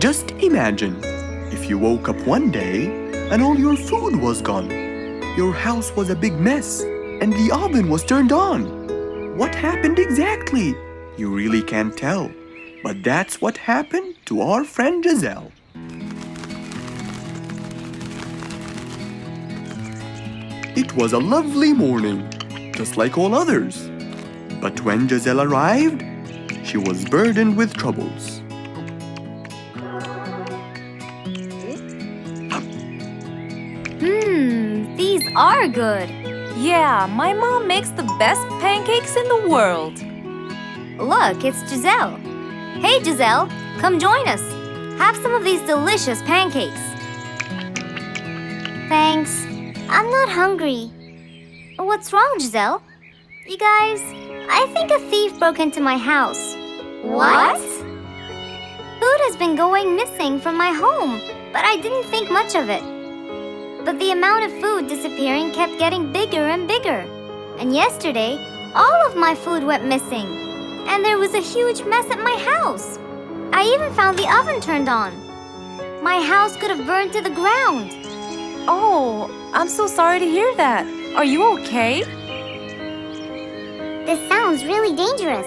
Just imagine, if you woke up one day and all your food was gone. Your house was a big mess and the oven was turned on. What happened exactly? You really can't tell. But that's what happened to our friend Giselle. It was a lovely morning, just like all others. But when Giselle arrived, she was burdened with troubles. These are good. Yeah, my mom makes the best pancakes in the world. Look, it's Giselle. Hey, Giselle, come join us. Have some of these delicious pancakes. Thanks. I'm not hungry. What's wrong, Giselle? You guys, I think a thief broke into my house. What? Food has been going missing from my home, but I didn't think much of it. But the amount of food disappearing kept getting bigger and bigger. And yesterday, all of my food went missing. And there was a huge mess at my house. I even found the oven turned on. My house could have burned to the ground. Oh, I'm so sorry to hear that. Are you okay? This sounds really dangerous.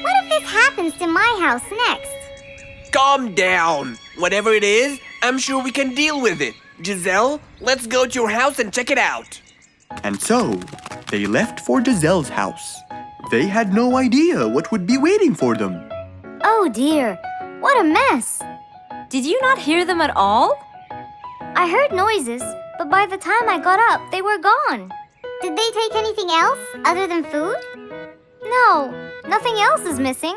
What if this happens to my house next? Calm down. Whatever it is, I'm sure we can deal with it. Giselle, let's go to your house and check it out. And so, they left for Giselle's house. They had no idea what would be waiting for them. Oh dear, what a mess. Did you not hear them at all? I heard noises, but by the time I got up, they were gone. Did they take anything else other than food? No, nothing else is missing.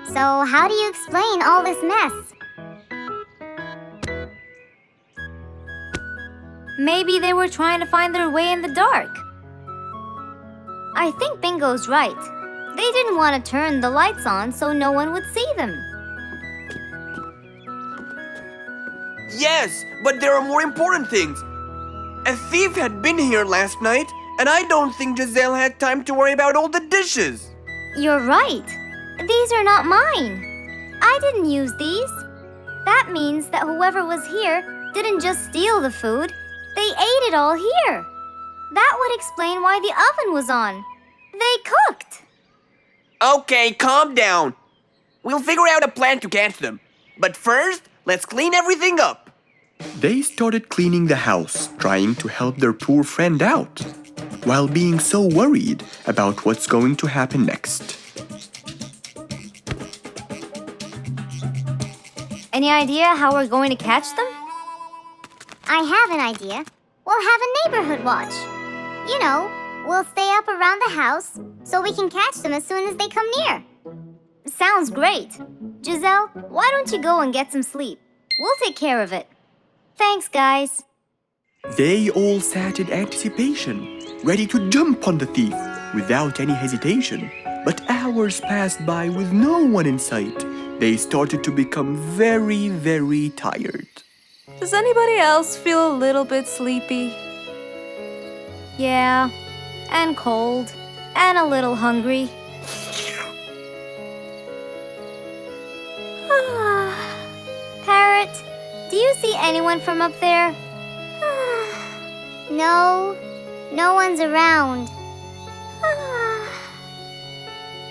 So how do you explain all this mess? Maybe they were trying to find their way in the dark. I think Bingo's right. They didn't want to turn the lights on so no one would see them. Yes, but there are more important things. A thief had been here last night, and I don't think Giselle had time to worry about all the dishes. You're right. These are not mine. I didn't use these. That means that whoever was here didn't just steal the food. They ate it all here. That would explain why the oven was on. They cooked. Okay, calm down. We'll figure out a plan to catch them. But first, let's clean everything up. They started cleaning the house, trying to help their poor friend out, while being so worried about what's going to happen next. Any idea how we're going to catch them? I have an idea. We'll have a neighborhood watch. You know, we'll stay up around the house so we can catch them as soon as they come near. Sounds great. Giselle, why don't you go and get some sleep? We'll take care of it. Thanks, guys. They all sat in anticipation, ready to jump on the thief without any hesitation. But hours passed by with no one in sight. They started to become very, very tired. Does anybody else feel a little bit sleepy? Yeah, and cold, and a little hungry. Parrot, do you see anyone from up there? No one's around.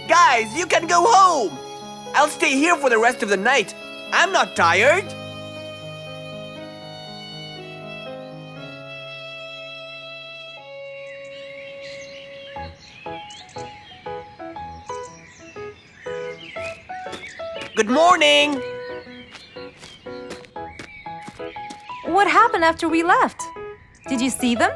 Guys, you can go home. I'll stay here for the rest of the night. I'm not tired. Good morning. What happened after we left? Did you see them?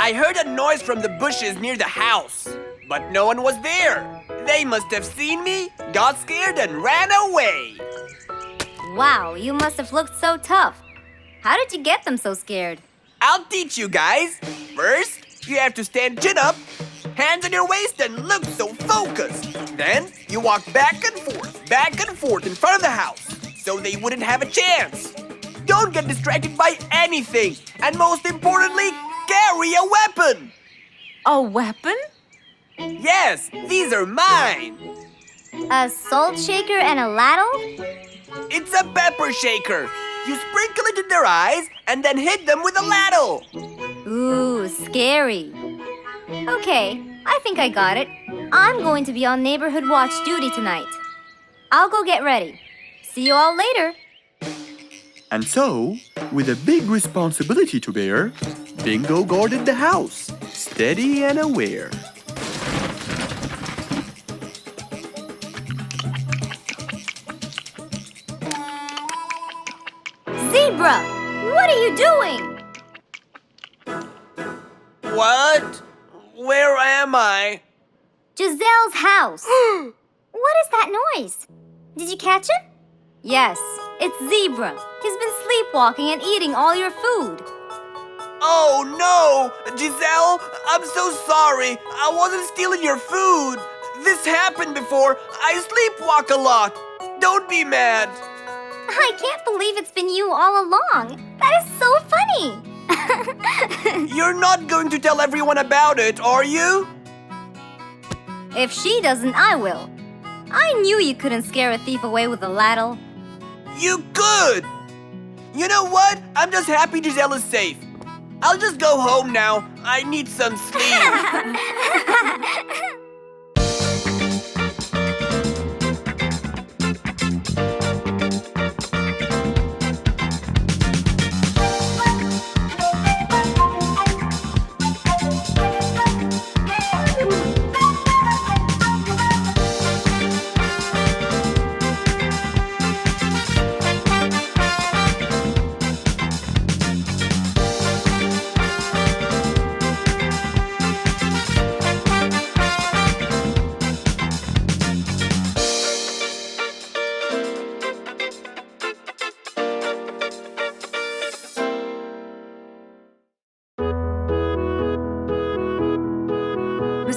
I heard a noise from the bushes near the house, but no one was there. They must have seen me, got scared, and ran away. Wow, you must have looked so tough. How did you get them so scared? I'll teach you guys. First, you have to stand chin up, hands on your waist, and look so focused. Then, you walk back and forth in front of the house, so they wouldn't have a chance. Don't get distracted by anything, and most importantly, carry a weapon. A weapon? Yes, these are mine. A salt shaker and a ladle? It's a pepper shaker. You sprinkle it in their eyes and then hit them with a ladle. Ooh, scary. Okay, I think I got it. I'm going to be on neighborhood watch duty tonight. I'll go get ready. See you all later. And so, with a big responsibility to bear, Bingo guarded the house, steady and aware. Zebra, what are you doing? What? Where am I? Giselle's house. What is that noise? Did you catch it? Yes, it's Zebra. He's been sleepwalking and eating all your food. Oh no! Giselle, I'm so sorry. I wasn't stealing your food. This happened before. I sleepwalk a lot. Don't be mad. I can't believe it's been you all along. That is so funny. You're not going to tell everyone about it, are you? If she doesn't, I will. I knew you couldn't scare a thief away with a ladle. You could! You know what? I'm just happy Giselle is safe. I'll just go home now. I need some sleep.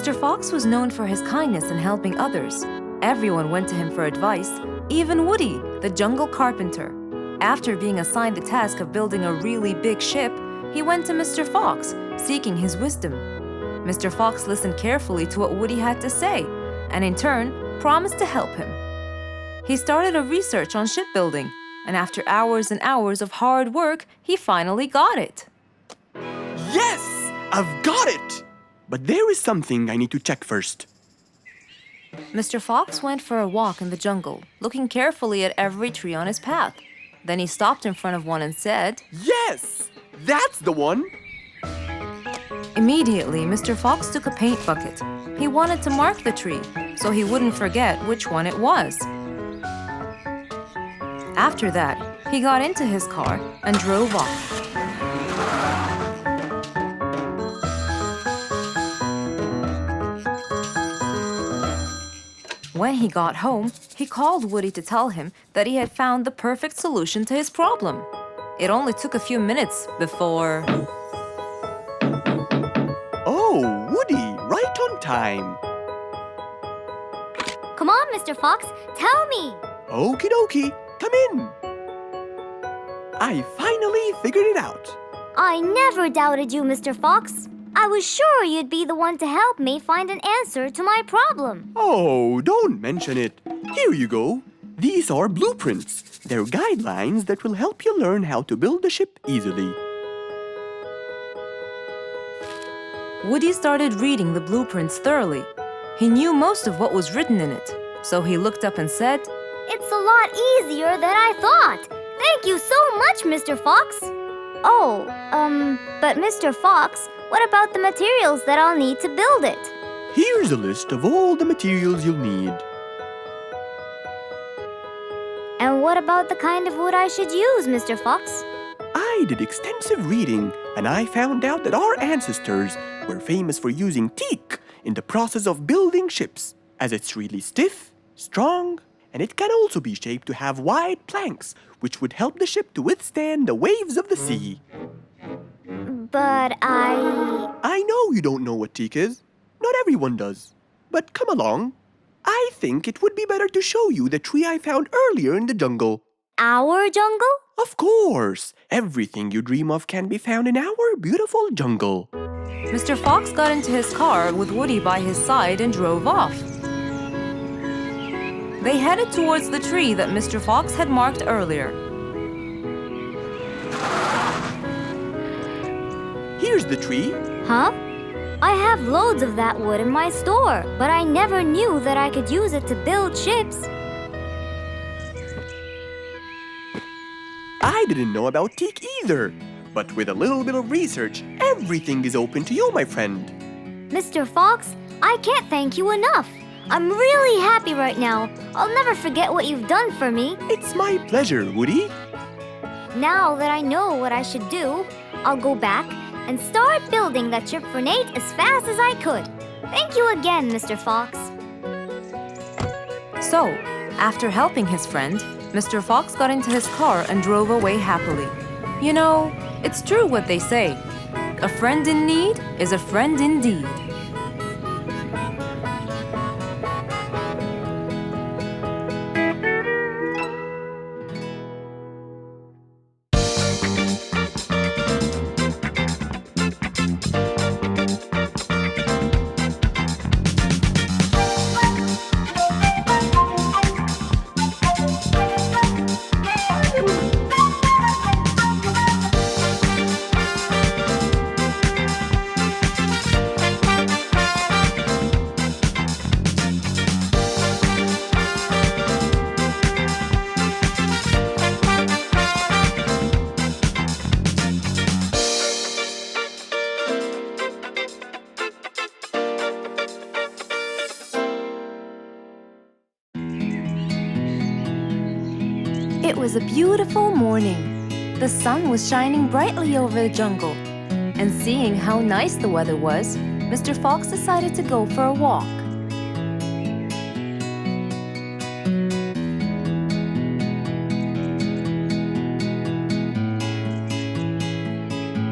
Mr. Fox was known for his kindness in helping others. Everyone went to him for advice, even Woody, the Jungle Carpenter. After being assigned the task of building a really big ship, he went to Mr. Fox, seeking his wisdom. Mr. Fox listened carefully to what Woody had to say, and in turn, promised to help him. He started a research on shipbuilding, and after hours and hours of hard work, he finally got it. Yes! I've got it! But there is something I need to check first. Mr. Fox went for a walk in the jungle, looking carefully at every tree on his path. Then he stopped in front of one and said, Yes! That's the one! Immediately, Mr. Fox took a paint bucket. He wanted to mark the tree, so he wouldn't forget which one it was. After that, he got into his car and drove off. When he got home, he called Woody to tell him that he had found the perfect solution to his problem. It only took a few minutes before... Oh, Woody, right on time. Come on, Mr. Fox, tell me. Okie dokie, come in. I finally figured it out. I never doubted you, Mr. Fox. I was sure you'd be the one to help me find an answer to my problem. Oh, don't mention it. Here you go. These are blueprints. They're guidelines that will help you learn how to build the ship easily. Woody started reading the blueprints thoroughly. He knew most of what was written in it, so he looked up and said, It's a lot easier than I thought. Thank you so much, Mr. Fox. Oh, but Mr. Fox, what about the materials that I'll need to build it? Here's a list of all the materials you'll need. And what about the kind of wood I should use, Mr. Fox? I did extensive reading, and I found out that our ancestors were famous for using teak in the process of building ships, as it's really stiff, strong, and it can also be shaped to have wide planks, which would help the ship to withstand the waves of the sea. But I know you don't know what teak is. Not everyone does. But come along. I think it would be better to show you the tree I found earlier in the jungle. Our jungle? Of course! Everything you dream of can be found in our beautiful jungle. Mr. Fox got into his car with Woody by his side and drove off. They headed towards the tree that Mr. Fox had marked earlier. Here's the tree. Huh? I have loads of that wood in my store, but I never knew that I could use it to build ships. I didn't know about teak either. But with a little bit of research, everything is open to you, my friend. Mr. Fox, I can't thank you enough. I'm really happy right now. I'll never forget what you've done for me. It's my pleasure, Woody. Now that I know what I should do, I'll go back and start building that ship for Nate as fast as I could. Thank you again, Mr. Fox. So, after helping his friend, Mr. Fox got into his car and drove away happily. You know, it's true what they say. A friend in need is a friend indeed. It was a beautiful morning. The sun was shining brightly over the jungle. And seeing how nice the weather was, Mr. Fox decided to go for a walk.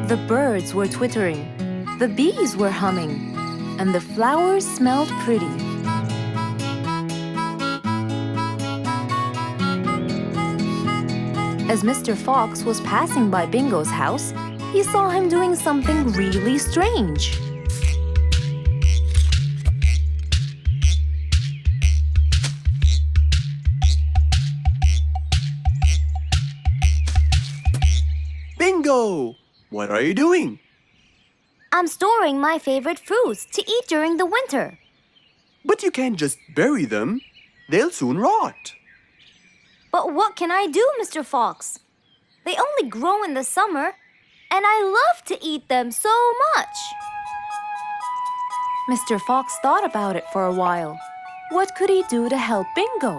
The birds were twittering, the bees were humming, and the flowers smelled pretty. As Mr. Fox was passing by Bingo's house, he saw him doing something really strange. Bingo! What are you doing? I'm storing my favorite fruits to eat during the winter. But you can't just bury them. They'll soon rot. But what can I do, Mr. Fox? They only grow in the summer, and I love to eat them so much. Mr. Fox thought about it for a while. What could he do to help Bingo?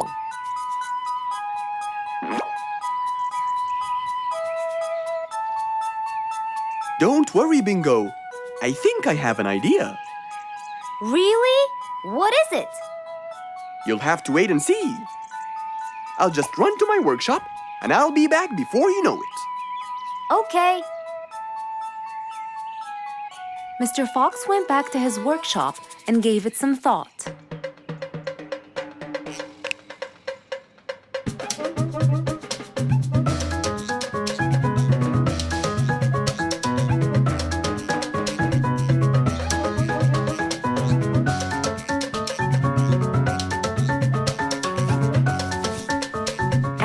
Don't worry, Bingo. I think I have an idea. Really? What is it? You'll have to wait and see. I'll just run to my workshop, and I'll be back before you know it. Okay. Mr. Fox went back to his workshop and gave it some thought.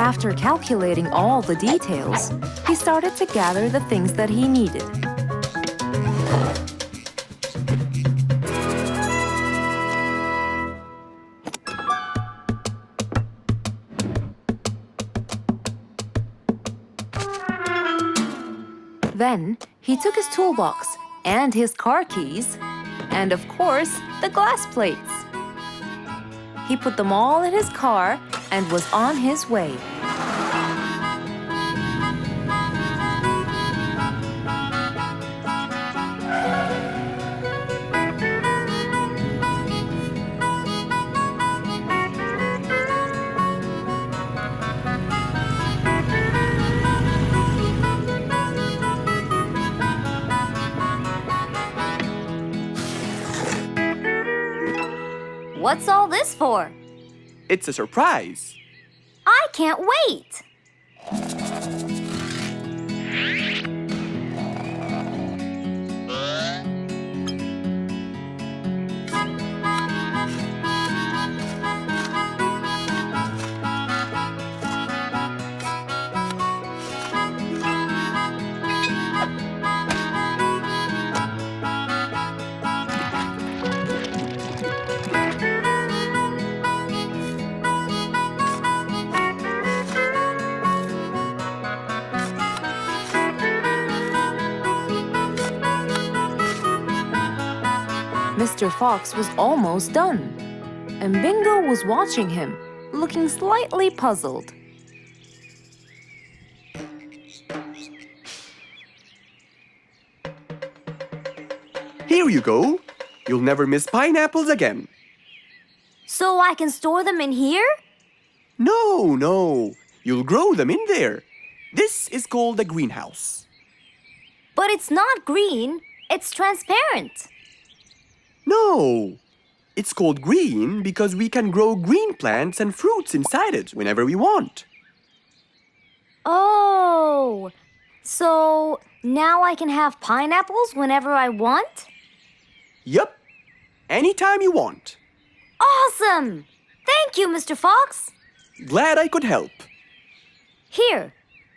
After calculating all the details, he started to gather the things that he needed. Then, he took his toolbox and his car keys, and of course, the glass plates. He put them all in his car and was on his way. What's all this for? It's a surprise. I can't wait. Mr. Fox was almost done, and Bingo was watching him, looking slightly puzzled. Here you go. You'll never miss pineapples again. So I can store them in here? No. You'll grow them in there. This is called a greenhouse. But it's not green. It's transparent. No. It's called green because we can grow green plants and fruits inside it whenever we want. Oh, so now I can have pineapples whenever I want? Yup. Anytime you want. Awesome! Thank you, Mr. Fox. Glad I could help. Here,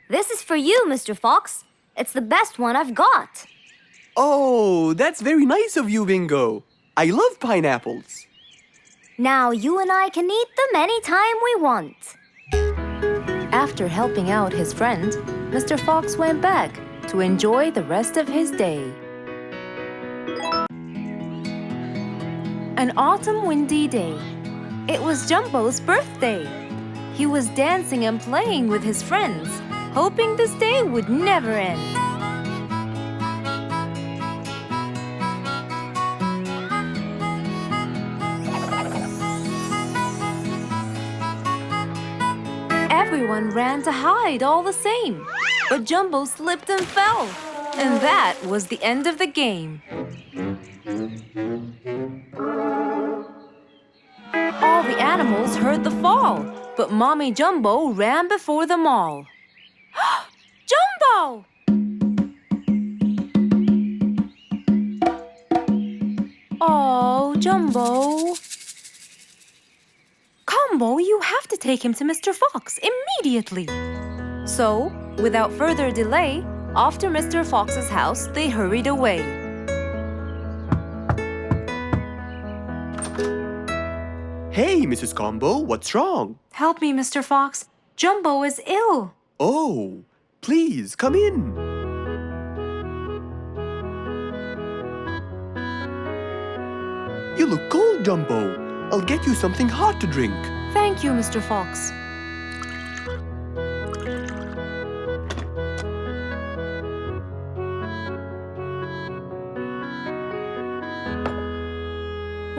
this is for you, Mr. Fox. It's the best one I've got. Oh, that's very nice of you, Bingo. I love pineapples. Now you and I can eat them anytime we want. After helping out his friend, Mr. Fox went back to enjoy the rest of his day. An autumn windy day. It was Jumbo's birthday. He was dancing and playing with his friends, hoping this day would never end. Everyone ran to hide all the same, but Jumbo slipped and fell. And that was the end of the game. All the animals heard the fall, but Mommy Jumbo ran before them all. Jumbo! Oh, Jumbo. Combo, you have to take him to Mr. Fox immediately. So, without further delay, off to Mr. Fox's house they hurried away. Hey, Mrs. Combo, what's wrong? Help me, Mr. Fox. Jumbo is ill. Oh, please come in. You look cold, Jumbo. I'll get you something hot to drink. Thank you, Mr. Fox.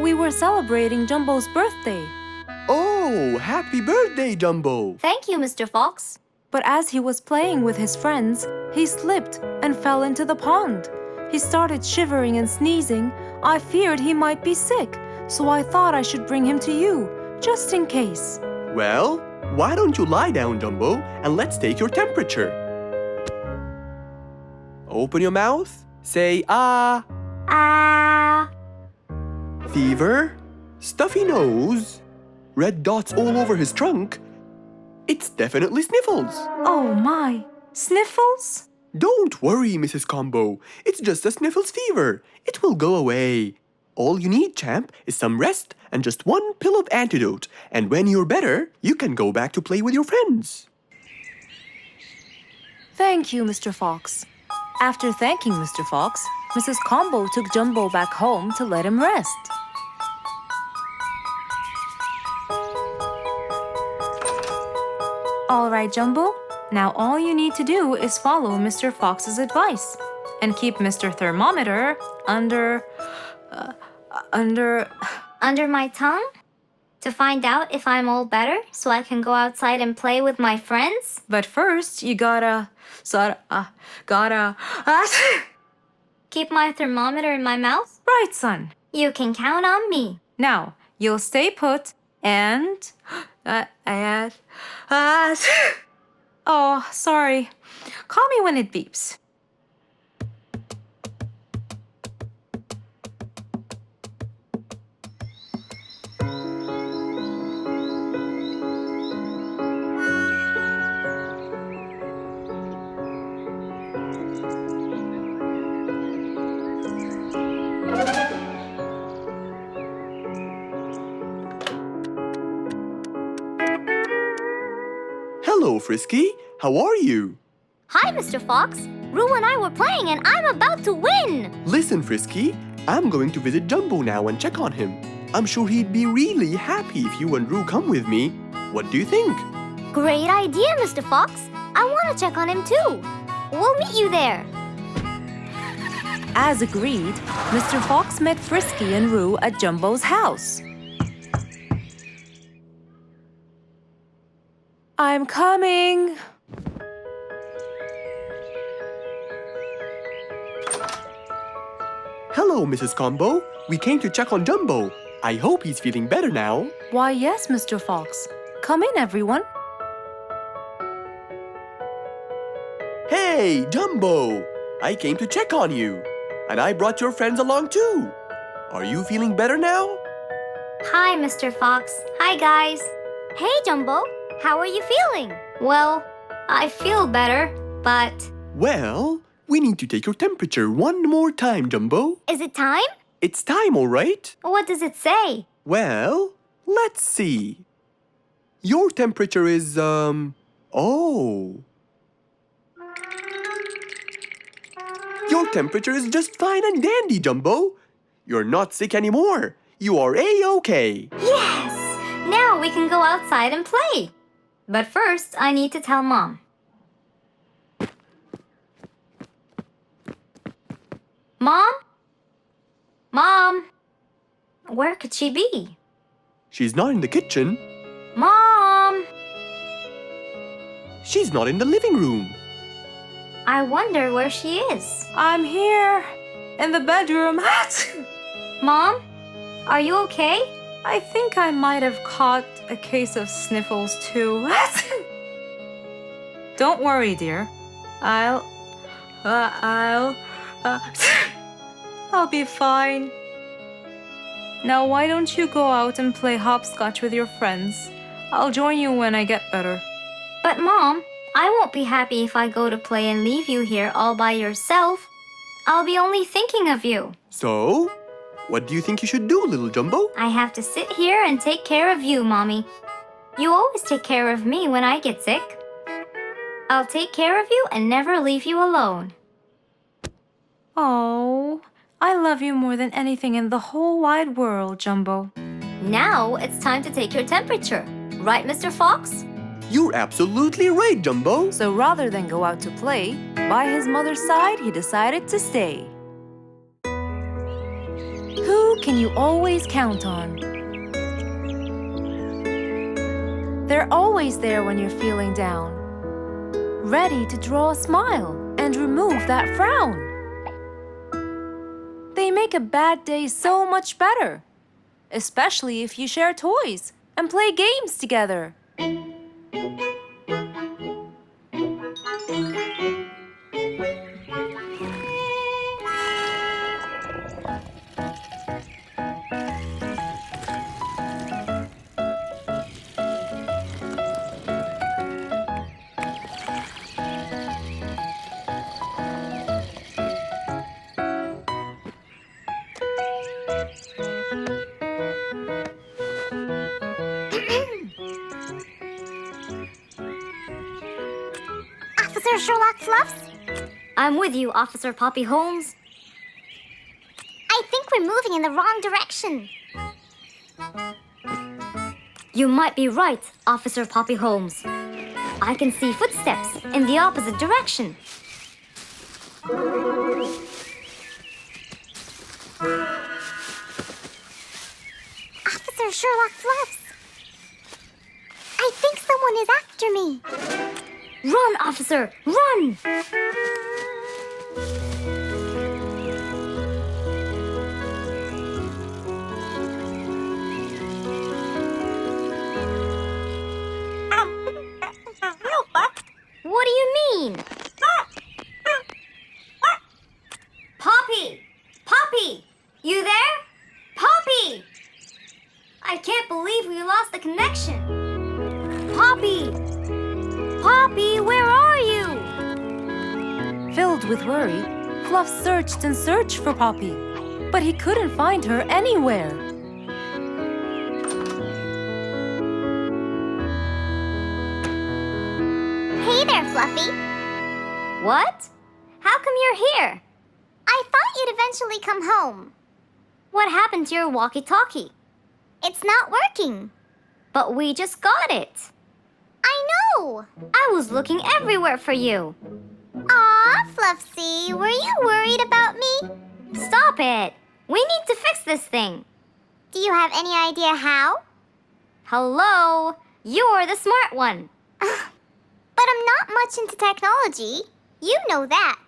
We were celebrating Jumbo's birthday. Oh, happy birthday, Jumbo. Thank you, Mr. Fox. But as he was playing with his friends, he slipped and fell into the pond. He started shivering and sneezing. I feared he might be sick, so I thought I should bring him to you, just in case. Well, why don't you lie down, Jumbo, and let's take your temperature. Open your mouth. Say, ah. Ah. Fever, stuffy nose, red dots all over his trunk. It's definitely sniffles. Oh my, sniffles? Don't worry, Mrs. Combo. It's just a sniffles fever. It will go away. All you need, champ, is some rest and just one pill of antidote. And when you're better, you can go back to play with your friends. Thank you, Mr. Fox. After thanking Mr. Fox, Mrs. Combo took Jumbo back home to let him rest. All right, Jumbo. Now all you need to do is follow Mr. Fox's advice and keep Mr. Thermometer under Under my tongue? To find out if I'm all better so I can go outside and play with my friends? But first, you gotta Keep my thermometer in my mouth? Right, son. You can count on me. Now, you'll stay put and oh, sorry. Call me when it beeps. Hello, Frisky. How are you? Hi, Mr. Fox. Rue and I were playing and I'm about to win. Listen, Frisky, I'm going to visit Jumbo now and check on him. I'm sure he'd be really happy if you and Roo come with me. What do you think? Great idea, Mr. Fox. I want to check on him too. We'll meet you there. As agreed, Mr. Fox met Frisky and Roo at Jumbo's house. I'm coming. Hello, Mrs. Combo. We came to check on Jumbo. I hope he's feeling better now. Why, yes, Mr. Fox. Come in, everyone. Hey, Jumbo! I came to check on you. And I brought your friends along too. Are you feeling better now? Hi, Mr. Fox. Hi, guys. Hey, Jumbo. How are you feeling? Well, I feel better, but... Well, we need to take your temperature one more time, Jumbo. Is it time? It's time, all right? What does it say? Well, let's see. Your temperature is, oh. Your temperature is just fine and dandy, Jumbo. You're not sick anymore. You are A-OK. Yes! Now we can go outside and play. But first, I need to tell Mom. Mom? Mom? Where could she be? She's not in the kitchen. Mom! She's not in the living room. I wonder where she is. I'm here, in the bedroom. Mom? Are you okay? I think I might have caught a case of sniffles too. Don't worry, dear. I'll be fine. Now why don't you go out and play hopscotch with your friends? I'll join you when I get better. But Mom, I won't be happy if I go to play and leave you here all by yourself. I'll be only thinking of you. So, what do you think you should do, little Jumbo? I have to sit here and take care of you, Mommy. You always take care of me when I get sick. I'll take care of you and never leave you alone. Oh, I love you more than anything in the whole wide world, Jumbo. Now it's time to take your temperature. Right, Mr. Fox? You're absolutely right, Jumbo. So rather than go out to play, by his mother's side, he decided to stay. Who can you always count on? They're always there when you're feeling down, ready to draw a smile and remove that frown. They make a bad day so much better, especially if you share toys and play games together. Officer Sherlock Fluffs? I'm with you, Officer Poppy Holmes. I think we're moving in the wrong direction. You might be right, Officer Poppy Holmes. I can see footsteps in the opposite direction. Officer Sherlock Fluffs. I think someone is after me. Run, officer! Run! What do you mean? Poppy! Poppy! You there? Poppy! I can't believe we lost the connection. Poppy! Poppy, where are you? Filled with worry, Fluff searched and searched for Poppy, but he couldn't find her anywhere. Hey there, Fluffy. What? How come you're here? I thought you'd eventually come home. What happened to your walkie-talkie? It's not working. But we just got it. I know. I was looking everywhere for you. Aw, Fluffsy, were you worried about me? Stop it. We need to fix this thing. Do you have any idea how? Hello? You're the smart one. But I'm not much into technology. You know that.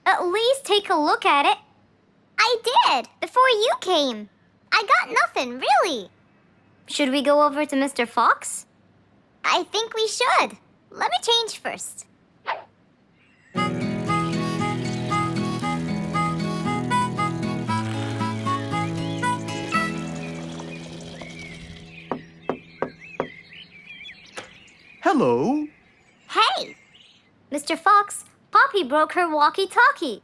At least take a look at it. I did, before you came. I got nothing, really. Should we go over to Mr. Fox? I think we should. Let me change first. Hello? Hey, Mr. Fox, Poppy broke her walkie-talkie.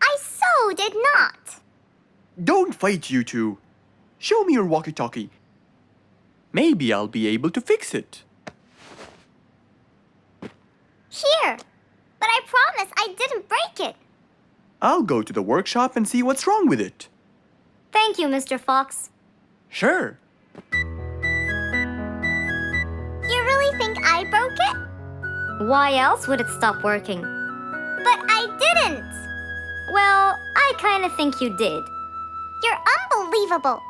I so did not. Don't fight, you two. Show me your walkie-talkie. Maybe I'll be able to fix it. Here, but I promise I didn't break it. I'll go to the workshop and see what's wrong with it. Thank you, Mr. Fox. Sure. You really think I broke it? Why else would it stop working? But I didn't. Well, I kind of think you did. You're unbelievable.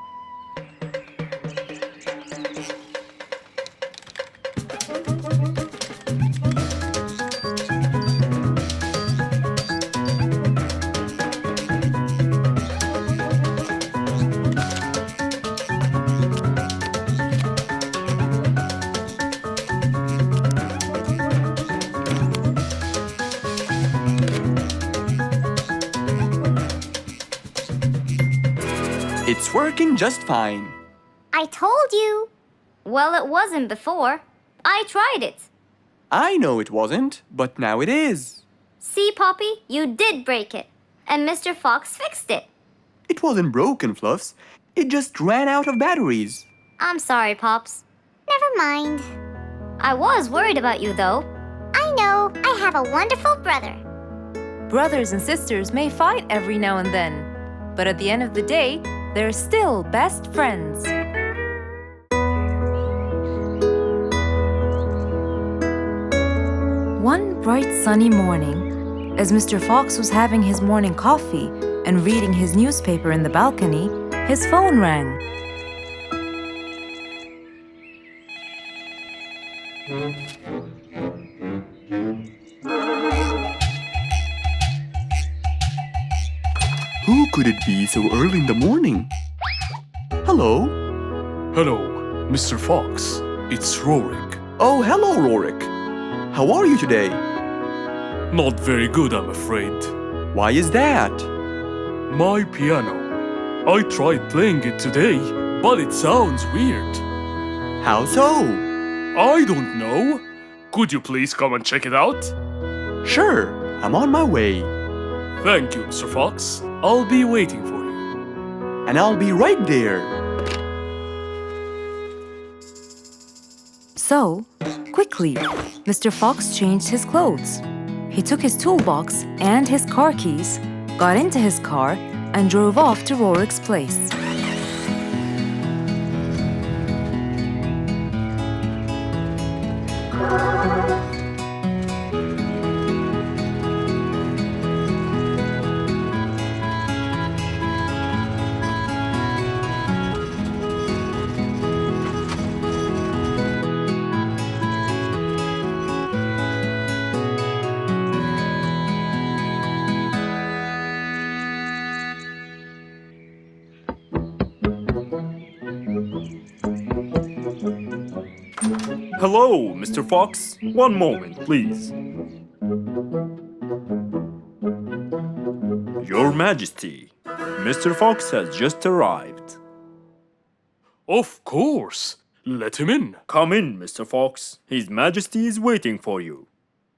It's working just fine. I told you. Well, it wasn't before. I tried it. I know it wasn't, but now it is. See, Poppy, you did break it. And Mr. Fox fixed it. It wasn't broken, Fluffs. It just ran out of batteries. I'm sorry, Pops. Never mind. I was worried about you, though. I know. I have a wonderful brother. Brothers and sisters may fight every now and then, but at the end of the day, they're still best friends. One bright sunny morning, as Mr. Fox was having his morning coffee and reading his newspaper in the balcony, his phone rang. Who could it be so early in the morning? Hello? Hello, Mr. Fox. It's Rorik. Oh, hello, Rorik. How are you today? Not very good, I'm afraid. Why is that? My piano. I tried playing it today, but it sounds weird. How so? I don't know. Could you please come and check it out? Sure, I'm on my way. Thank you, Mr. Fox. I'll be waiting for you. And I'll be right there. So, quickly, Mr. Fox changed his clothes. He took his toolbox and his car keys, got into his car, and drove off to Rorik's place. Hello, Mr. Fox. One moment, please. Your Majesty, Mr. Fox has just arrived. Of course. Let him in. Come in, Mr. Fox. His Majesty is waiting for you.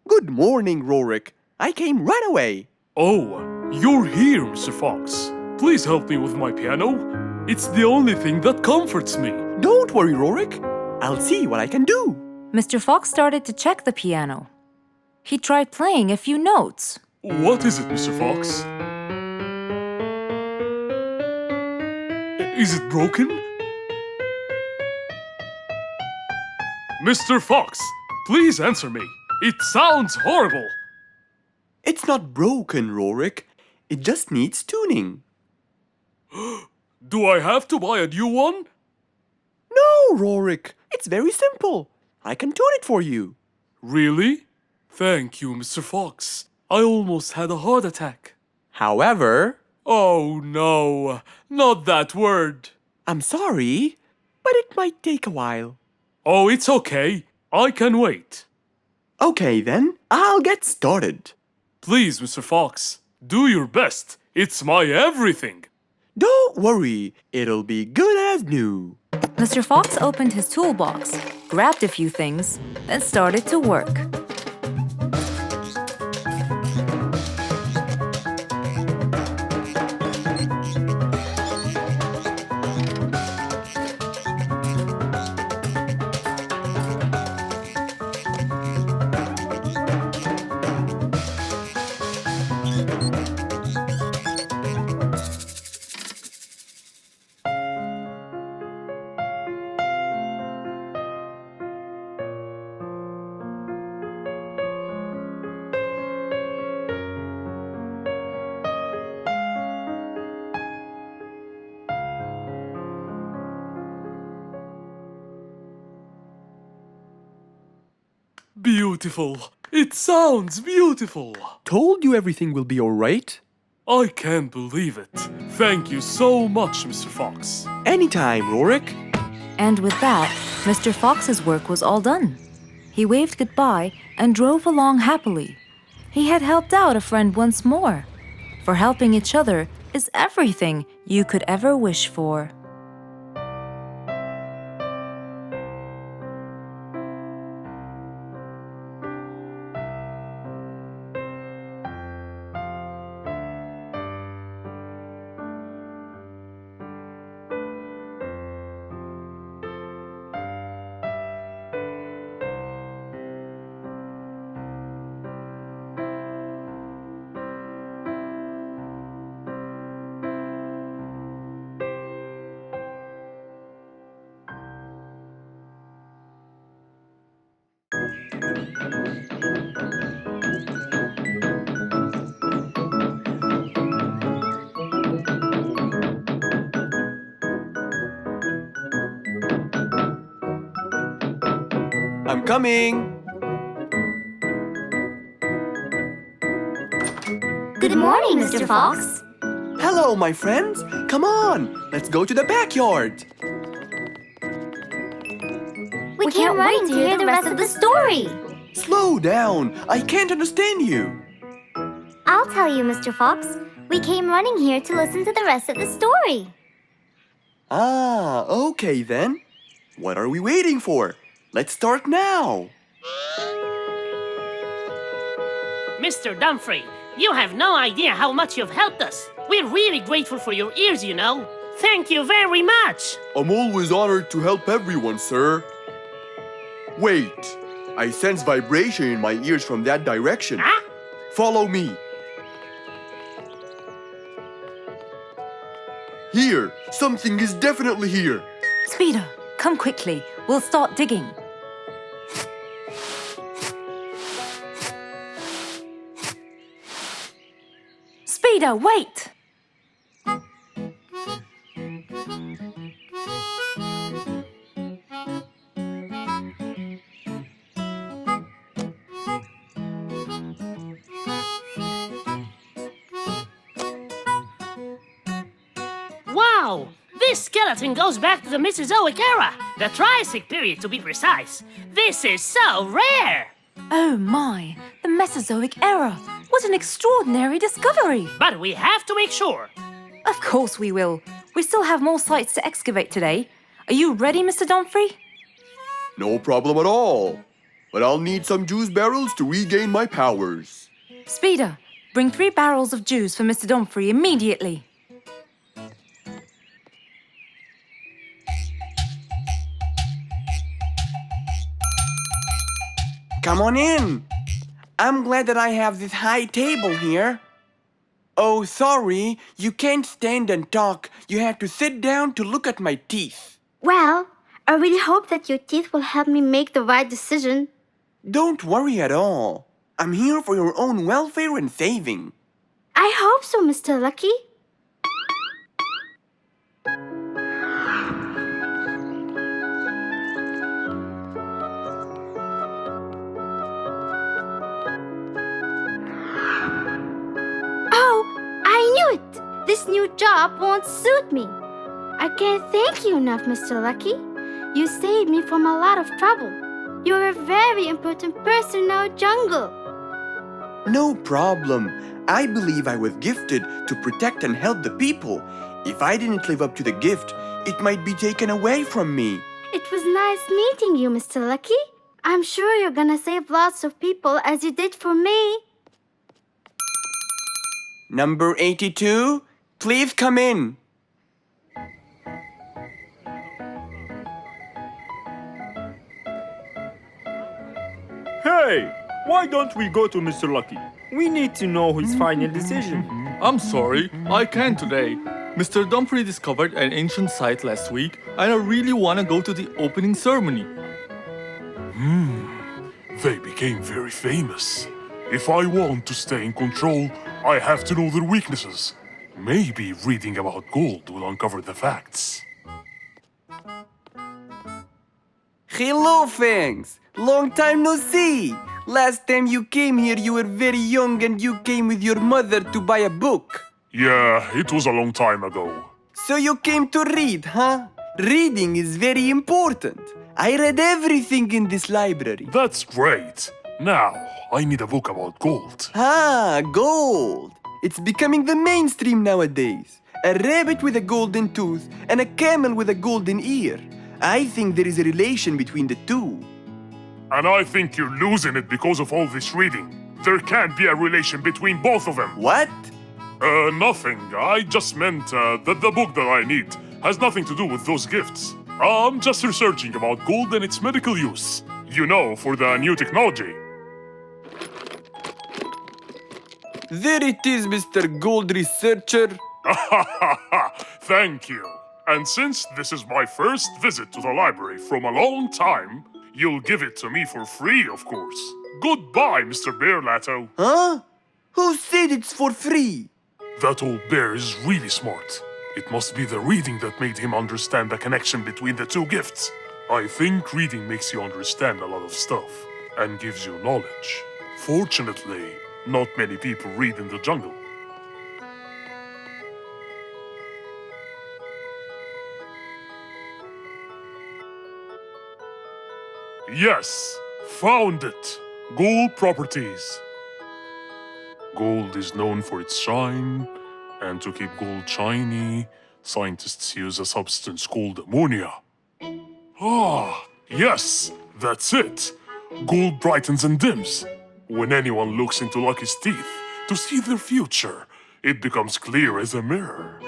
Good morning, Rorik. I came right away. Oh, you're here, Mr. Fox. Please help me with my piano. It's the only thing that comforts me. Don't worry, Rorik. I'll see what I can do. Mr. Fox started to check the piano. He tried playing a few notes. What is it, Mr. Fox? Is it broken? Mr. Fox, please answer me. It sounds horrible. It's not broken, Rorik. It just needs tuning. Do I have to buy a new one? No, Rorik. It's very simple. I can tune it for you. Really? Thank you, Mr. Fox. I almost had a heart attack. However, Oh no, not that word. I'm sorry, but it might take a while. Oh, it's okay. I can wait. Okay then, I'll get started. Please, Mr. Fox, do your best. It's my everything. Don't worry, it'll be good as new. Mr. Fox opened his toolbox, grabbed a few things, then started to work. Beautiful. It sounds beautiful. Told you everything will be alright. I can't believe it. Thank you so much, Mr. Fox. Anytime, Rorik. And with that, Mr. Fox's work was all done. He waved goodbye and drove along happily. He had helped out a friend once more. For helping each other is everything you could ever wish for. I'm coming. Good morning, Mr. Fox. Hello, my friends. Come on, let's go to the backyard. We can't wait to hear the rest of the story. Slow down. I can't understand you. I'll tell you, Mr. Fox. We came running here to listen to the rest of the story. Ah, okay then. What are we waiting for? Let's start now. Mr. Dumfrey, you have no idea how much you've helped us. We're really grateful for your ears, you know. Thank you very much. I'm always honored to help everyone, sir. Wait, I sense vibration in my ears from that direction. Huh? Follow me. Here, something is definitely here. Speeder, come quickly. We'll start digging. Speeder, wait! Wow! This skeleton goes back to the Mesozoic era, the Triassic period to be precise. This is so rare! Oh my, the Mesozoic era. What an extraordinary discovery! But we have to make sure. Of course we will. We still have more sites to excavate today. Are you ready, Mr. Dumfrey? No problem at all. But I'll need some juice barrels to regain my powers. Speeder, bring 3 barrels of juice for Mr. Dumfrey immediately. Come on in. I'm glad that I have this high table here. Oh, sorry. You can't stand and talk. You have to sit down to look at my teeth. Well, I really hope that your teeth will help me make the right decision. Don't worry at all. I'm here for your own welfare and saving. I hope so, Mr. Lucky. Oh, I knew it! This new job won't suit me. I can't thank you enough, Mr. Lucky. You saved me from a lot of trouble. You're a very important person in our jungle. No problem. I believe I was gifted to protect and help the people. If I didn't live up to the gift, it might be taken away from me. It was nice meeting you, Mr. Lucky. I'm sure you're gonna save lots of people as you did for me. Number 82, please come in. Hey, why don't we go to Mr. Lucky? We need to know his final decision. I'm sorry, I can't today. Mr. Dumfrey discovered an ancient site last week, and I really want to go to the opening ceremony. They became very famous. If I want to stay in control, I have to know their weaknesses. Maybe reading about gold will uncover the facts. Hello, Fangs. Long time no see. Last time you came here, you were very young and you came with your mother to buy a book. Yeah, it was a long time ago. So you came to read, huh? Reading is very important. I read everything in this library. That's great. Now, I need a book about gold. Ah, gold. It's becoming the mainstream nowadays. A rabbit with a golden tooth and a camel with a golden ear. I think there is a relation between the two. And I think you're losing it because of all this reading. There can't be a relation between both of them. What? Nothing. I just meant that the book that I need has nothing to do with those gifts. I'm just researching about gold and its medical use. You know, for the new technology. There it is, Mr. Gold Researcher. Thank you. And since this is my first visit to the library from a long time, you'll give it to me for free, of course. Goodbye, Mr. Bearlato. Huh? Who said it's for free? That old bear is really smart. It must be the reading that made him understand the connection between the two gifts. I think reading makes you understand a lot of stuff and gives you knowledge. Fortunately, not many people read in the jungle. Yes, found it. Gold properties. Gold is known for its shine, and to keep gold shiny, scientists use a substance called ammonia. Ah, yes, that's it. Gold brightens and dims. When anyone looks into Lucky's teeth to see their future, it becomes clear as a mirror.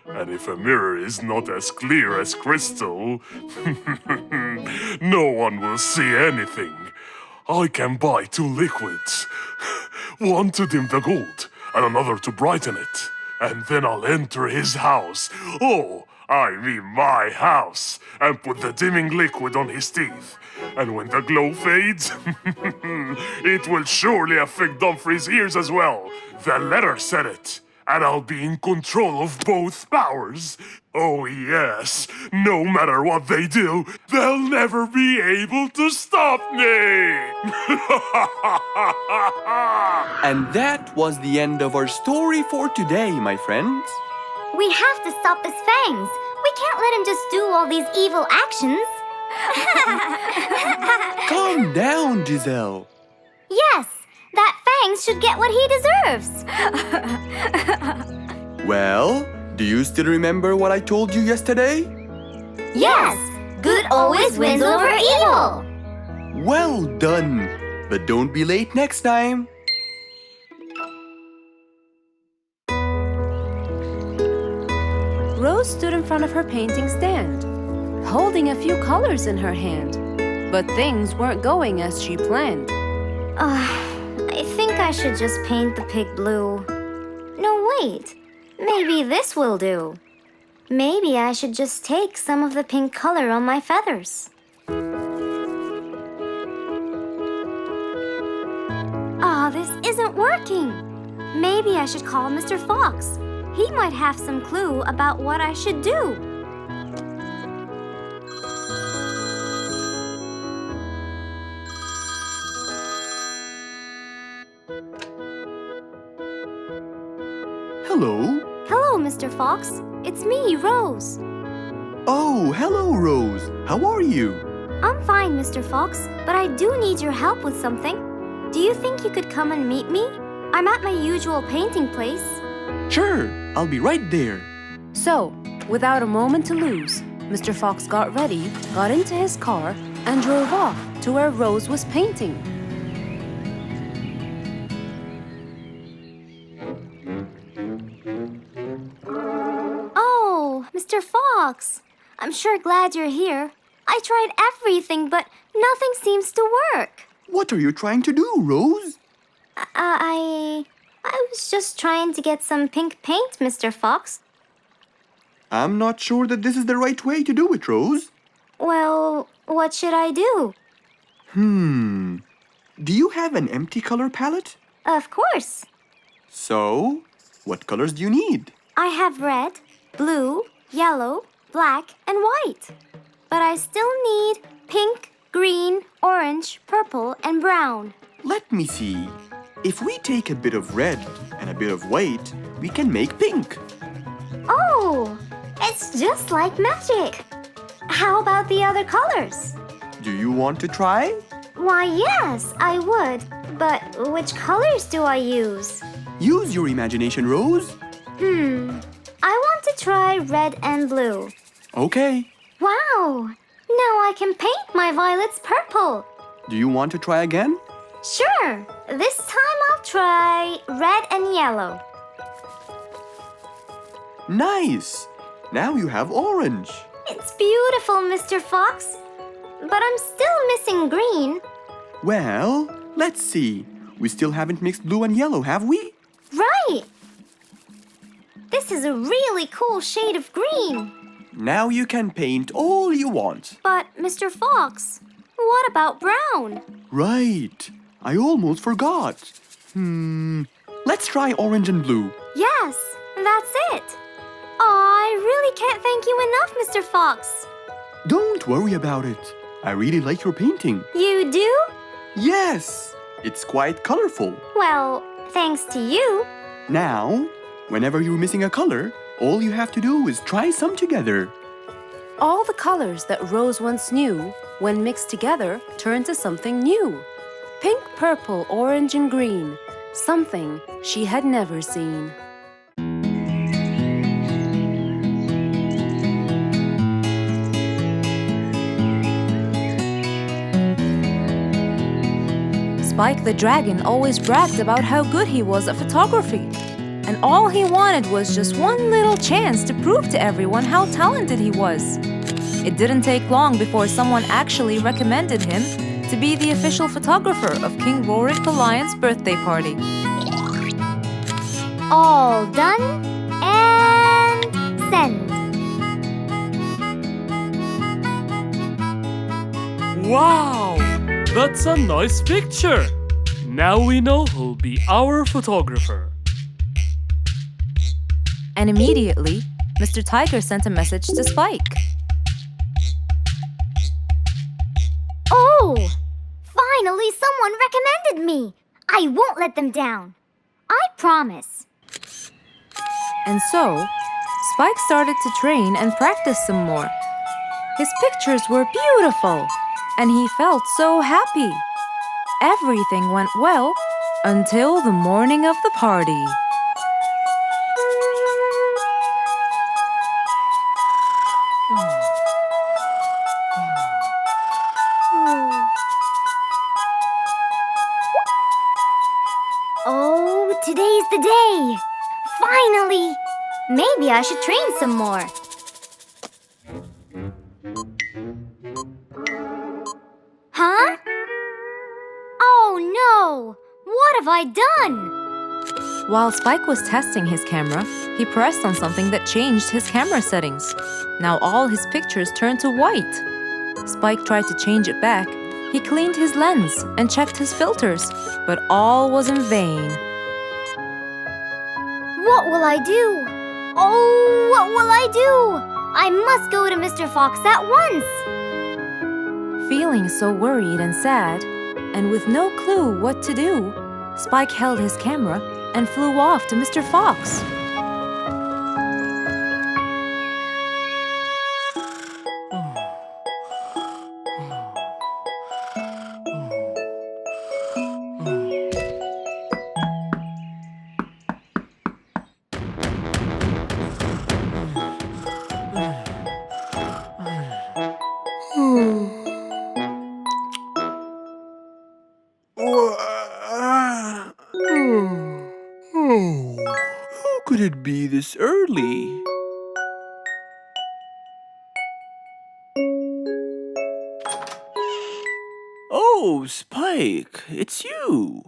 And if a mirror is not as clear as crystal, no one will see anything. I can buy 2 liquids. One to dim the gold, and another to brighten it. And then I'll enter his house. Oh, I mean my house. And put the dimming liquid on his teeth. And when the glow fades, it will surely affect Dumfrey's ears as well. The letter said it. And I'll be in control of both powers. Oh yes, no matter what they do, they'll never be able to stop me! And that was the end of our story for today, my friends. We have to stop this Fangs. We can't let him just do all these evil actions. Calm down, Giselle. Yes, that Fangs should get what he deserves. Well, do you still remember what I told you yesterday? Yes, good always wins over evil. Well done. But don't be late next time. Rose stood in front of her painting stand, holding a few colors in her hand. But things weren't going as she planned. I think I should just paint the pig blue. No, wait. Maybe this will do. Maybe I should just take some of the pink color on my feathers. Ah, this isn't working. Maybe I should call Mr. Fox. He might have some clue about what I should do. Hello? Hello, Mr. Fox. It's me, Rose. Oh, hello, Rose. How are you? I'm fine, Mr. Fox, but I do need your help with something. Do you think you could come and meet me? I'm at my usual painting place. Sure, I'll be right there. So, without a moment to lose, Mr. Fox got ready, got into his car, and drove off to where Rose was painting. Oh, Mr. Fox. I'm sure glad you're here. I tried everything, but nothing seems to work. What are you trying to do, Rose? I was just trying to get some pink paint, Mr. Fox. I'm not sure that this is the right way to do it, Rose. Well, what should I do? Do you have an empty color palette? Of course. So, what colors do you need? I have red, blue, yellow, black, and white. But I still need pink, green, orange, purple, and brown. Let me see. If we take a bit of red and a bit of white, we can make pink. Oh, it's just like magic. How about the other colors? Do you want to try? Why, yes, I would. But which colors do I use? Use your imagination, Rose. I want to try red and blue. Okay. Wow, now I can paint my violets purple. Do you want to try again? Sure, this time I'll try red and yellow. Nice. Now you have orange. It's beautiful, Mr. Fox. But I'm still missing green. Well, let's see. We still haven't mixed blue and yellow, have we? Right. This is a really cool shade of green. Now you can paint all you want. But, Mr. Fox, what about brown? Right. I almost forgot. Let's try orange and blue. Yes, that's it. Oh, I really can't thank you enough, Mr. Fox. Don't worry about it. I really like your painting. You do? Yes, it's quite colorful. Well, thanks to you. Now, whenever you're missing a color, all you have to do is try some together. All the colors that Rose once knew, when mixed together, turned to something new. Pink, purple, orange, and green. Something she had never seen. Spike the Dragon always bragged about how good he was at photography. And all he wanted was just one little chance to prove to everyone how talented he was. It didn't take long before someone actually recommended him to be the official photographer of King Rorik the Lion's birthday party. All done and send. Wow! That's a nice picture! Now we know who'll be our photographer. And immediately, Mr. Tiger sent a message to Spike. Oh! Finally, someone recommended me. I won't let them down. I promise. And so, Spike started to train and practice some more. His pictures were beautiful, and he felt so happy. Everything went well until the morning of the party. Oh, today's the day. Finally. Maybe I should train some more. Huh? Oh no! What have I done? While Spike was testing his camera, he pressed on something that changed his camera settings. Now all his pictures turned to white. Spike tried to change it back. He cleaned his lens and checked his filters, but all was in vain. What will I do? Oh, what will I do? I must go to Mr. Fox at once. Feeling so worried and sad, and with no clue what to do, Spike held his camera and flew off to Mr. Fox. How could it be this early? Oh, Spike, it's you.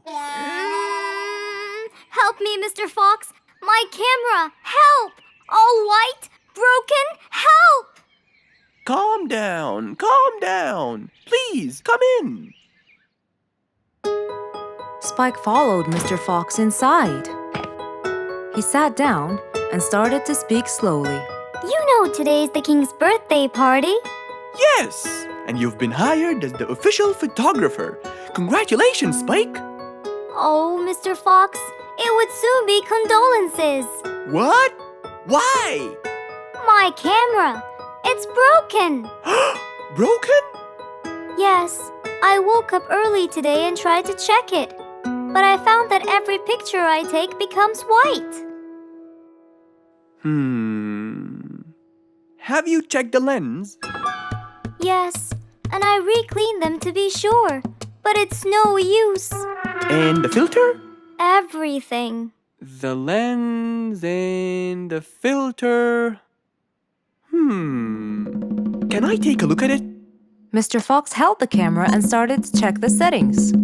Help me, Mr. Fox. My camera. Help! All white, broken. Help! Calm down, calm down. Please, come in. Spike followed Mr. Fox inside. He sat down and started to speak slowly. You know today's the king's birthday party. Yes, and you've been hired as the official photographer. Congratulations, Spike. Oh, Mr. Fox, it would soon be condolences. What? Why? My camera. It's broken. Broken? Yes, I woke up early today and tried to check it. But I found that every picture I take becomes white. Have you checked the lens? Yes, and I re-cleaned them to be sure. But it's no use. And the filter? Everything. The lens and the filter. Can I take a look at it? Mr. Fox held the camera and started to check the settings.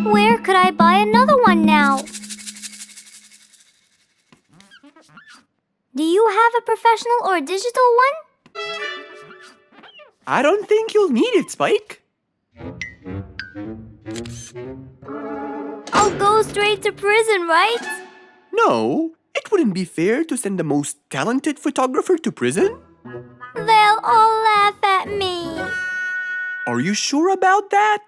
Where could I buy another one now? Do you have a professional or digital one? I don't think you'll need it, Spike. I'll go straight to prison, right? No, it wouldn't be fair to send the most talented photographer to prison. They'll all laugh at me. Are you sure about that?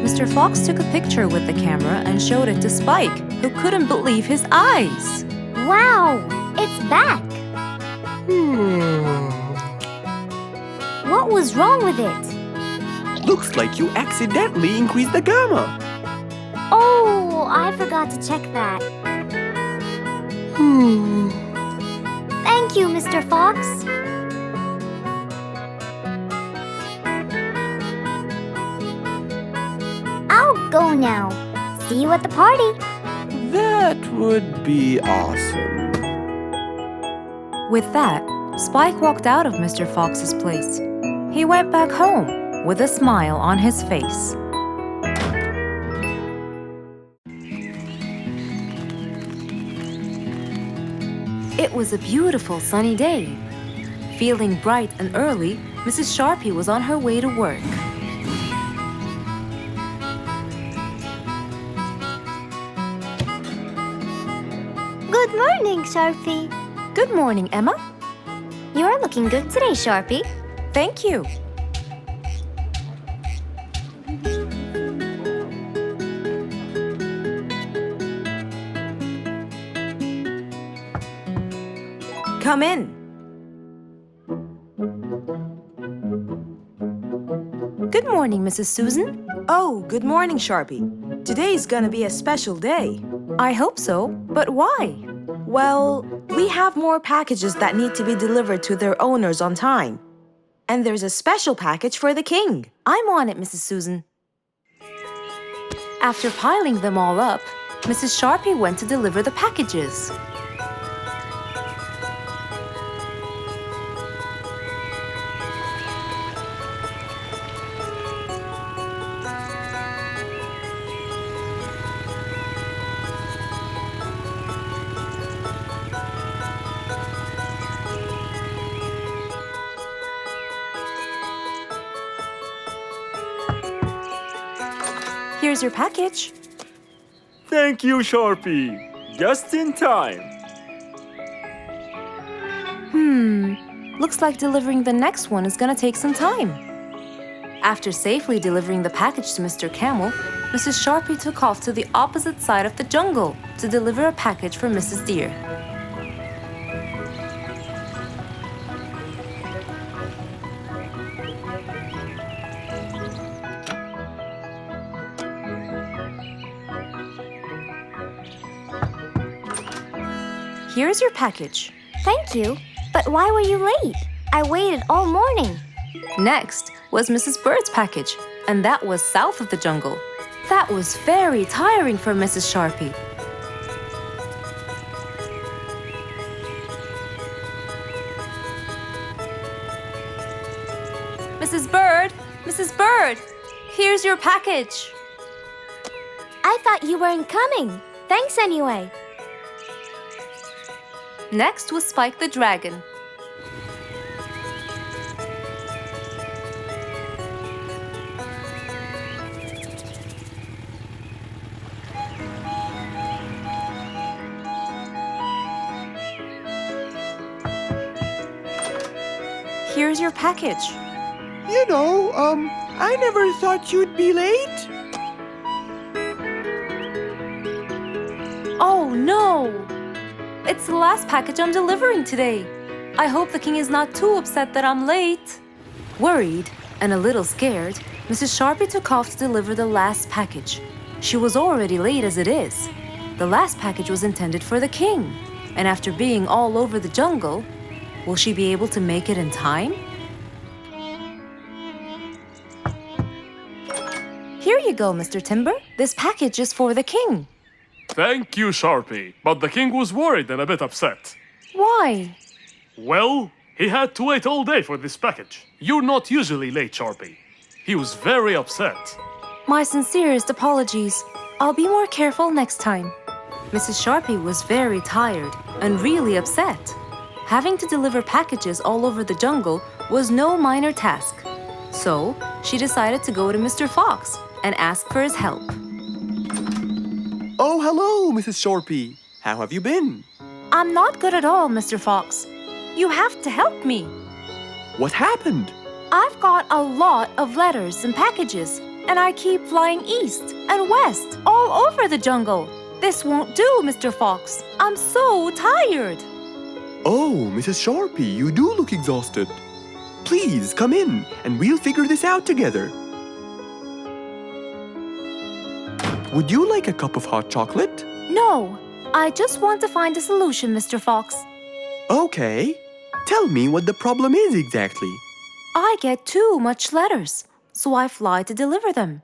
Mr. Fox took a picture with the camera and showed it to Spike, who couldn't believe his eyes. Wow, it's back. What was wrong with it? Looks like you accidentally increased the gamma. Oh, I forgot to check that. Thank you, Mr. Fox. I'll go now. See you at the party. That would be awesome. With that, Spike walked out of Mr. Fox's place. He went back home with a smile on his face. It was a beautiful sunny day. Feeling bright and early, Mrs. Sharpie was on her way to work. Good morning, Sharpie. Good morning, Emma. You're looking good today, Sharpie. Thank you. Come in. Good morning, Mrs. Susan. Oh, good morning, Sharpie. Today's gonna be a special day. I hope so, but why? Well, we have more packages that need to be delivered to their owners on time. And there's a special package for the king. I'm on it, Mrs. Susan. After piling them all up, Mrs. Sharpie went to deliver the packages. Here's your package. Thank you, Sharpie. Just in time. Looks like delivering the next one is gonna take some time. After safely delivering the package to Mr. Camel, Mrs. Sharpie took off to the opposite side of the jungle to deliver a package for Mrs. Deer. Here's your package. Thank you. But why were you late? I waited all morning. Next was Mrs. Bird's package, and that was south of the jungle. That was very tiring for Mrs. Sharpie. Mrs. Bird! Mrs. Bird! Here's your package. I thought you weren't coming. Thanks anyway. Next was Spike the Dragon. Here's your package. I never thought you'd be late. Oh no! It's the last package I'm delivering today. I hope the king is not too upset that I'm late. Worried and a little scared, Mrs. Sharpie took off to deliver the last package. She was already late as it is. The last package was intended for the king, and after being all over the jungle, will she be able to make it in time? Here you go, Mr. Timber. This package is for the king. Thank you, Sharpie. But the king was worried and a bit upset. Why? Well, he had to wait all day for this package. You're not usually late, Sharpie. He was very upset. My sincerest apologies. I'll be more careful next time. Mrs. Sharpie was very tired and really upset. Having to deliver packages all over the jungle was no minor task. So, she decided to go to Mr. Fox and ask for his help. Oh, hello, Mrs. Sharpie. How have you been? I'm not good at all, Mr. Fox. You have to help me. What happened? I've got a lot of letters and packages, and I keep flying east and west all over the jungle. This won't do, Mr. Fox. I'm so tired. Oh, Mrs. Sharpie, you do look exhausted. Please come in and we'll figure this out together. Would you like a cup of hot chocolate? No, I just want to find a solution, Mr. Fox. Okay. Tell me what the problem is exactly. I get too much letters, so I fly to deliver them.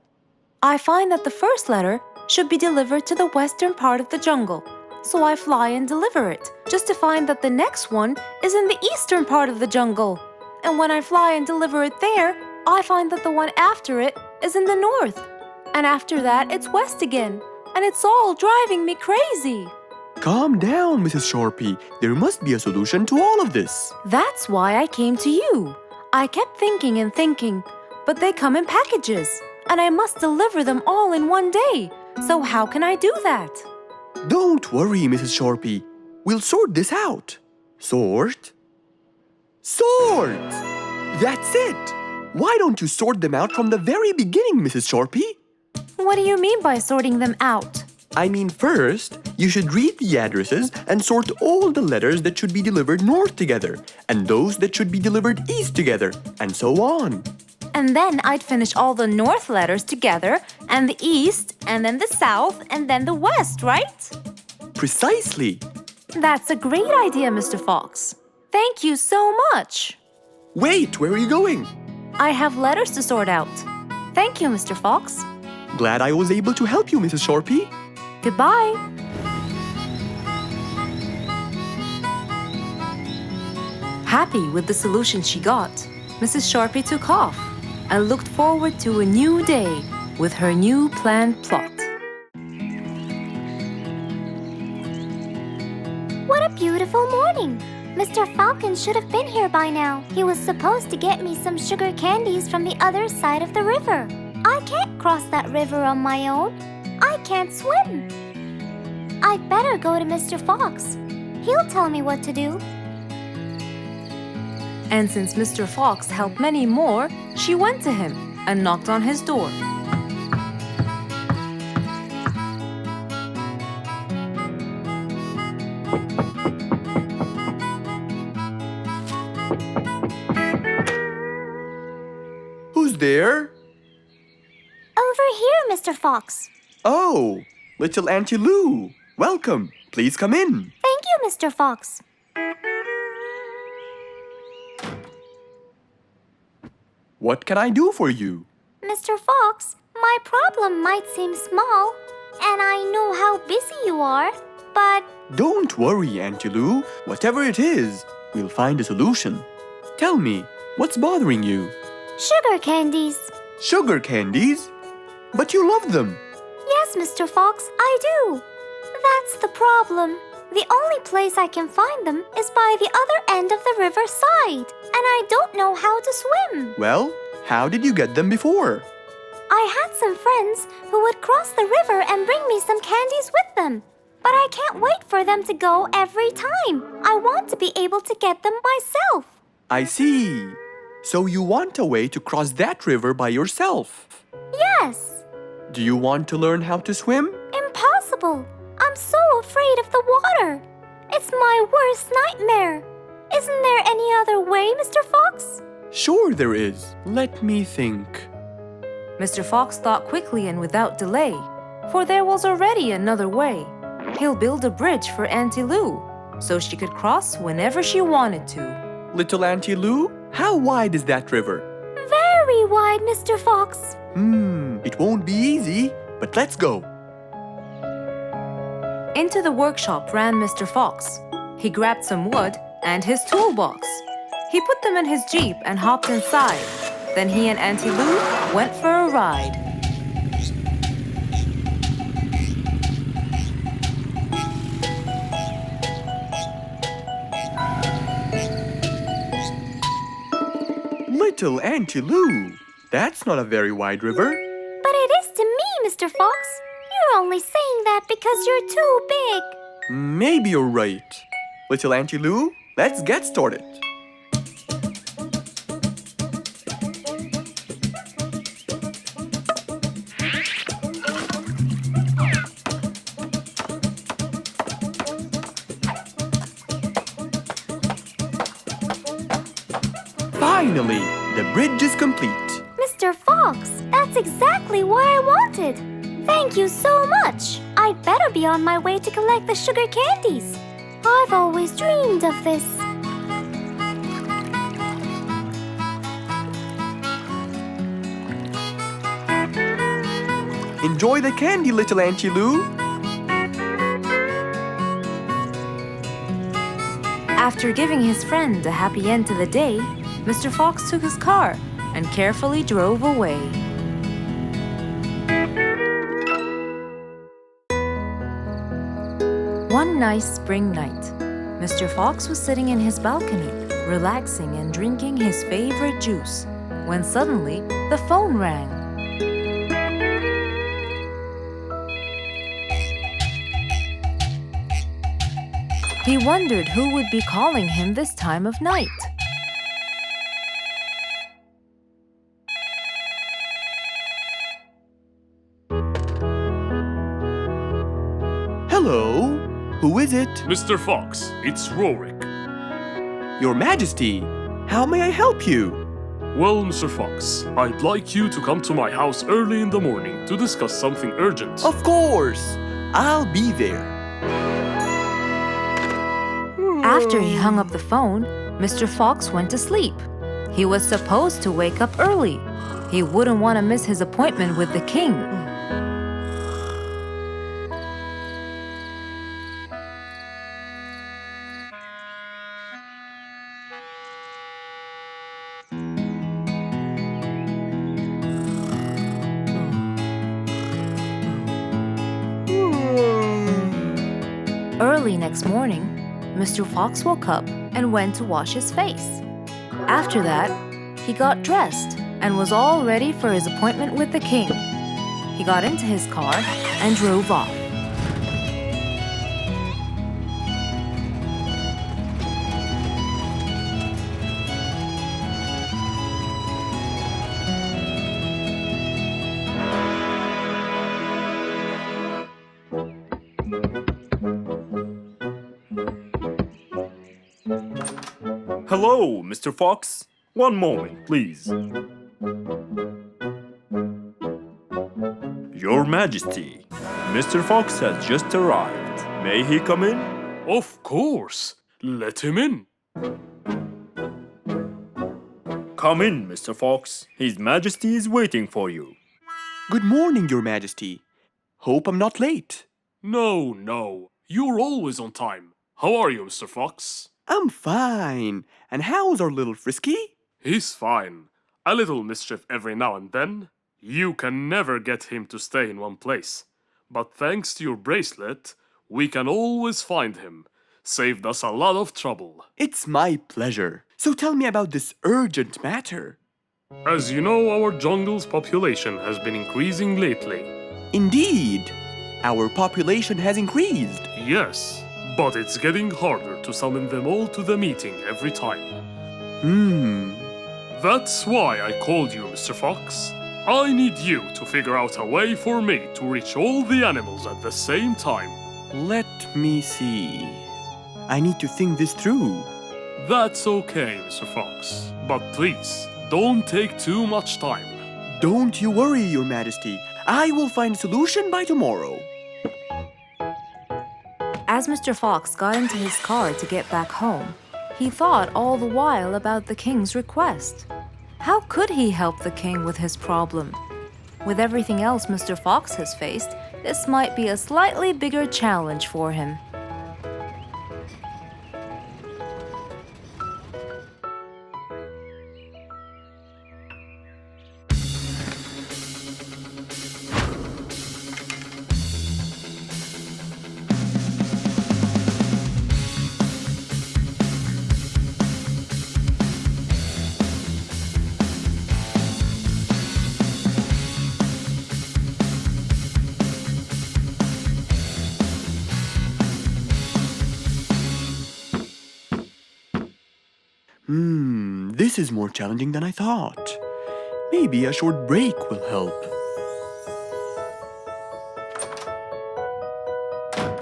I find that the first letter should be delivered to the western part of the jungle, so I fly and deliver it, just to find that the next one is in the eastern part of the jungle. And when I fly and deliver it there, I find that the one after it is in the north. And after that, it's west again, and it's all driving me crazy. Calm down, Mrs. Sharpie. There must be a solution to all of this. That's why I came to you. I kept thinking and thinking, but they come in packages, and I must deliver them all in one day. So how can I do that? Don't worry, Mrs. Sharpie. We'll sort this out. Sort? Sort! That's it! Why don't you sort them out from the very beginning, Mrs. Sharpie? What do you mean by sorting them out? I mean, first, you should read the addresses and sort all the letters that should be delivered north together, and those that should be delivered east together, and so on. And then I'd finish all the north letters together, and the east, and then the south, and then the west, right? Precisely. That's a great idea, Mr. Fox. Thank you so much. Wait, where are you going? I have letters to sort out. Thank you, Mr. Fox. Glad I was able to help you, Mrs. Sharpie. Goodbye. Happy with the solution she got, Mrs. Sharpie took off and looked forward to a new day with her new planned plot. What a beautiful morning! Mr. Falcon should have been here by now. He was supposed to get me some sugar candies from the other side of the river. I can't cross that river on my own. I can't swim. I'd better go to Mr. Fox. He'll tell me what to do. And since Mr. Fox helped many more, she went to him and knocked on his door. Who's there? Over here, Mr. Fox. Oh, little Auntie Lou. Welcome. Please come in. Thank you, Mr. Fox. What can I do for you? Mr. Fox, my problem might seem small, and I know how busy you are, but Don't worry, Auntie Lou. Whatever it is, we'll find a solution. Tell me, what's bothering you? sugar candies. Sugar candies? But you love them. Yes, Mr. Fox, I do. That's the problem. The only place I can find them is by the other end of the river side, and I don't know how to swim. Well, how did you get them before? I had some friends who would cross the river and bring me some candies with them. But I can't wait for them to go every time. I want to be able to get them myself. I see. So you want a way to cross that river by yourself. Yes. Do you want to learn how to swim? Impossible. I'm so afraid of the water. It's my worst nightmare. Isn't there any other way, Mr. Fox? Sure there is. Let me think. Mr. Fox thought quickly and without delay, for there was already another way. He'll build a bridge for Auntie Lou, so she could cross whenever she wanted to. Little Auntie Lou, how wide is that river? Very wide, Mr. Fox. It won't be easy, but let's go. Into the workshop ran Mr. Fox. He grabbed some wood and his toolbox. He put them in his Jeep and hopped inside. Then he and Auntie Lou went for a ride. Little Auntie Lou, that's not a very wide river. But it is to me, Mr. Fox. You're only saying that because you're too big. Maybe you're right. Little Auntie Lou, let's get started. Finally, the bridge is complete. Mr. Fox, that's exactly what I wanted. Thank you so much. I'd better be on my way to collect the sugar candies. I've always dreamed of this. Enjoy the candy, little Auntie Lou. After giving his friend a happy end to the day, Mr. Fox took his car and carefully drove away. One nice spring night, Mr. Fox was sitting in his balcony, relaxing and drinking his favorite juice, when suddenly the phone rang. He wondered who would be calling him this time of night. Hello, who is it? Mr. Fox, it's Rorik. Your Majesty, how may I help you? Well, Mr. Fox, I'd like you to come to my house early in the morning to discuss something urgent. Of course, I'll be there. After he hung up the phone, Mr. Fox went to sleep. He was supposed to wake up early. He wouldn't want to miss his appointment with the king. Early next morning, Mr. Fox woke up and went to wash his face. After that, he got dressed and was all ready for his appointment with the king. He got into his car and drove off. Hello, Mr. Fox. One moment, please. Your Majesty, Mr. Fox has just arrived. May he come in? Of course. Let him in. Come in, Mr. Fox. His Majesty is waiting for you. Good morning, Your Majesty. Hope I'm not late. No. You're always on time. How are you, Mr. Fox? I'm fine. And how's our little Frisky? He's fine. A little mischief every now and then. You can never get him to stay in one place. But thanks to your bracelet, we can always find him. Saved us a lot of trouble. It's my pleasure. So tell me about this urgent matter. As you know, our jungle's population has been increasing lately. Indeed. Our population has increased. Yes, but it's getting harder to summon them all to the meeting every time. That's why I called you, Mr. Fox. I need you to figure out a way for me to reach all the animals at the same time. Let me see. I need to think this through. That's okay, Mr. Fox. But please, don't take too much time. Don't you worry, Your Majesty. I will find a solution by tomorrow. As Mr. Fox got into his car to get back home, he thought all the while about the king's request. How could he help the king with his problem? With everything else Mr. Fox has faced, this might be a slightly bigger challenge for him. This is more challenging than I thought. Maybe a short break will help.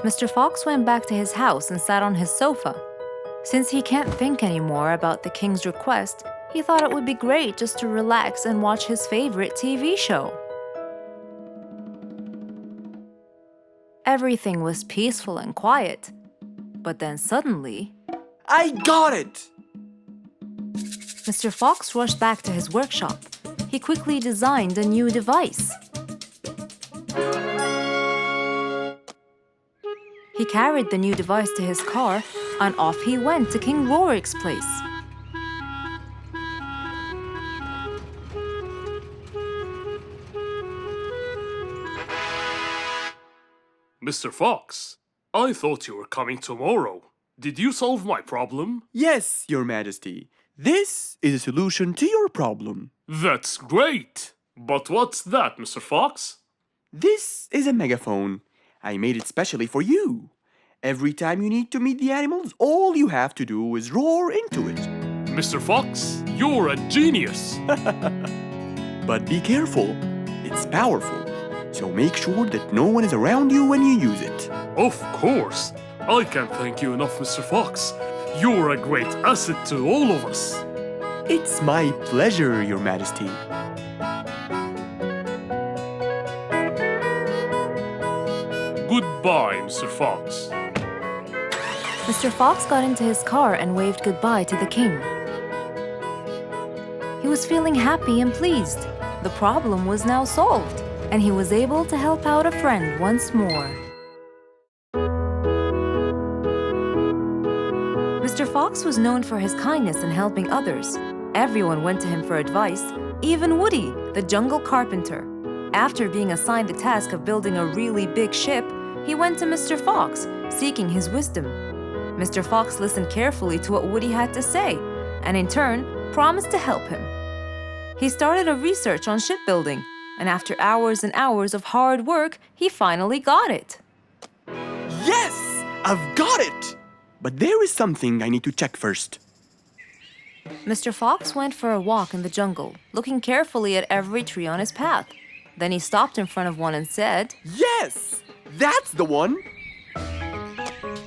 Mr. Fox went back to his house and sat on his sofa. Since he can't think anymore about the king's request, he thought it would be great just to relax and watch his favorite TV show. Everything was peaceful and quiet. But then suddenly... I got it! Mr. Fox rushed back to his workshop. He quickly designed a new device. He carried the new device to his car, and off he went to King Rorik's place. Mr. Fox, I thought you were coming tomorrow. Did you solve my problem? Yes, Your Majesty. This is a solution to your problem. That's great! But what's that, Mr. Fox? This is a megaphone. I made it specially for you. Every time you need to meet the animals, all you have to do is roar into it. Mr. Fox, you're a genius! But be careful. It's powerful. So make sure that no one is around you when you use it. Of course! I can't thank you enough, Mr. Fox. You're a great asset to all of us. It's my pleasure, Your Majesty. Goodbye, Mr. Fox. Mr. Fox got into his car and waved goodbye to the king. He was feeling happy and pleased. The problem was now solved, and he was able to help out a friend once more. Mr. Fox was known for his kindness in helping others. Everyone went to him for advice, even Woody, the Jungle Carpenter. After being assigned the task of building a really big ship, he went to Mr. Fox, seeking his wisdom. Mr. Fox listened carefully to what Woody had to say, and in turn, promised to help him. He started a research on shipbuilding, and after hours and hours of hard work, he finally got it. Yes! I've got it! But there is something I need to check first. Mr. Fox went for a walk in the jungle, looking carefully at every tree on his path. Then he stopped in front of one and said, Yes! That's the one!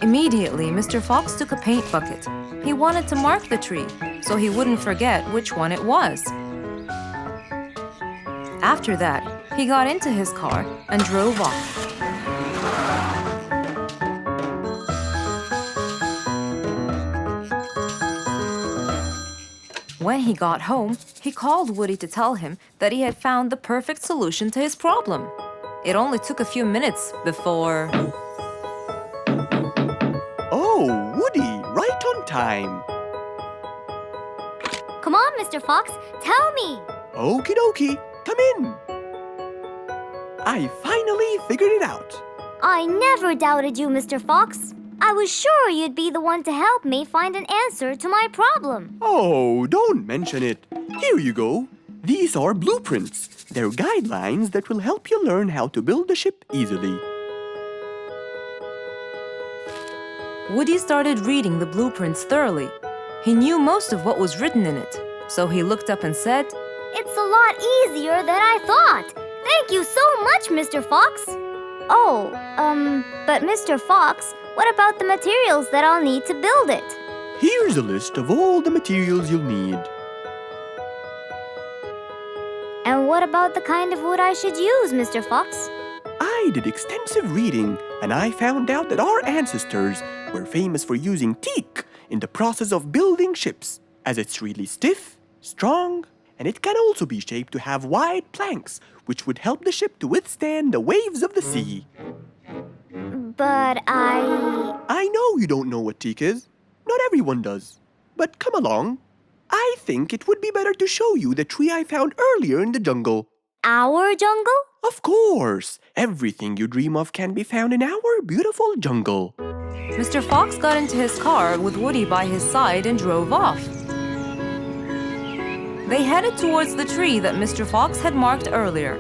Immediately, Mr. Fox took a paint bucket. He wanted to mark the tree, so he wouldn't forget which one it was. After that, he got into his car and drove off. When he got home, he called Woody to tell him that he had found the perfect solution to his problem. It only took a few minutes before... Oh, Woody, right on time. Come on, Mr. Fox, tell me. Okie dokie, come in. I finally figured it out. I never doubted you, Mr. Fox. I was sure you'd be the one to help me find an answer to my problem. Oh, don't mention it. Here you go. These are blueprints. They're guidelines that will help you learn how to build a ship easily. Woody started reading the blueprints thoroughly. He knew most of what was written in it, so he looked up and said, It's a lot easier than I thought. Thank you so much, Mr. Fox. Oh, but Mr. Fox, what about the materials that I'll need to build it? Here's a list of all the materials you'll need. And what about the kind of wood I should use, Mr. Fox? I did extensive reading, and I found out that our ancestors were famous for using teak in the process of building ships, as it's really stiff, strong, and it can also be shaped to have wide planks, which would help the ship to withstand the waves of the sea. But I know you don't know what teak is. Not everyone does. But come along. I think it would be better to show you the tree I found earlier in the jungle. Our jungle? Of course! Everything you dream of can be found in our beautiful jungle. Mr. Fox got into his car with Woody by his side and drove off. They headed towards the tree that Mr. Fox had marked earlier.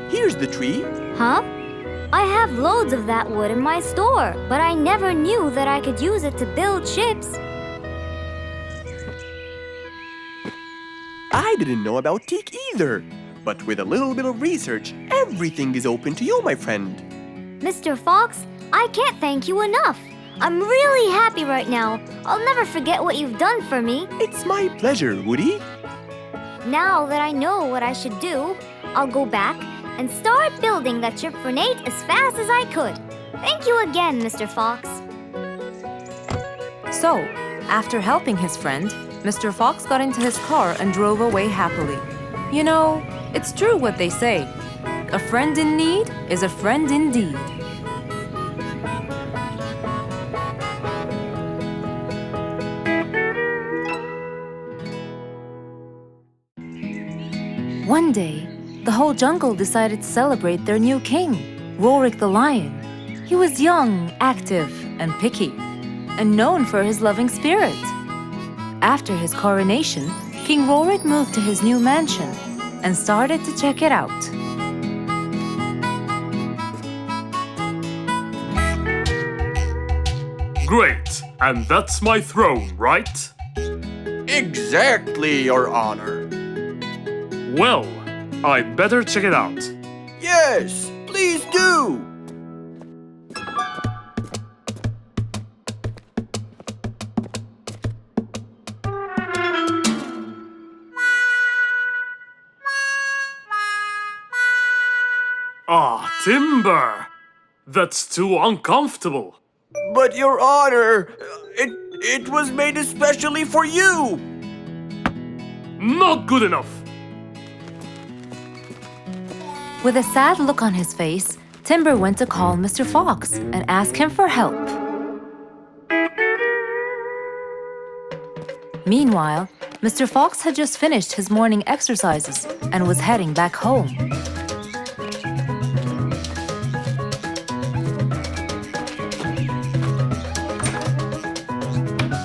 Here's the tree. Huh? I have loads of that wood in my store, but I never knew that I could use it to build ships. I didn't know about teak either. But with a little bit of research, everything is open to you, my friend. Mr. Fox, I can't thank you enough. I'm really happy right now. I'll never forget what you've done for me. It's my pleasure, Woody. Now that I know what I should do, I'll go back and start building that ship for Nate as fast as I could. Thank you again, Mr. Fox. So, after helping his friend, Mr. Fox got into his car and drove away happily. You know, it's true what they say. A friend in need is a friend indeed. One day, the whole jungle decided to celebrate their new king, Rorik the lion. He was young, active, and picky, and known for his loving spirit. After his coronation, King Rorik moved to his new mansion and started to check it out. Great, and that's my throne, right? Exactly, Your Honor. Well, I'd better check it out. Yes, please do. Ah, timber! That's too uncomfortable. But Your Honor, it was made especially for you. Not good enough. With a sad look on his face, Timber went to call Mr. Fox and ask him for help. Meanwhile, Mr. Fox had just finished his morning exercises and was heading back home.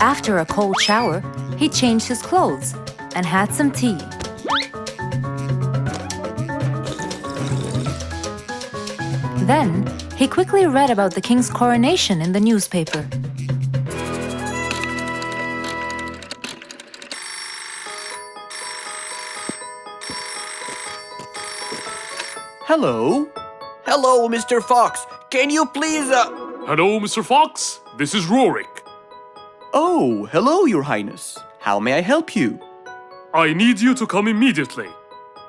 After a cold shower, he changed his clothes and had some tea. Then, he quickly read about the king's coronation in the newspaper. Hello? Hello, Mr. Fox. Can you please, Hello, Mr. Fox. This is Rorik. Oh, hello, Your Highness. How may I help you? I need you to come immediately.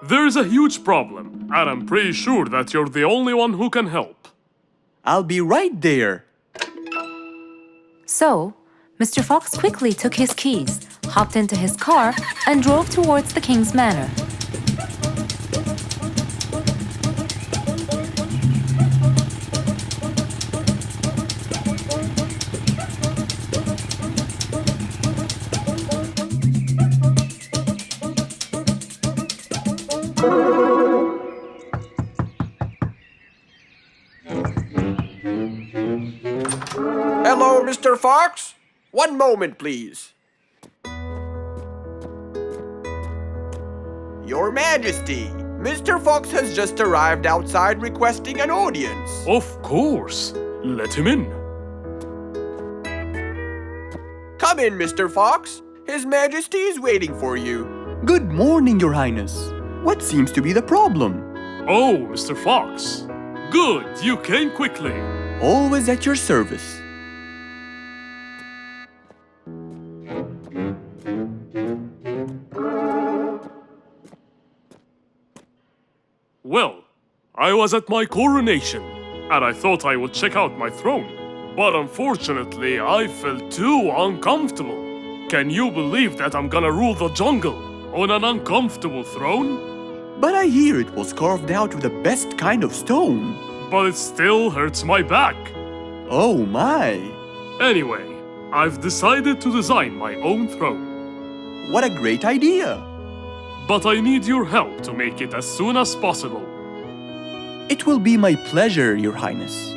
There's a huge problem, and I'm pretty sure that you're the only one who can help. I'll be right there. So, Mr. Fox quickly took his keys, hopped into his car, and drove towards the king's manor. hello, Mr. Fox? One moment, please. Your Majesty, Mr. Fox has just arrived outside requesting an audience. Of course. Let him in. Come in, Mr. Fox. His Majesty is waiting for you. Good morning, Your Highness. What seems to be the problem? Oh, Mr. Fox. Good, you came quickly. Always at your service. Well, I was at my coronation, and I thought I would check out my throne. But unfortunately, I felt too uncomfortable. Can you believe that I'm gonna rule the jungle on an uncomfortable throne? But I hear it was carved out of the best kind of stone. But it still hurts my back. Oh my! Anyway, I've decided to design my own throne. What a great idea! But I need your help to make it as soon as possible. It will be my pleasure, Your Highness.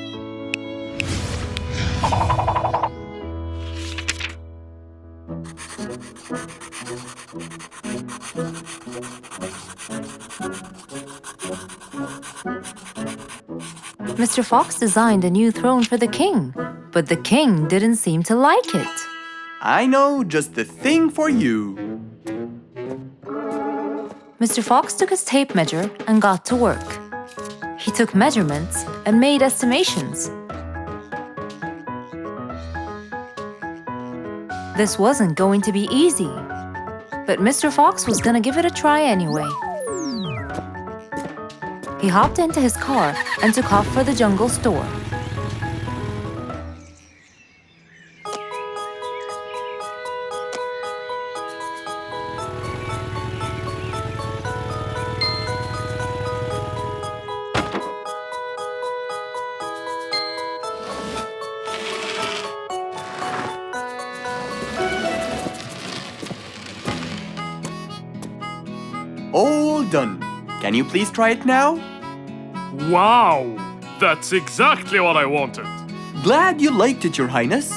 Mr. Fox designed a new throne for the king, but the king didn't seem to like it. I know just the thing for you. Mr. Fox took his tape measure and got to work. He took measurements and made estimations. This wasn't going to be easy, but Mr. Fox was gonna give it a try anyway. He hopped into his car and took off for the jungle store. All done. Can you please try it now? Wow! That's exactly what I wanted. Glad you liked it, Your Highness.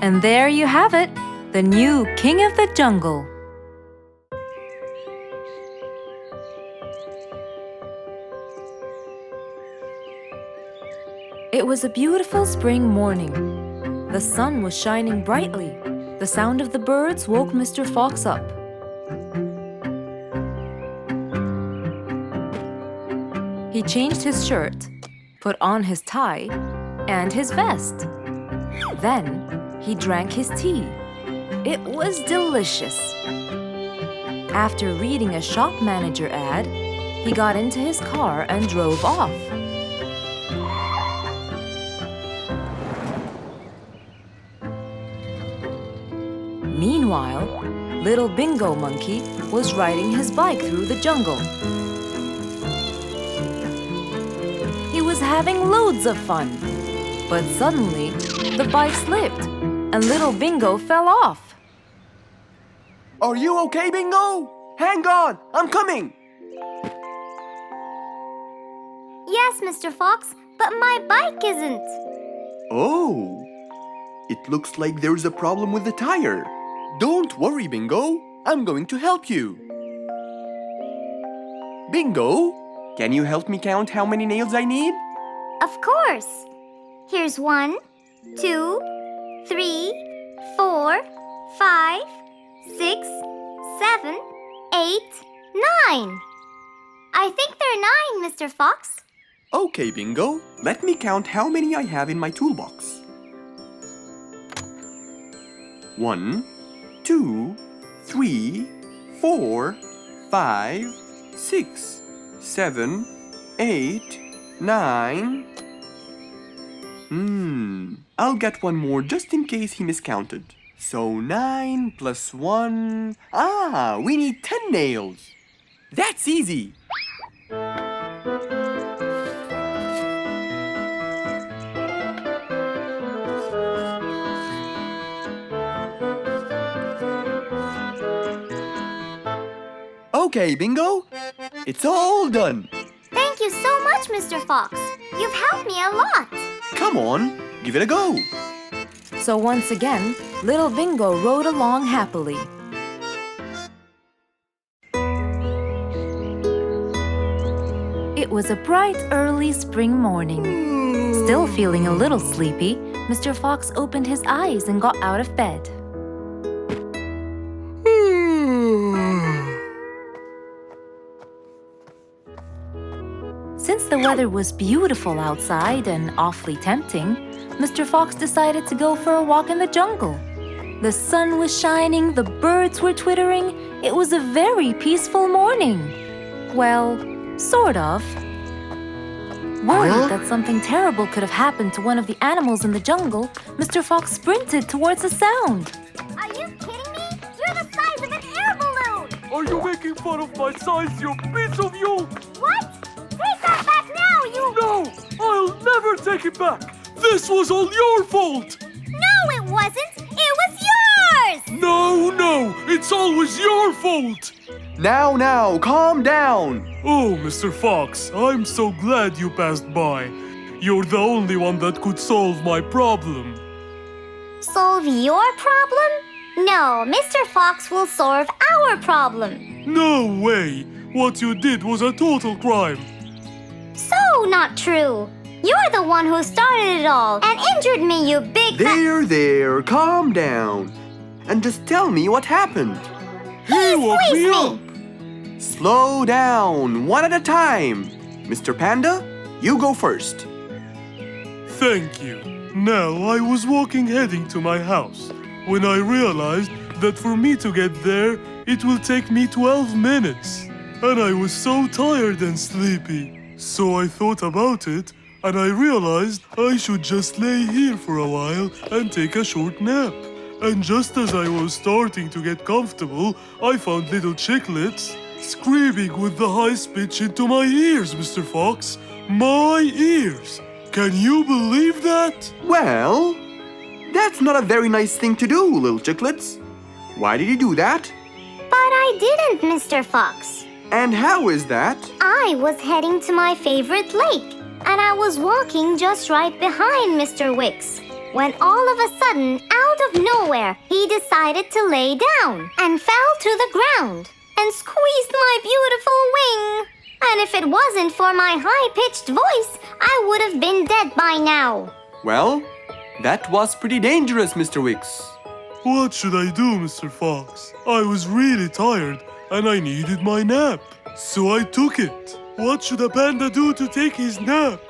And there you have it, the new King of the Jungle. It was a beautiful spring morning. The sun was shining brightly. The sound of the birds woke Mr. Fox up. He changed his shirt, put on his tie, and his vest. Then, he drank his tea. It was delicious. After reading a shop manager ad, he got into his car and drove off. Meanwhile, little Bingo Monkey was riding his bike through the jungle. He was having loads of fun, but suddenly the bike slipped and little Bingo fell off. Are you okay, Bingo? Hang on, I'm coming. Yes, Mr. Fox, but my bike isn't. Oh, it looks like there's a problem with the tire. Don't worry, Bingo. I'm going to help you. Bingo, can you help me count how many nails I need? Of course. Here's 1, 2, 3, 4, 5, 6, 7, 8, 9. I think there are 9, Mr. Fox. Okay, Bingo. Let me count how many I have in my toolbox. 1, 2, 3, 4, 5, 6, 7, 8, 9. I'll get one more just in case he miscounted. So 9 plus 1. We need 10 nails. That's easy. Okay, Bingo. It's all done. Thank you so much, Mr. Fox. You've helped me a lot. Come on, give it a go. So once again, little Bingo rode along happily. It was a bright early spring morning. Still feeling a little sleepy, Mr. Fox opened his eyes and got out of bed. Since the weather was beautiful outside and awfully tempting, Mr. Fox decided to go for a walk in the jungle. The sun was shining, the birds were twittering. It was a very peaceful morning. Well, sort of. Worried that something terrible could have happened to one of the animals in the jungle, Mr. Fox sprinted towards the sound. Are you kidding me? You're the size of an air balloon! Are you making fun of my size, you piece of you? What? Take that back now, you... No! I'll never take it back! This was all your fault! No, it wasn't! It was yours! No! It's always your fault! Now, calm down. Oh, Mr. Fox, I'm so glad you passed by. You're the only one that could solve my problem. Solve your problem? No, Mr. Fox will solve our problem. No way! What you did was a total crime. So not true. You're the one who started it all and injured me, you big... There, calm down. And just tell me what happened. He woke me up! Slow down, one at a time. Mr. Panda, you go first. Thank you. Now, I was walking heading to my house when I realized that for me to get there, it will take me 12 minutes. And I was so tired and sleepy. So I thought about it, and I realized I should just lay here for a while and take a short nap. And just as I was starting to get comfortable, I found little chicklets screaming with the highest pitch into my ears, Mr. Fox. My ears! Can you believe that? Well, that's not a very nice thing to do, little chicklets. Why did you do that? But I didn't, Mr. Fox. And how is that? I was heading to my favorite lake, and I was walking just right behind Mr. Wicks, when all of a sudden, out of nowhere, he decided to lay down and fell to the ground and squeezed my beautiful wing. And if it wasn't for my high-pitched voice, I would have been dead by now. Well, that was pretty dangerous, Mr. Wicks. What should I do, Mr. Fox? I was really tired and I needed my nap. So I took it. What should a panda do to take his nap?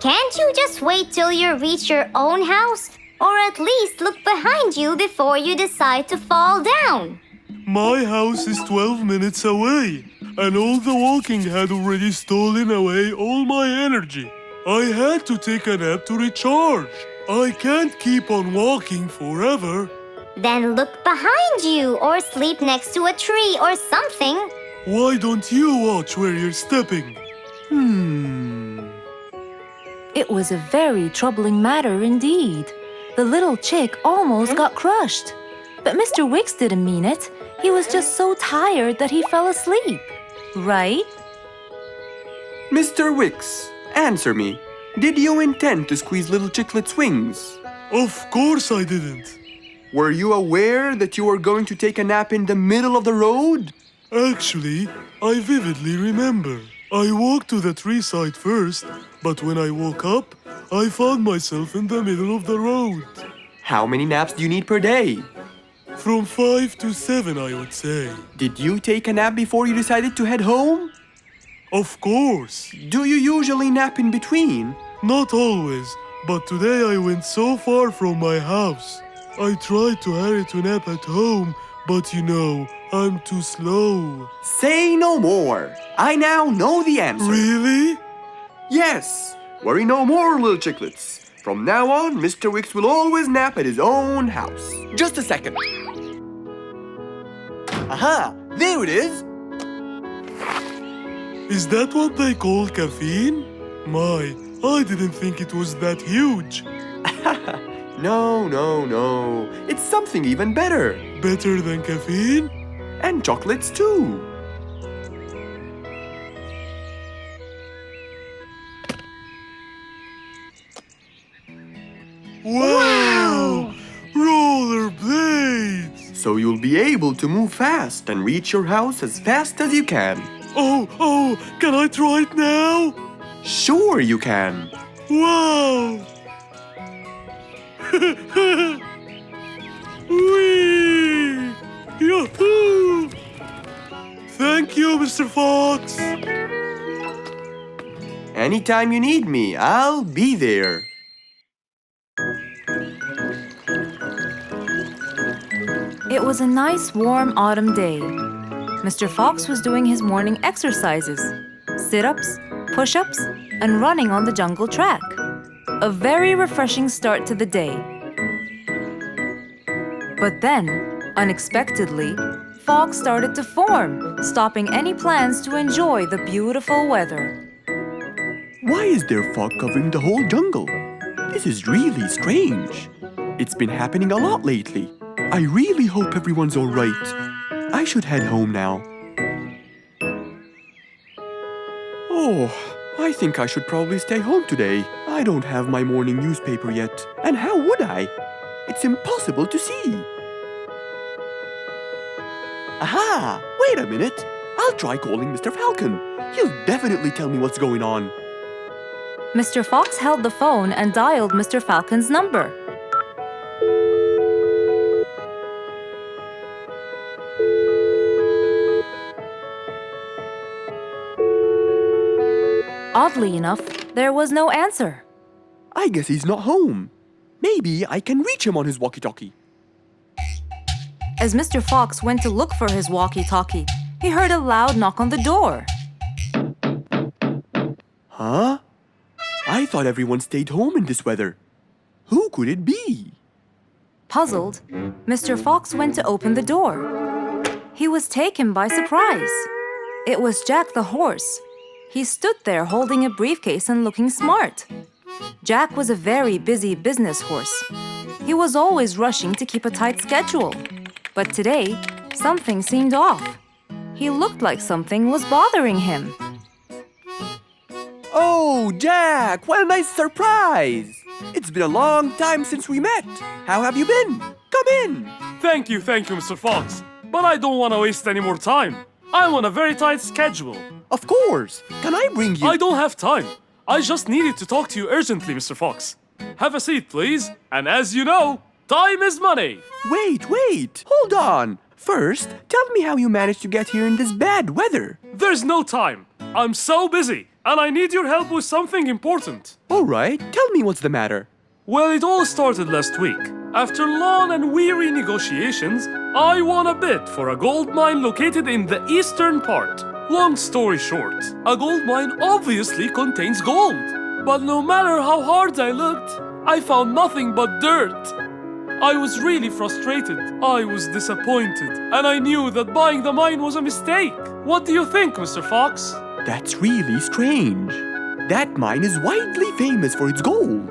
Can't you just wait till you reach your own house? Or at least look behind you before you decide to fall down? My house is 12 minutes away, and all the walking had already stolen away all my energy. I had to take a nap to recharge. I can't keep on walking forever. Then look behind you or sleep next to a tree or something. Why don't you watch where you're stepping? It was a very troubling matter indeed. The little chick almost got crushed. But Mr. Wicks didn't mean it. He was just so tired that he fell asleep. Right? Mr. Wicks, Answer me. Did you intend to squeeze little Chicklet's wings? Of course I didn't. Were you aware that you were going to take a nap in the middle of the road? Actually, I vividly remember. I walked to the tree side first, but when I woke up, I found myself in the middle of the road. How many naps do you need per day? From 5 to 7, I would say. Did you take a nap before you decided to head home? Of course. Do you usually nap in between? Not always, but today I went so far from my house. I tried to hurry to nap at home, but you know, I'm too slow. Say no more. I now know the answer. Really? Yes. Worry no more, little Chicklets. From now on, Mr. Wicks will always nap at his own house. Just a second. Aha! There it is! Is that what they call caffeine? My, I didn't think it was that huge. No. It's something even better. Better than caffeine? And chocolates too. Wow! Rollerblades! So you'll be able to move fast and reach your house as fast as you can. Oh, can I try it now? Sure you can. Wow! Whee! Yahoo! Thank you, Mr. Fox. Anytime you need me, I'll be there. It was a nice warm autumn day. Mr. Fox was doing his morning exercises, sit-ups, push-ups, and running on the jungle track. A very refreshing start to the day. But then, unexpectedly, fog started to form, stopping any plans to enjoy the beautiful weather. Why is there fog covering the whole jungle? This is really strange. It's been happening a lot lately. I really hope everyone's all right. I should head home now. Oh, I think I should probably stay home today. I don't have my morning newspaper yet. And how would I? It's impossible to see. Aha! Wait a minute. I'll try calling Mr. Falcon. He'll definitely tell me what's going on. Mr. Fox held the phone and dialed Mr. Falcon's number. Oddly enough, there was no answer. I guess he's not home. Maybe I can reach him on his walkie-talkie. As Mr. Fox went to look for his walkie-talkie, he heard a loud knock on the door. Huh? I thought everyone stayed home in this weather. Who could it be? Puzzled, Mr. Fox went to open the door. He was taken by surprise. It was Jack the horse. He stood there holding a briefcase and looking smart. Jack was a very busy business horse. He was always rushing to keep a tight schedule. But today, something seemed off. He looked like something was bothering him. Oh, Jack, what a nice surprise! It's been a long time since we met. How have you been? Come in. Thank you, Mr. Fox. But I don't want to waste any more time. I'm on a very tight schedule. Of course. Can I bring you... I don't have time. I just needed to talk to you urgently, Mr. Fox. Have a seat, please. And as you know, time is money. Wait. Hold on. First, tell me how you managed to get here in this bad weather. There's no time. I'm so busy, and I need your help with something important. All right, tell me what's the matter. Well, it all started last week. After long and weary negotiations, I won a bid for a gold mine located in the eastern part. Long story short, a gold mine obviously contains gold. But no matter how hard I looked, I found nothing but dirt. I was really frustrated. I was disappointed. And I knew that buying the mine was a mistake. What do you think, Mr. Fox? That's really strange. That mine is widely famous for its gold.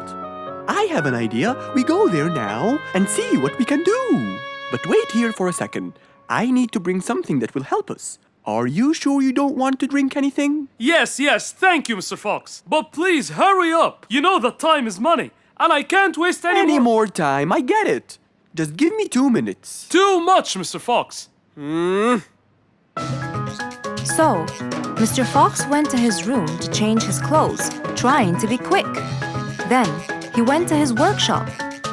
I have an idea. We go there now and see what we can do. But wait here for a second. I need to bring something that will help us. Are you sure you don't want to drink anything? Yes, thank you, Mr. Fox. But please hurry up. You know that time is money, and I can't waste Any more time, I get it. Just give me 2 minutes. Too much, Mr. Fox. So, Mr. Fox went to his room to change his clothes, trying to be quick. Then, he went to his workshop.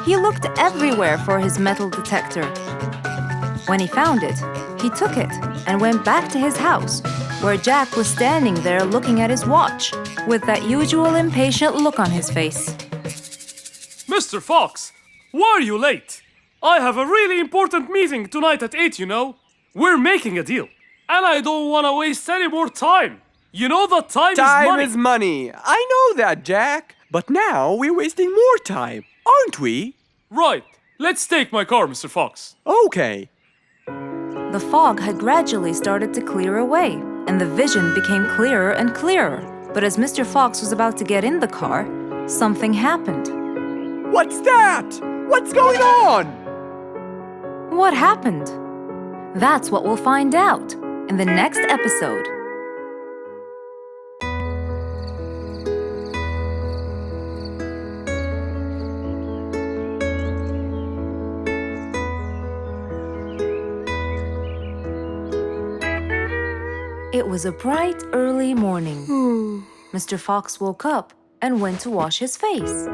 He looked everywhere for his metal detector. When he found it, he took it and went back to his house, where Jack was standing there looking at his watch, with that usual impatient look on his face. Mr. Fox, why are you late? I have a really important meeting tonight at 8, you know. We're making a deal, and I don't want to waste any more time. You know that time is money. Time is money. I know that, Jack. But now we're wasting more time, aren't we? Right. Let's take my car, Mr. Fox. Okay. The fog had gradually started to clear away, and the vision became clearer and clearer. But as Mr. Fox was about to get in the car, something happened. What's that? What's going on? What happened? That's what we'll find out in the next episode. It was a bright, early morning. Mr. Fox woke up and went to wash his face.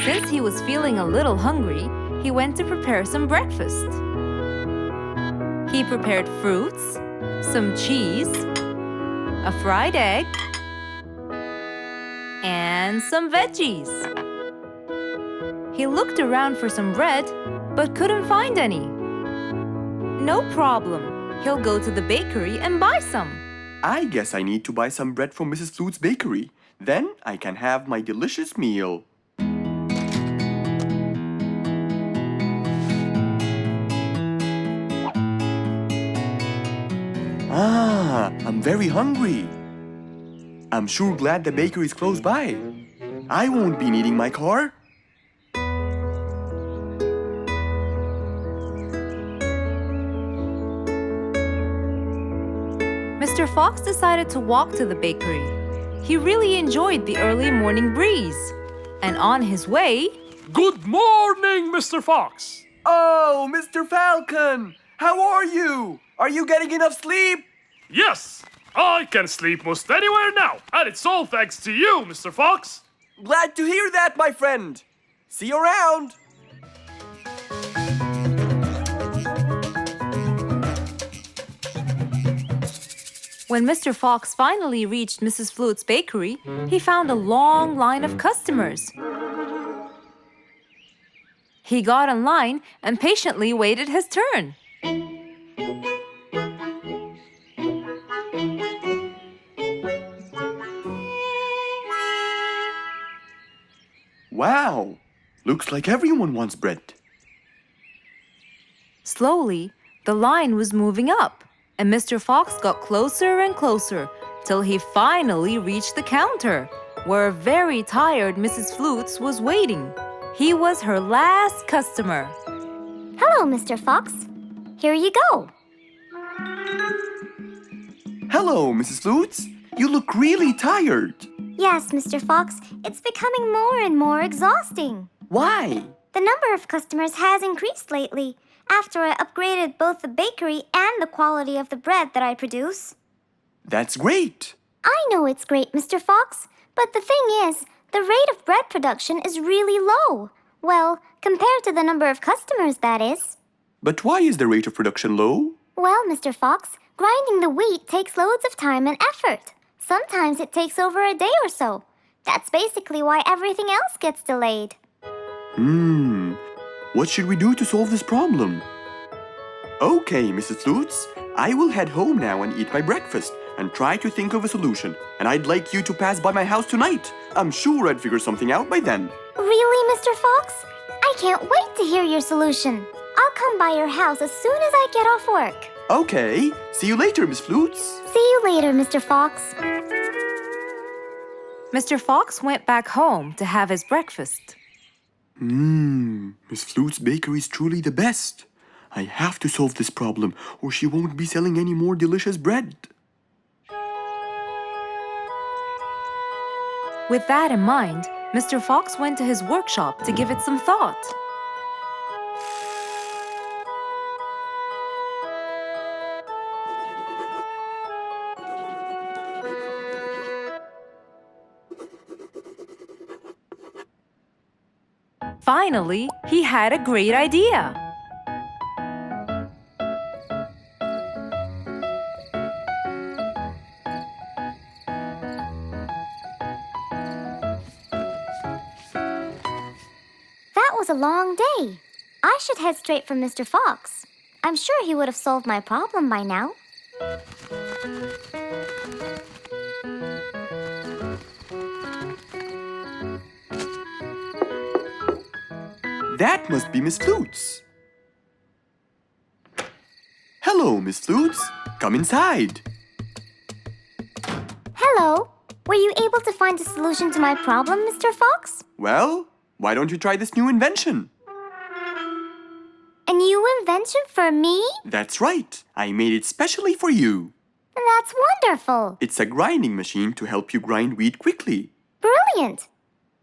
Since he was feeling a little hungry, he went to prepare some breakfast. He prepared fruits, some cheese, a fried egg, and some veggies. He looked around for some bread, but couldn't find any. No problem. He'll go to the bakery and buy some. I guess I need to buy some bread from Mrs. Flute's bakery. Then I can have my delicious meal. I'm very hungry. I'm sure glad the bakery is close by. I won't be needing my car. Mr. Fox decided to walk to the bakery. He really enjoyed the early morning breeze. And on his way... Good morning, Mr. Fox! Oh, Mr. Falcon! How are you? Are you getting enough sleep? Yes! I can sleep most anywhere now, and it's all thanks to you, Mr. Fox! Glad to hear that, my friend! See you around! When Mr. Fox finally reached Mrs. Flute's bakery, he found a long line of customers. He got in line and patiently waited his turn. Wow! Looks like everyone wants bread. Slowly, the line was moving up, and Mr. Fox got closer and closer till he finally reached the counter, where a very tired Mrs. Flutes was waiting. He was her last customer. Hello, Mr. Fox. Here you go. Hello, Mrs. Flutes. You look really tired. Yes, Mr. Fox, it's becoming more and more exhausting. Why? The number of customers has increased lately after I upgraded both the bakery and the quality of the bread that I produce. That's great. I know it's great, Mr. Fox, but the thing is, the rate of bread production is really low. Well, compared to the number of customers, that is. But why is the rate of production low? Well, Mr. Fox, grinding the wheat takes loads of time and effort. Sometimes it takes over a day or so. That's basically why everything else gets delayed. What should we do to solve this problem? Okay, Mrs. Flutes, I will head home now and eat my breakfast and try to think of a solution. And I'd like you to pass by my house tonight. I'm sure I'd figure something out by then. Really, Mr. Fox? I can't wait to hear your solution. I'll come by your house as soon as I get off work. Okay, see you later, Miss Flutes. See you later, Mr. Fox. Mr. Fox went back home to have his breakfast. Miss Flute's bakery is truly the best. I have to solve this problem, or she won't be selling any more delicious bread. With that in mind, Mr. Fox went to his workshop to give it some thought. Finally, he had a great idea. That was a long day. I should head straight for Mr. Fox. I'm sure he would have solved my problem by now. That must be Miss Flute's. Hello, Miss Flute's. Come inside. Hello. Were you able to find a solution to my problem, Mr. Fox? Well, why don't you try this new invention? A new invention for me? That's right. I made it specially for you. That's wonderful. It's a grinding machine to help you grind wheat quickly. Brilliant.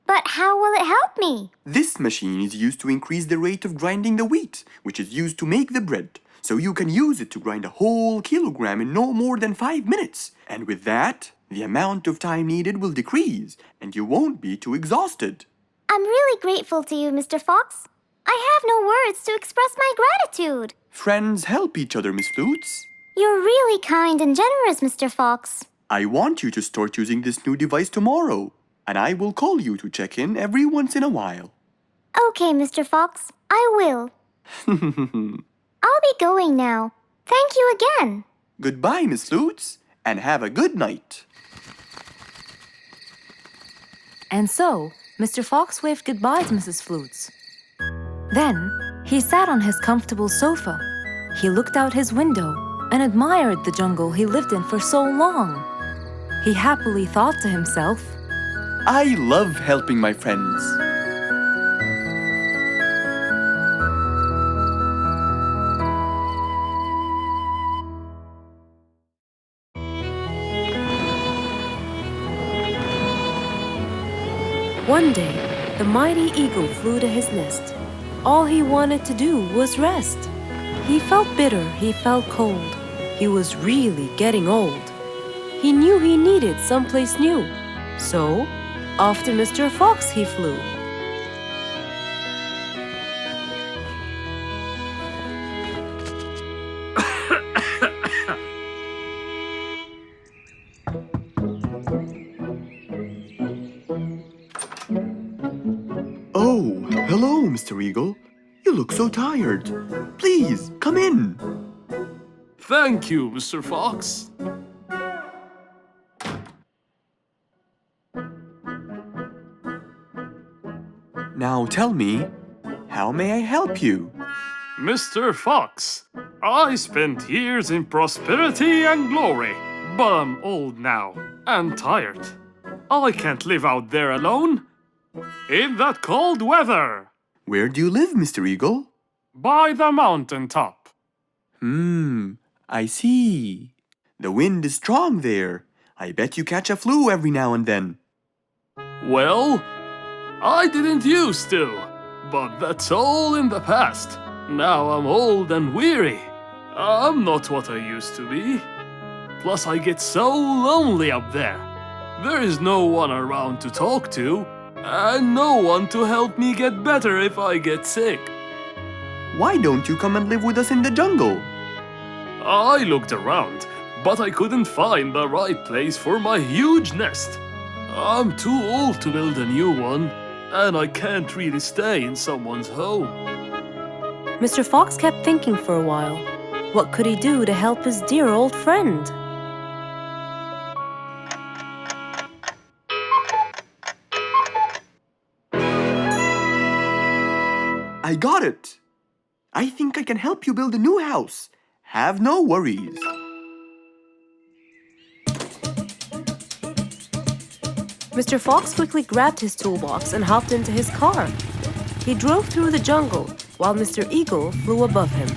But how will it help me? This machine is used to increase the rate of grinding the wheat, which is used to make the bread. So you can use it to grind a whole kilogram in no more than 5 minutes. And with that, the amount of time needed will decrease, and you won't be too exhausted. I'm really grateful to you, Mr. Fox. I have no words to express my gratitude. Friends help each other, Miss Flutes. You're really kind and generous, Mr. Fox. I want you to start using this new device tomorrow, and I will call you to check in every once in a while. Okay, Mr. Fox, I will. I'll be going now. Thank you again. Goodbye, Miss Flutes, and have a good night. And so, Mr. Fox waved goodbye to Mrs. Flutes. Then, he sat on his comfortable sofa. He looked out his window and admired the jungle he lived in for so long. He happily thought to himself, I love helping my friends. One day, the mighty eagle flew to his nest. All he wanted to do was rest. He felt bitter, he felt cold. He was really getting old. He knew he needed someplace new. So, off to Mr. Fox he flew. Oh, hello, Mr. Eagle. You look so tired. Please, come in. Thank you, Mr. Fox. Now tell me, how may I help you? Mr. Fox, I spent years in prosperity and glory, but I'm old now and tired. I can't live out there alone in that cold weather. Where do you live, Mr. Eagle? By the mountain top. I see. The wind is strong there. I bet you catch a flu every now and then. Well, I didn't used to, but that's all in the past. Now I'm old and weary. I'm not what I used to be. Plus I get so lonely up there. There is no one around to talk to, and no one to help me get better if I get sick. Why don't you come and live with us in the jungle? I looked around, but I couldn't find the right place for my huge nest. I'm too old to build a new one, and I can't really stay in someone's home. Mr. Fox kept thinking for a while. What could he do to help his dear old friend? I got it. I think I can help you build a new house. Have no worries. Mr. Fox quickly grabbed his toolbox and hopped into his car. He drove through the jungle while Mr. Eagle flew above him.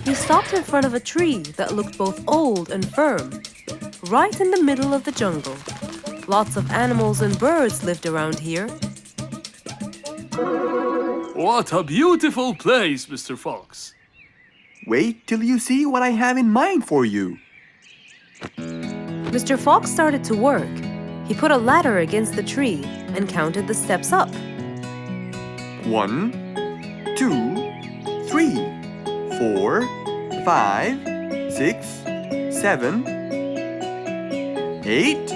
He stopped in front of a tree that looked both old and firm, right in the middle of the jungle. Lots of animals and birds lived around here. What a beautiful place, Mr. Fox. Wait till you see what I have in mind for you. Mr. Fox started to work. He put a ladder against the tree and counted the steps up. 1, 2, 3, 4, 5, 6, 7, 8,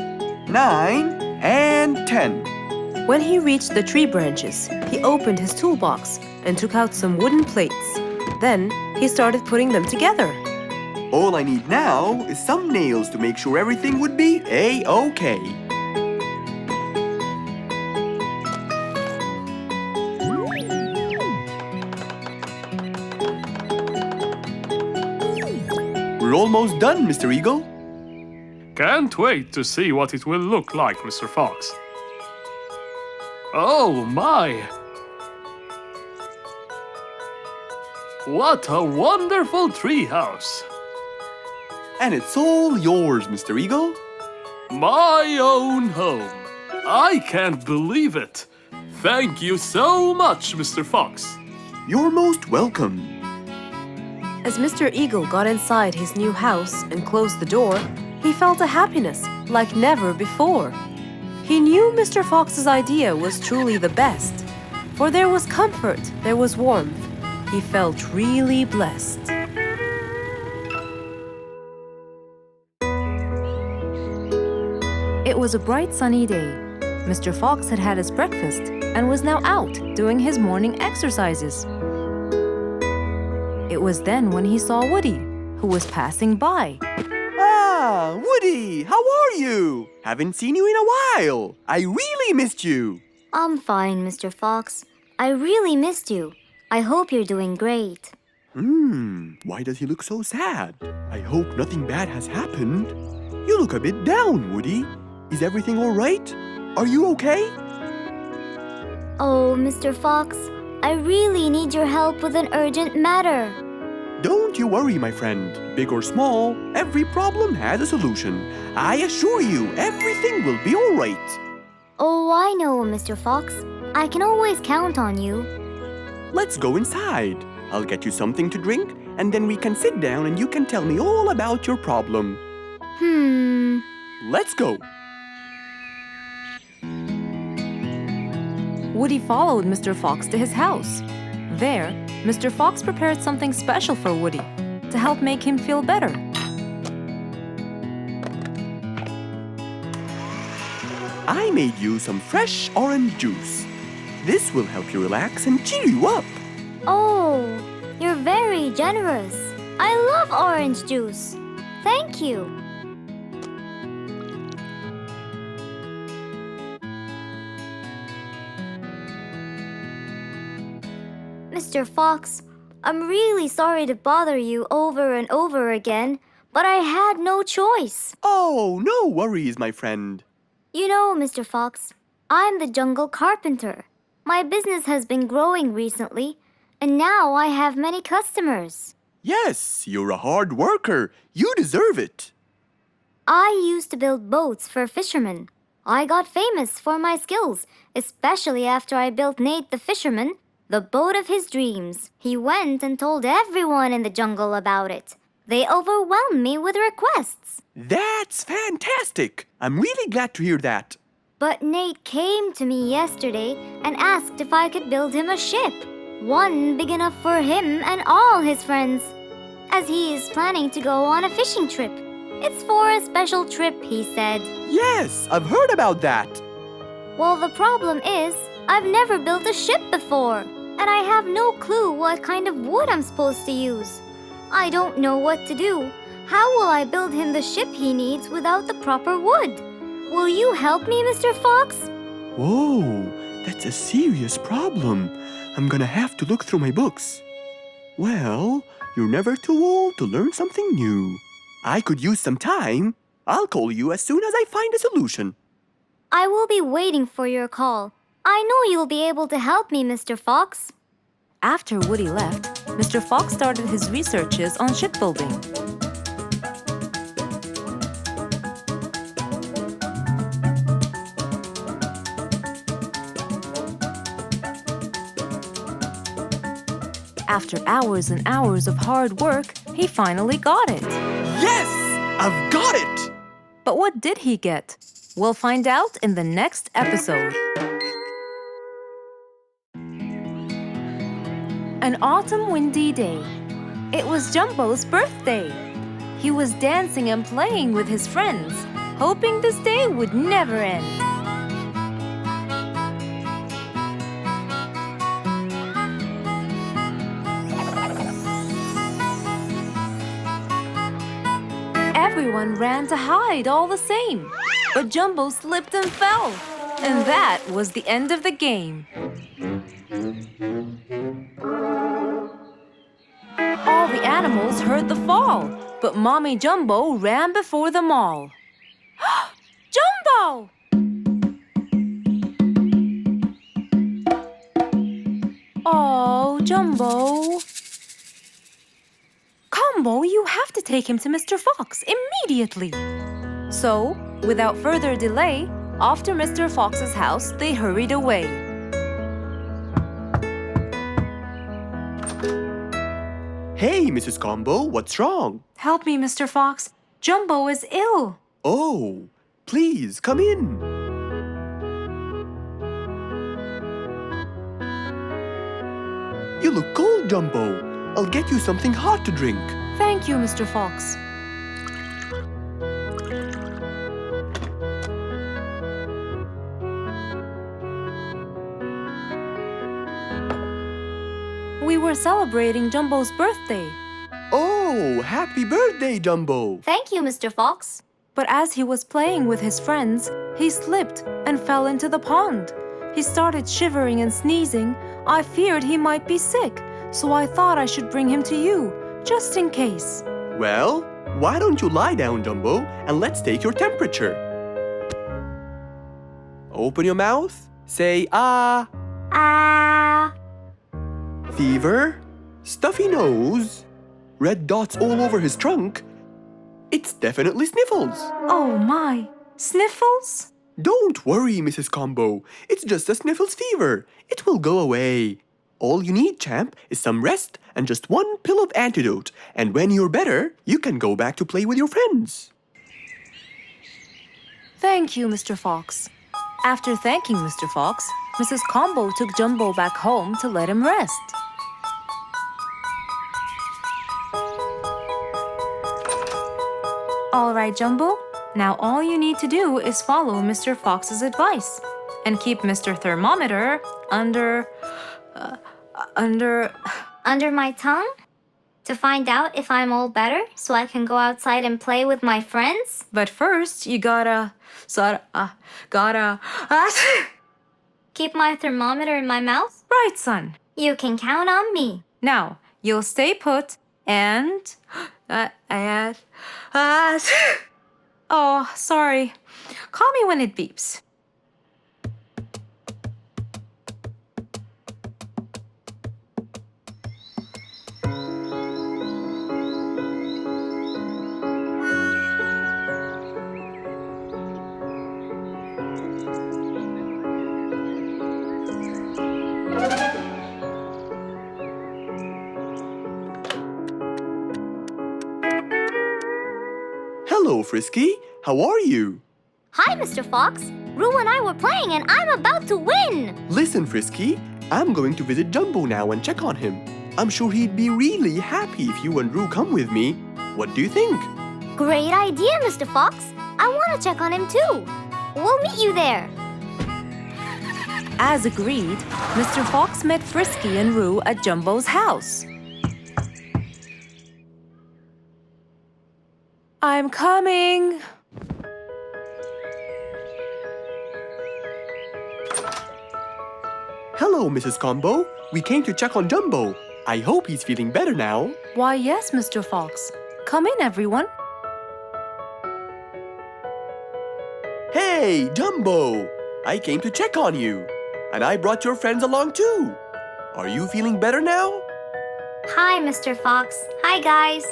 9, and 10. When he reached the tree branches, he opened his toolbox and took out some wooden plates. Then he started putting them together. All I need now is some nails to make sure everything would be A-OK. We're almost done, Mr. Eagle. Can't wait to see what it will look like, Mr. Fox. Oh my! What a wonderful treehouse! And it's all yours, Mr. Eagle. My own home. I can't believe it. Thank you so much, Mr. Fox. You're most welcome. As Mr. Eagle got inside his new house and closed the door, he felt a happiness like never before. He knew Mr. Fox's idea was truly the best, for there was comfort, there was warmth. He felt really blessed. It was a bright sunny day. Mr. Fox had had his breakfast and was now out doing his morning exercises. It was then when he saw Woody, who was passing by. Ah, Woody, how are you? Haven't seen you in a while. I really missed you. I'm fine, Mr. Fox. I really missed you. I hope you're doing great. Why does he look so sad? I hope nothing bad has happened. You look a bit down, Woody. Is everything all right? Are you okay? Oh, Mr. Fox, I really need your help with an urgent matter. Don't you worry, my friend. Big or small, every problem has a solution. I assure you, everything will be all right. Oh, I know, Mr. Fox. I can always count on you. Let's go inside. I'll get you something to drink, and then we can sit down and you can tell me all about your problem. Let's go. Woody followed Mr. Fox to his house. There, Mr. Fox prepared something special for Woody to help make him feel better. I made you some fresh orange juice. This will help you relax and cheer you up. Oh, you're very generous. I love orange juice. Thank you. Mr. Fox, I'm really sorry to bother you over and over again, but I had no choice. Oh, no worries, my friend. You know, Mr. Fox, I'm the Jungle Carpenter. My business has been growing recently, and now I have many customers. Yes, you're a hard worker. You deserve it. I used to build boats for fishermen. I got famous for my skills, especially after I built Nate the fisherman the boat of his dreams. He went and told everyone in the jungle about it. They overwhelmed me with requests. That's fantastic. I'm really glad to hear that. But Nate came to me yesterday and asked if I could build him a ship. One big enough for him and all his friends, as he is planning to go on a fishing trip. It's for a special trip, he said. Yes, I've heard about that. Well, the problem is, I've never built a ship before, and I have no clue what kind of wood I'm supposed to use. I don't know what to do. How will I build him the ship he needs without the proper wood? Will you help me, Mr. Fox? Whoa, that's a serious problem. I'm gonna have to look through my books. Well, you're never too old to learn something new. I could use some time. I'll call you as soon as I find a solution. I will be waiting for your call. I know you'll be able to help me, Mr. Fox. After Woody left, Mr. Fox started his researches on shipbuilding. After hours and hours of hard work, he finally got it. Yes! I've got it! But what did he get? We'll find out in the next episode. An autumn windy day. It was Jumbo's birthday. He was dancing and playing with his friends, hoping this day would never end. Everyone ran to hide all the same, but Jumbo slipped and fell. And that was the end of the game. All the animals heard the fall, but Mommy Jumbo ran before them all. Jumbo! Oh, Jumbo. Combo, you have to take him to Mr. Fox immediately. So, without further delay, off to Mr. Fox's house they hurried away. Hey, Mrs. Combo, what's wrong? Help me, Mr. Fox. Jumbo is ill. Oh, please, come in. You look cold, Jumbo. I'll get you something hot to drink. Thank you, Mr. Fox. We were celebrating Jumbo's birthday. Oh, happy birthday, Jumbo. Thank you, Mr. Fox. But as he was playing with his friends, he slipped and fell into the pond. He started shivering and sneezing. I feared he might be sick, so I thought I should bring him to you, just in case. Well, why don't you lie down, Jumbo, and let's take your temperature. Open your mouth. Say, ah. Ah. Fever. Stuffy nose. Red dots all over his trunk. It's definitely sniffles. Oh my, sniffles? Don't worry, Mrs. Combo. It's just a sniffles fever. It will go away. All you need, champ, is some rest and just one pill of antidote. And when you're better, you can go back to play with your friends. Thank you, Mr. Fox. After thanking Mr. Fox, Mrs. Combo took Jumbo back home to let him rest. All right, Jumbo. Now all you need to do is follow Mr. Fox's advice and keep Mr. Thermometer under my tongue? To find out if I'm all better so I can go outside and play with my friends? But first, you gotta Keep my thermometer in my mouth? Right, son. You can count on me. Now, you'll stay put and oh, sorry. Call me when it beeps. Hello, Frisky. How are you? Hi, Mr. Fox. Roo and I were playing and I'm about to win. Listen, Frisky. I'm going to visit Jumbo now and check on him. I'm sure he'd be really happy if you and Roo come with me. What do you think? Great idea, Mr. Fox. I want to check on him too. We'll meet you there. As agreed, Mr. Fox met Frisky and Roo at Jumbo's house. I'm coming. Hello, Mrs. Combo. We came to check on Jumbo. I hope he's feeling better now. Why, yes, Mr. Fox. Come in, everyone. Hey, Jumbo! I came to check on you. And I brought your friends along too. Are you feeling better now? Hi, Mr. Fox. Hi, guys.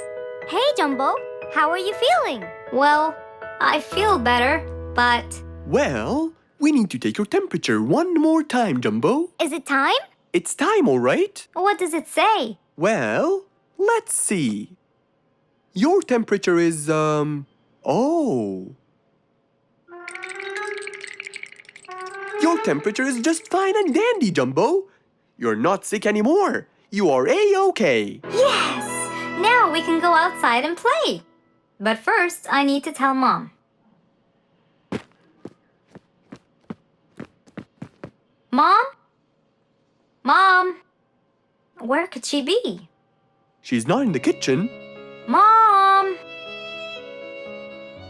Hey, Jumbo. How are you feeling? Well, I feel better, but... Well, we need to take your temperature one more time, Jumbo. Is it time? It's time, all right? What does it say? Well, let's see. Your temperature is, oh. Your temperature is just fine and dandy, Jumbo. You're not sick anymore. You are A-OK. Yes! Now we can go outside and play. But first, I need to tell Mom. Mom? Mom? Where could she be? She's not in the kitchen. Mom!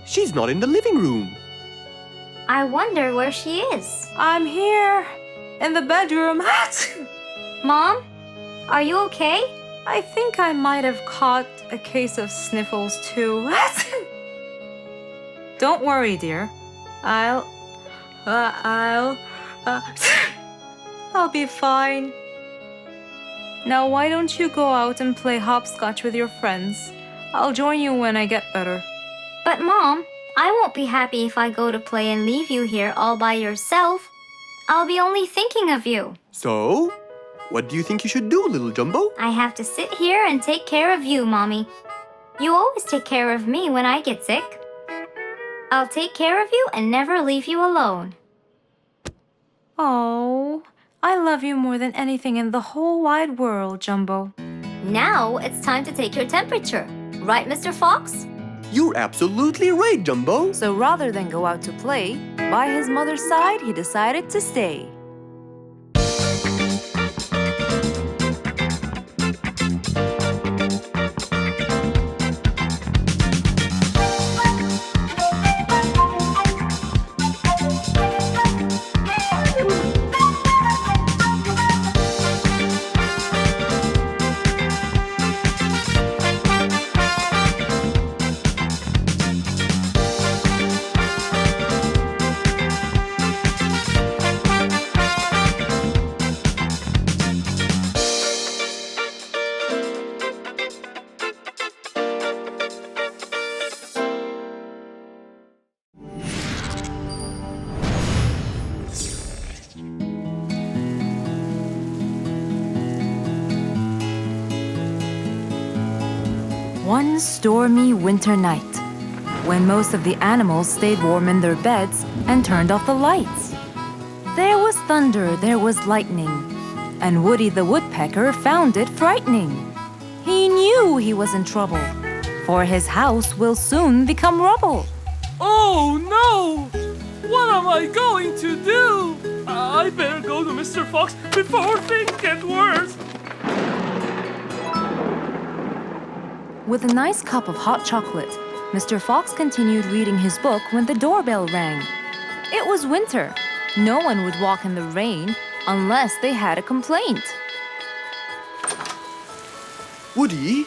She's not in the living room. I wonder where she is. I'm here, in the bedroom. Mom? Are you okay? I think I might have caught a case of sniffles too. Don't worry, dear. I'll be fine. Now why don't you go out and play hopscotch with your friends? I'll join you when I get better. But Mom, I won't be happy if I go to play and leave you here all by yourself. I'll be only thinking of you. So, what do you think you should do, little Jumbo? I have to sit here and take care of you, Mommy. You always take care of me when I get sick. I'll take care of you and never leave you alone. Oh, I love you more than anything in the whole wide world, Jumbo. Now it's time to take your temperature. Right, Mr. Fox? You're absolutely right, Jumbo. So rather than go out to play, by his mother's side, he decided to stay. One stormy winter night, when most of the animals stayed warm in their beds and turned off the lights. There was thunder, there was lightning, and Woody the Woodpecker found it frightening. He knew he was in trouble, for his house will soon become rubble. Oh no! What am I going to do? I better go to Mr. Fox before things get worse. With a nice cup of hot chocolate, Mr. Fox continued reading his book when the doorbell rang. It was winter. No one would walk in the rain unless they had a complaint. Woody,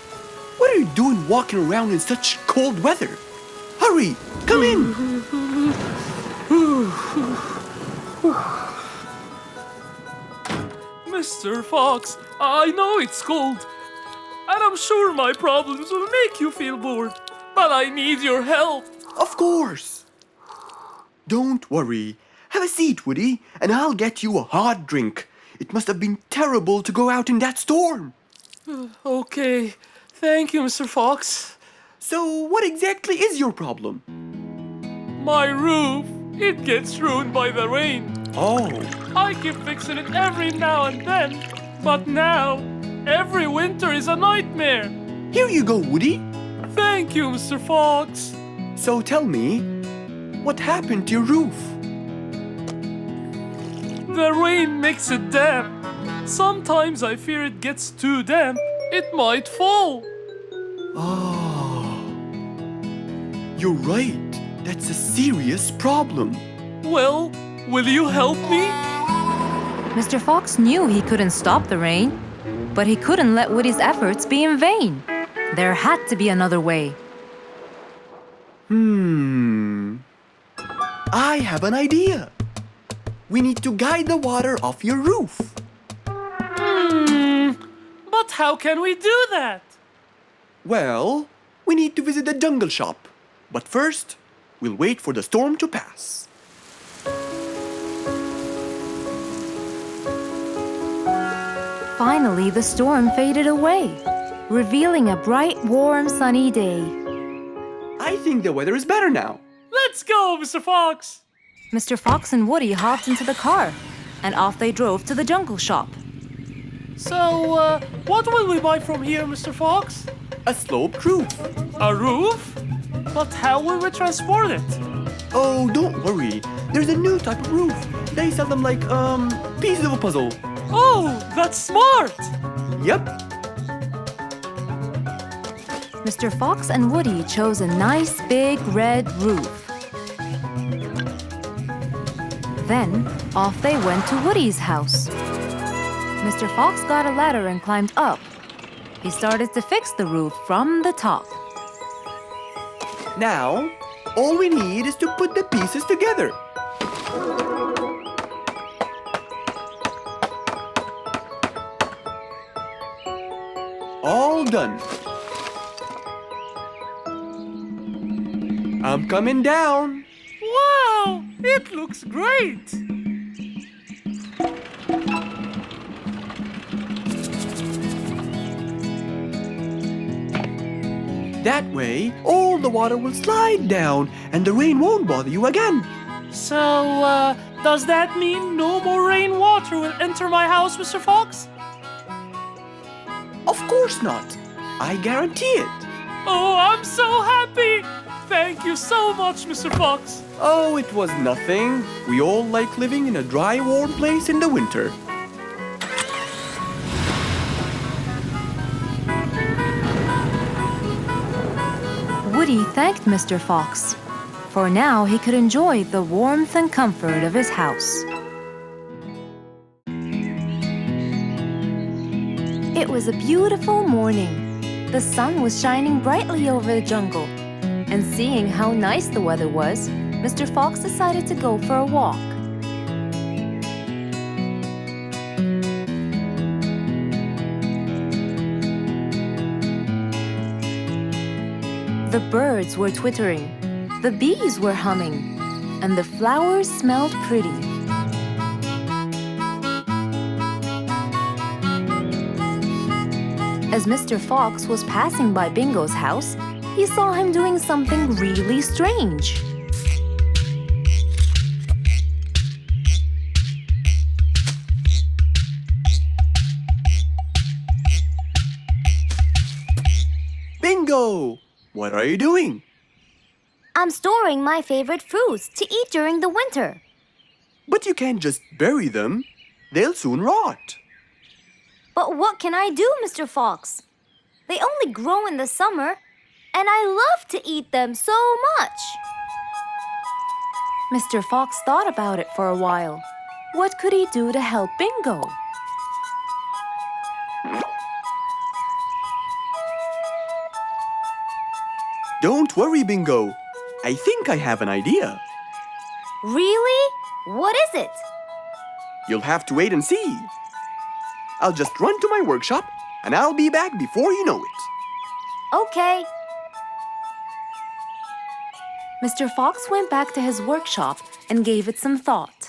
what are you doing walking around in such cold weather? Hurry, come in. Mr. Fox, I know it's cold, and I'm sure my problems will make you feel bored, but I need your help. Of course. Don't worry. Have a seat, Woody, and I'll get you a hot drink. It must have been terrible to go out in that storm. Okay, thank you, Mr. Fox. So, what exactly is your problem? My roof, it gets ruined by the rain. Oh. I keep fixing it every now and then, but now, every winter is a nightmare. Here you go, Woody. Thank you, Mr. Fox. So tell me, what happened to your roof? The rain makes it damp. Sometimes I fear it gets too damp. It might fall. Oh. You're right. That's a serious problem. Well, will you help me? Mr. Fox knew he couldn't stop the rain, but he couldn't let Woody's efforts be in vain. There had to be another way. I have an idea. we need to guide the water off your roof. But how can we do that? Well, we need to visit the jungle shop. But first, we'll wait for the storm to pass. Finally, the storm faded away, revealing a bright, warm, sunny day. I think the weather is better now. Let's go, Mr. Fox! Mr. Fox and Woody hopped into the car, and off they drove to the jungle shop. So, what will we buy from here, Mr. Fox? A sloped roof. A roof? But how will we transport it? Oh, don't worry. There's a new type of roof. They sell them like, pieces of a puzzle. Oh, that's smart! Yep. Mr. Fox and Woody chose a nice big red roof. Then, off they went to Woody's house. Mr. Fox got a ladder and climbed up. He started to fix the roof from the top. Now, all we need is to put the pieces together. All done. I'm coming down. Wow! It looks great! That way, all the water will slide down and the rain won't bother you again. So, does that mean no more rainwater will enter my house, Mr. Fox? Of course not. I guarantee it. Oh, I'm so happy! Thank you so much, Mr. Fox. Oh, it was nothing. We all like living in a dry, warm place in the winter. Woody thanked Mr. Fox, for now he could enjoy the warmth and comfort of his house. It was a beautiful morning. The sun was shining brightly over the jungle, and seeing how nice the weather was, Mr. Fox decided to go for a walk. The birds were twittering, the bees were humming, and the flowers smelled pretty. As Mr. Fox was passing by Bingo's house, he saw him doing something really strange. Bingo! What are you doing? I'm storing my favorite fruits to eat during the winter. But you can't just bury them. They'll soon rot. But what can I do, Mr. Fox? They only grow in the summer, and I love to eat them so much. Mr. Fox thought about it for a while. What could he do to help Bingo? Don't worry, Bingo. I think I have an idea. Really? What is it? You'll have to wait and see. I'll just run to my workshop, and I'll be back before you know it. Okay. Mr. Fox went back to his workshop and gave it some thought.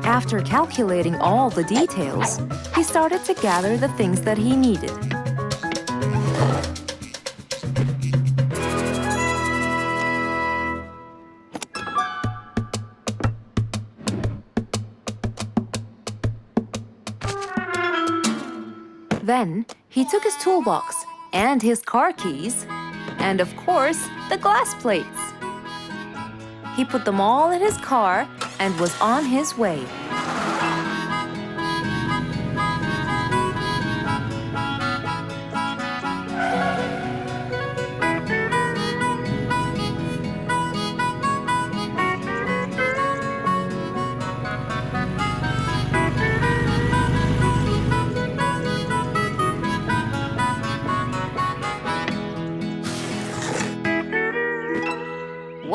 After calculating all the details, he started to gather the things that he needed. Then, he took his toolbox and his car keys, and of course, the glass plates. He put them all in his car and was on his way.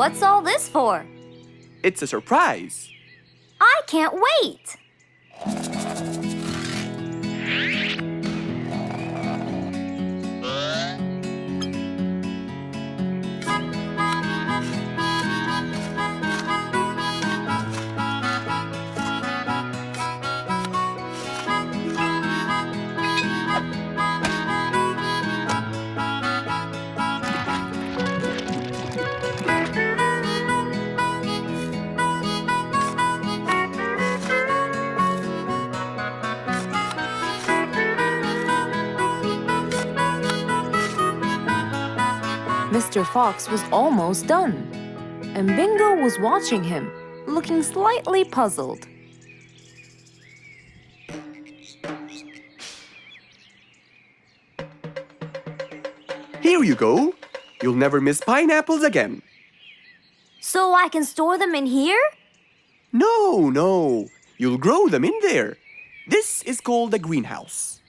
What's all this for? It's a surprise. I can't wait! Mr. Fox was almost done, and Bingo was watching him, looking slightly puzzled. Here you go. You'll never miss pineapples again. So I can store them in here? No. You'll grow them in there. This is called a greenhouse.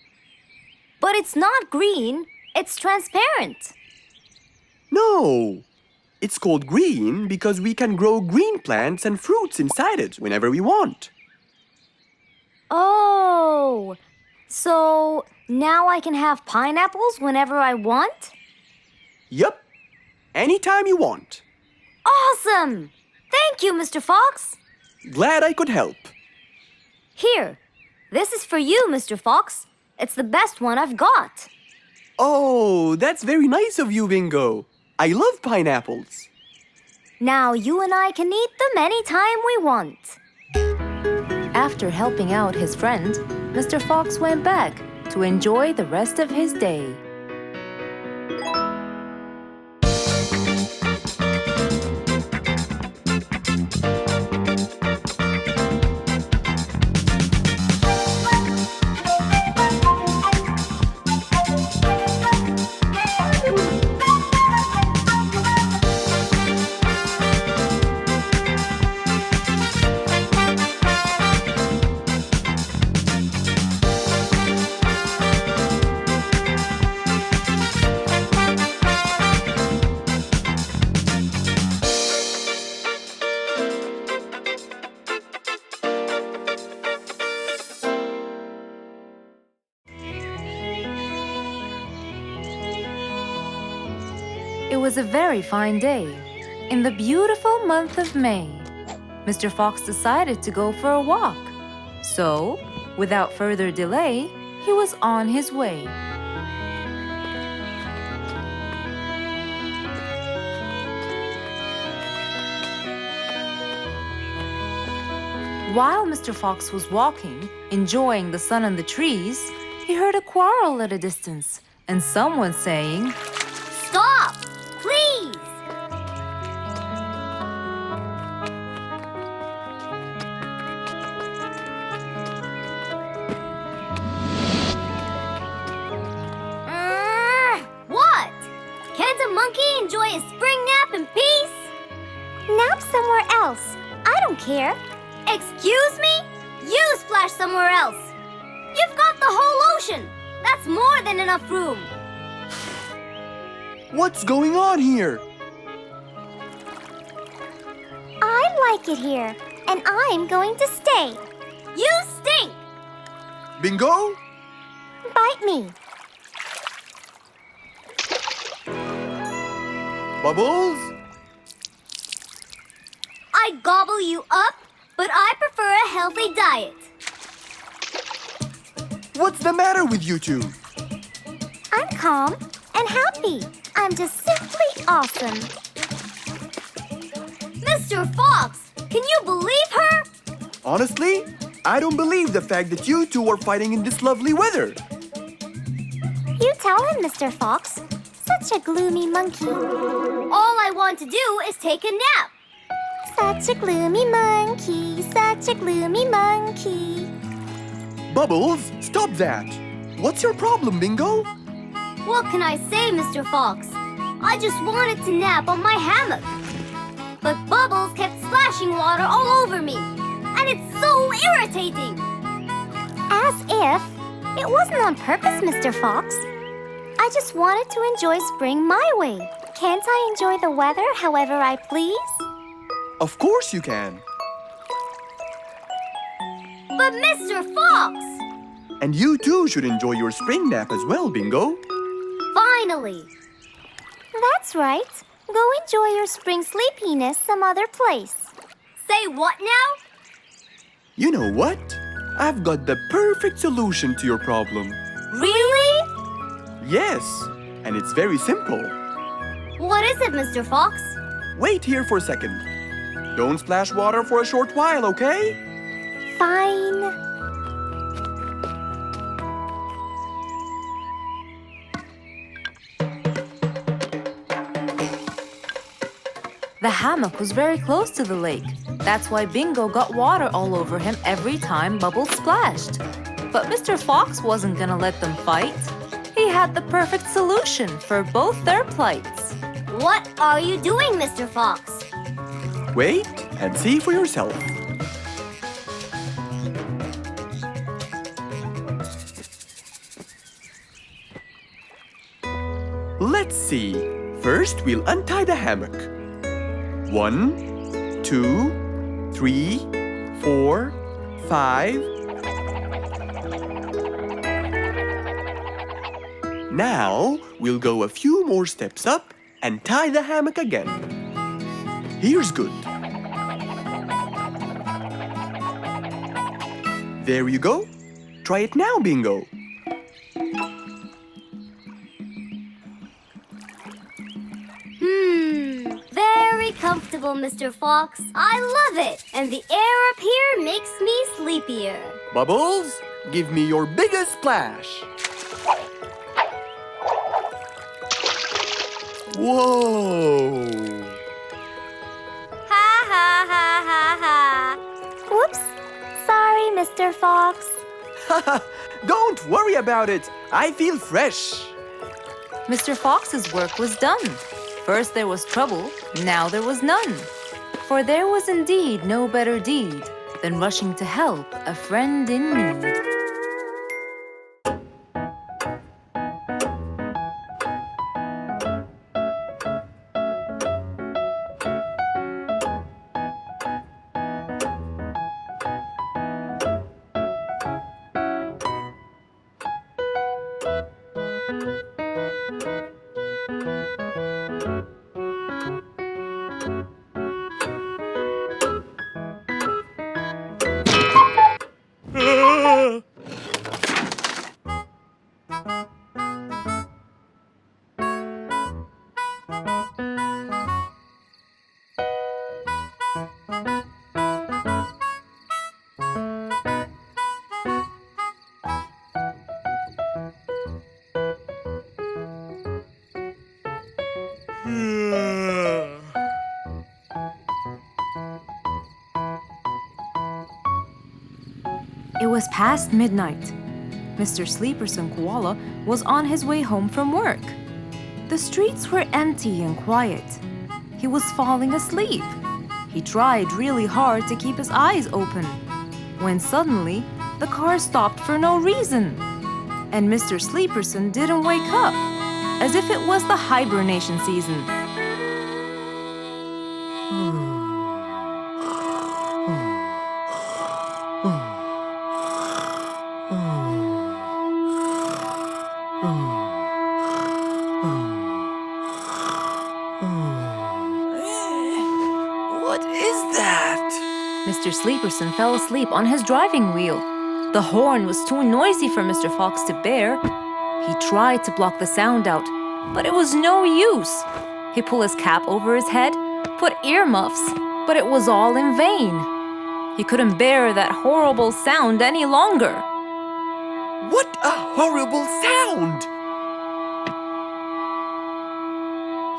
But it's not green, it's transparent. No. It's called green because we can grow green plants and fruits inside it whenever we want. Oh, so now I can have pineapples whenever I want? Yup. Anytime you want. Awesome! Thank you, Mr. Fox. Glad I could help. Here, this is for you, Mr. Fox. It's the best one I've got. Oh, that's very nice of you, Bingo. I love pineapples. Now you and I can eat them anytime we want. After helping out his friend, Mr. Fox went back to enjoy the rest of his day. It was a very fine day, in the beautiful month of May. Mr. Fox decided to go for a walk. So, without further delay, he was on his way. While Mr. Fox was walking, enjoying the sun on the trees, he heard a quarrel at a distance and someone saying, Stop! Please! What? Can't a monkey enjoy a spring nap in peace? Nap somewhere else. I don't care. Excuse me? You splash somewhere else. You've got the whole ocean. That's more than enough room. What's going on here? I like it here, and I'm going to stay. You stink! Bingo? Bite me. Bubbles? I gobble you up, but I prefer a healthy diet. What's the matter with you two? I'm calm and happy. I'm just simply awesome. Mr. Fox, can you believe her? Honestly, I don't believe the fact that you two are fighting in this lovely weather. You tell him, Mr. Fox. Such a gloomy monkey. All I want to do is take a nap. Such a gloomy monkey, such a gloomy monkey. Bubbles, stop that. What's your problem, Bingo? What can I say, Mr. Fox? I just wanted to nap on my hammock. But Bubbles kept splashing water all over me. And it's so irritating. As if it wasn't on purpose, Mr. Fox. I just wanted to enjoy spring my way. Can't I enjoy the weather however I please? Of course you can. But Mr. Fox! And you too should enjoy your spring nap as well, Bingo. Finally! That's right. Go enjoy your spring sleepiness some other place. Say what now? You know what? I've got the perfect solution to your problem. Really? Yes, and it's very simple. What is it, Mr. Fox? Wait here for a second. Don't splash water for a short while, okay? Fine. The hammock was very close to the lake. That's why Bingo got water all over him every time Bubbles splashed. But Mr. Fox wasn't gonna let them fight. He had the perfect solution for both their plights. What are you doing, Mr. Fox? Wait and see for yourself. Let's see. First, we'll untie the hammock. 1, 2, 3, 4, 5. Now, we'll go a few more steps up and tie the hammock again. Here's good. There you go. Try it now, Bingo. Very comfortable, Mr. Fox. I love it. And the air up here makes me sleepier. Bubbles, give me your biggest splash. Whoa! Ha ha ha ha ha. Whoops. Sorry, Mr. Fox. Don't worry about it. I feel fresh. Mr. Fox's work was done. First there was trouble, now there was none. For there was indeed no better deed than rushing to help a friend in need. It was past midnight. Mr. Sleeperson Koala was on his way home from work. The streets were empty and quiet. He was falling asleep. He tried really hard to keep his eyes open, when suddenly the car stopped for no reason. And Mr. Sleeperson didn't wake up, as if it was the hibernation season. What is that? Mr. Sleeperson fell asleep on his driving wheel. The horn was too noisy for Mr. Fox to bear. He tried to block the sound out, but it was no use. He pulled his cap over his head, put earmuffs, but it was all in vain. He couldn't bear that horrible sound any longer. What a horrible sound!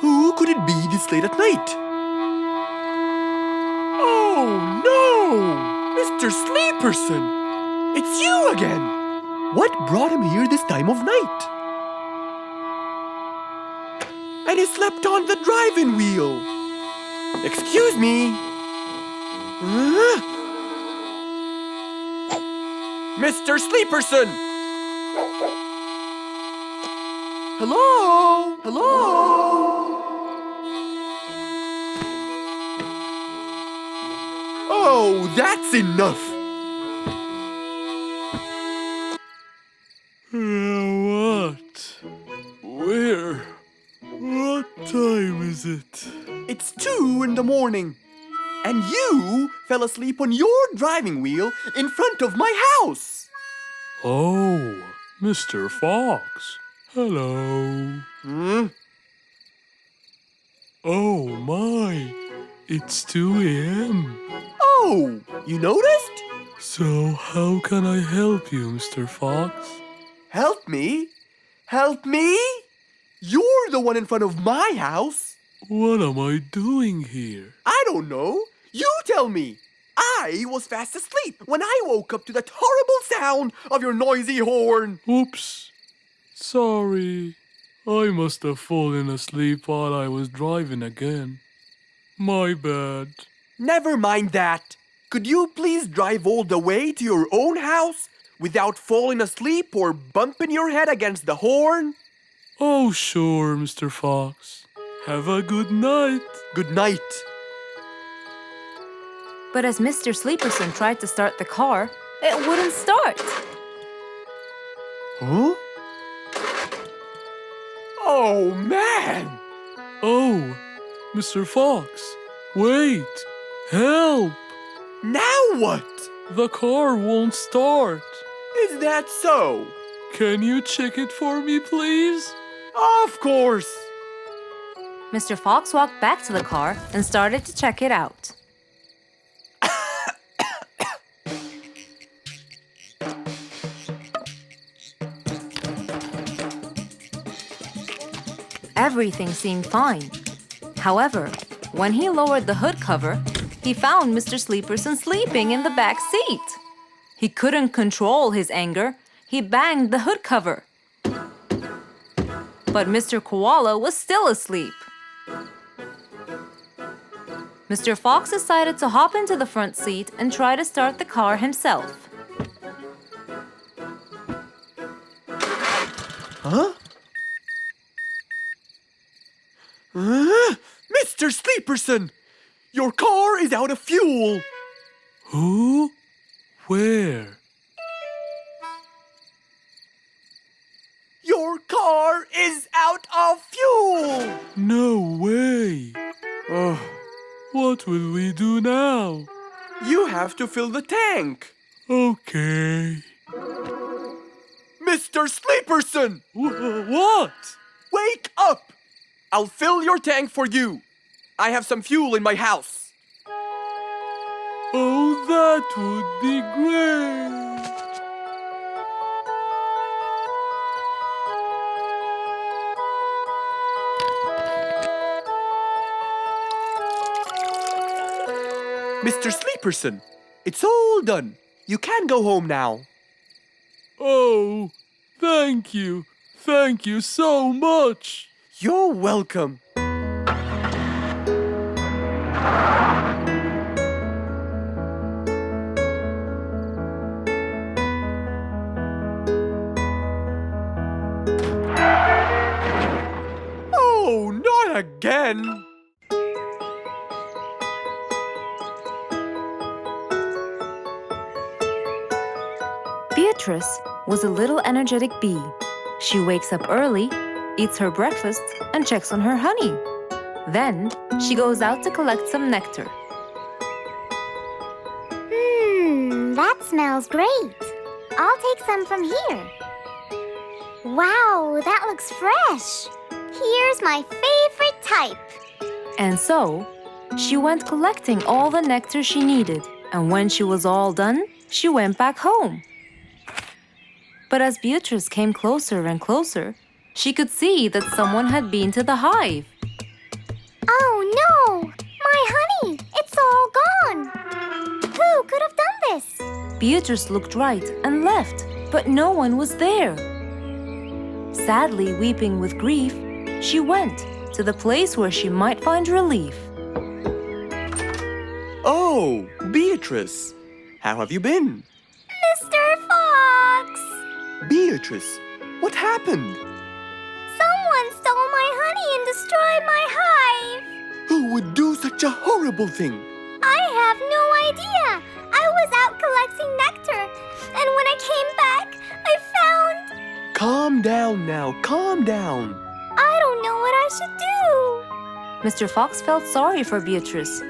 Who could it be this late at night? Oh no! Mr. Sleeperson! It's you again! What brought him here this time of night? And he slept on the driving wheel! Excuse me! Mr. Sleeperson! Hello? Hello? Oh, that's enough! What? Where? What time is it? It's 2 in the morning. And you fell asleep on your driving wheel in front of my house. Oh, Mr. Fox. Hello. Oh my, it's 2 a.m. Oh, you noticed? So how can I help you, Mr. Fox? Help me? Help me? You're the one in front of my house. What am I doing here? I don't know. You tell me. I was fast asleep when I woke up to that horrible sound of your noisy horn. Oops. Sorry. I must have fallen asleep while I was driving again. My bad. Never mind that. Could you please drive all the way to your own house without falling asleep or bumping your head against the horn? Oh, sure, Mr. Fox. Have a good night. Good night. But as Mr. Sleeperson tried to start the car, it wouldn't start. Huh? Oh, man! Oh, Mr. Fox, wait! Help! Now what? The car won't start. Is that so? Can you check it for me, please? Of course! Mr. Fox walked back to the car and started to check it out. Everything seemed fine. However, when he lowered the hood cover, he found Mr. Sleeperson sleeping in the back seat. He couldn't control his anger. He banged the hood cover. But Mr. Koala was still asleep. Mr. Fox decided to hop into the front seat and try to start the car himself. Huh? Mr. Sleeperson! Your car is out of fuel! Who? Where? Your car is out of fuel! No way! What will we do now? You have to fill the tank. Okay. Mr. Sleeperson! What? Wake up! I'll fill your tank for you. I have some fuel in my house. Oh, that would be great. Mr. Sleeperson, it's all done. You can go home now. Oh, thank you. Thank you so much. You're welcome. Oh, not again. Beatrice was a little energetic bee. She wakes up early, eats her breakfast, and checks on her honey. Then, she goes out to collect some nectar. That smells great. I'll take some from here. Wow, that looks fresh. Here's my favorite type. And so, she went collecting all the nectar she needed, and when she was all done, she went back home. But as Beatrice came closer and closer, she could see that someone had been to the hive. Oh no! My honey! It's all gone! Who could have done this? Beatrice looked right and left, but no one was there. Sadly weeping with grief, she went to the place where she might find relief. Oh, Beatrice, how have you been? Mr. Fox! Beatrice, what happened? Someone stole my honey and destroyed my hive! Who would do such a horrible thing? I have no idea! down now, calm down. I don't know what I should do. Mr. Fox felt sorry for Beatrice.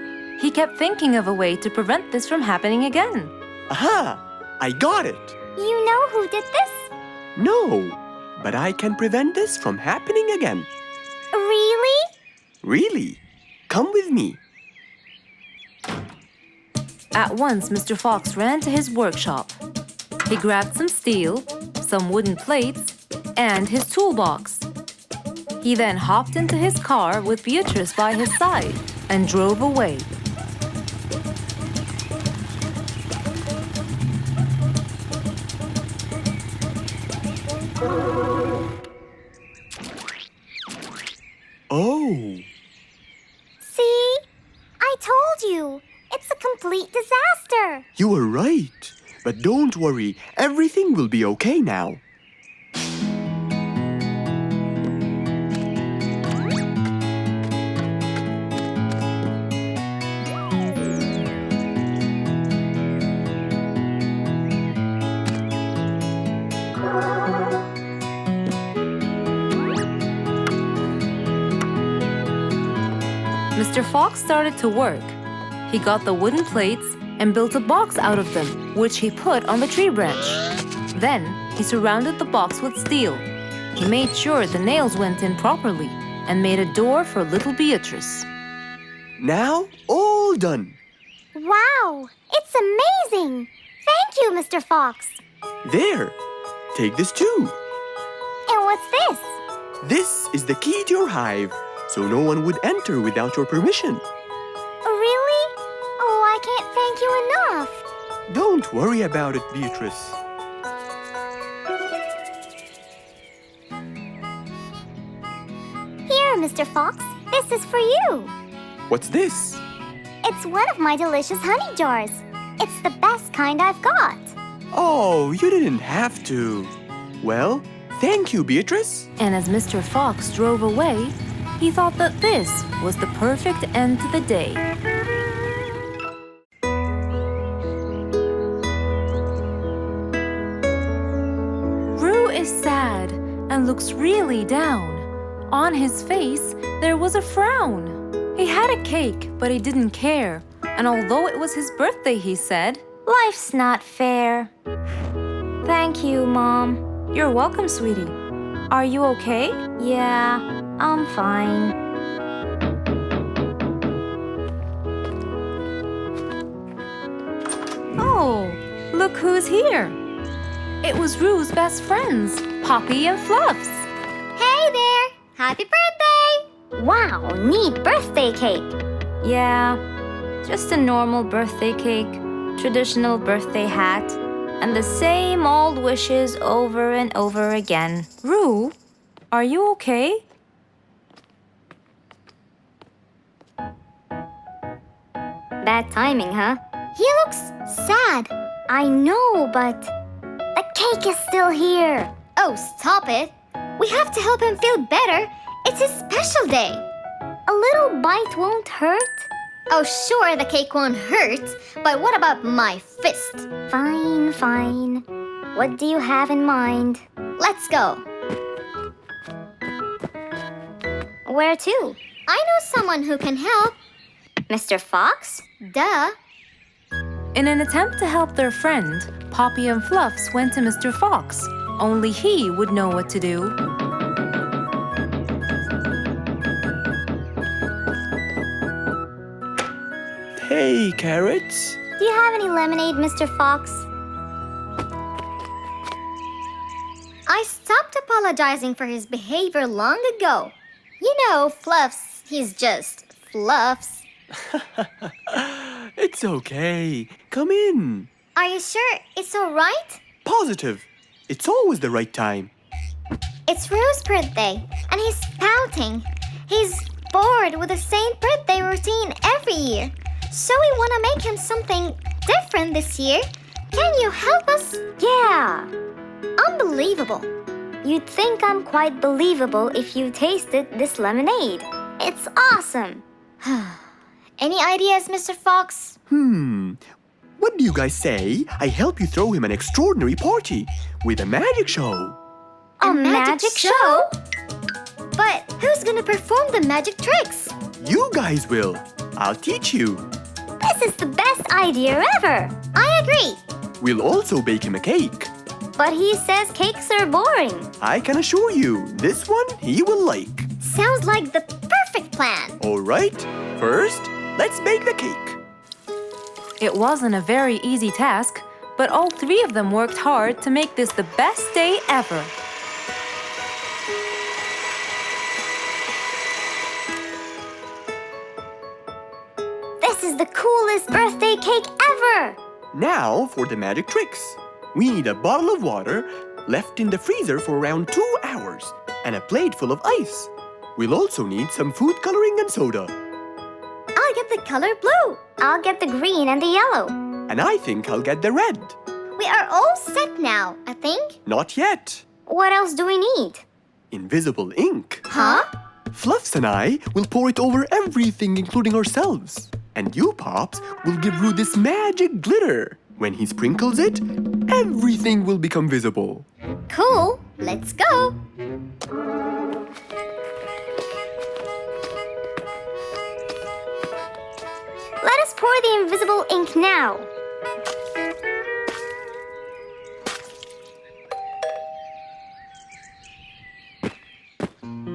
He kept thinking of a way to prevent this from happening again. Aha! I got it. You know who did this? No, but I can prevent this from happening again. Really? Really? Come with me. At once, Mr. Fox ran to his workshop. He grabbed some steel, some wooden plates, and his toolbox. He then hopped into his car with Beatrice by his side and drove away. Oh, See? I told you. It's a complete disaster. you were right. But don't worry, everything will be okay now. Mr. Fox started to work. He got the wooden plates and built a box out of them, which he put on the tree branch. Then, he surrounded the box with steel. He made sure the nails went in properly and made a door for little Beatrice. Now, all done. Wow, it's amazing. Thank you, Mr. Fox. There, take this too. And what's this? This is the key to your hive, so no one would enter without your permission. Really? Oh, I can't thank you enough. Don't worry about it, Beatrice. Here, Mr. Fox, this is for you. What's this? It's one of my delicious honey jars. It's the best kind I've got. Oh, you didn't have to. Well, thank you, Beatrice. And as Mr. Fox drove away, he thought that this was the perfect end to the day. Roo is sad and looks really down. On his face, there was a frown. He had a cake, but he didn't care. And although it was his birthday, he said, Life's not fair. "Thank you, Mom." "You're welcome, sweetie. Are you okay?" Yeah, I'm fine. Oh, look who's here. It was Roo's best friends, Poppy and Fluffs. Hey there! Happy birthday! Wow, neat birthday cake. Yeah, just a normal birthday cake, traditional birthday hat, and the same old wishes over and over again. Roo, are you okay? Bad timing, huh? He looks sad. I know, but the cake is still here. Oh, stop it. We have to help him feel better. It's his special day. A little bite won't hurt. Oh, sure, the cake won't hurt. But what about my fist? Fine, fine. What do you have in mind? Let's go. Where to? I know someone who can help. Mr. Fox? Duh. In an attempt to help their friend, Poppy and Fluffs went to Mr. Fox. Only he would know what to do. Hey, Carrots. Do you have any lemonade, Mr. Fox? I stopped apologizing for his behavior long ago. You know, Fluffs, he's just Fluffs. It's okay. Come in. Are you sure it's all right? Positive. It's always the right time. It's Rue's birthday, and he's pouting. He's bored with the same birthday routine every year. So we want to make him something different this year. Can you help us? Yeah. Unbelievable. You'd think I'm quite believable if you tasted this lemonade. It's awesome. Any ideas, Mr. Fox? What do you guys say? I help you throw him an extraordinary party with a magic show. A magic show? But who's gonna perform the magic tricks? You guys will. I'll teach you. This is the best idea ever. I agree. We'll also bake him a cake. But he says cakes are boring. I can assure you, this one he will like. Sounds like the perfect plan. All right, first, let's bake the cake. It wasn't a very easy task, but all three of them worked hard to make this the best day ever. This is the coolest birthday cake ever. Now for the magic tricks. We need a bottle of water left in the freezer for around 2 hours and a plate full of ice. We'll also need some food coloring and soda. I'll get the color blue. I'll get the green and the yellow. And I think I'll get the red. We are all set now, I think. Not yet. What else do we need? Invisible ink. Huh? Fluffs and I will pour it over everything, including ourselves. And you, Pops, will give Roo this magic glitter. When he sprinkles it, everything will become visible. Cool. Let's go. Let us pour the invisible ink now.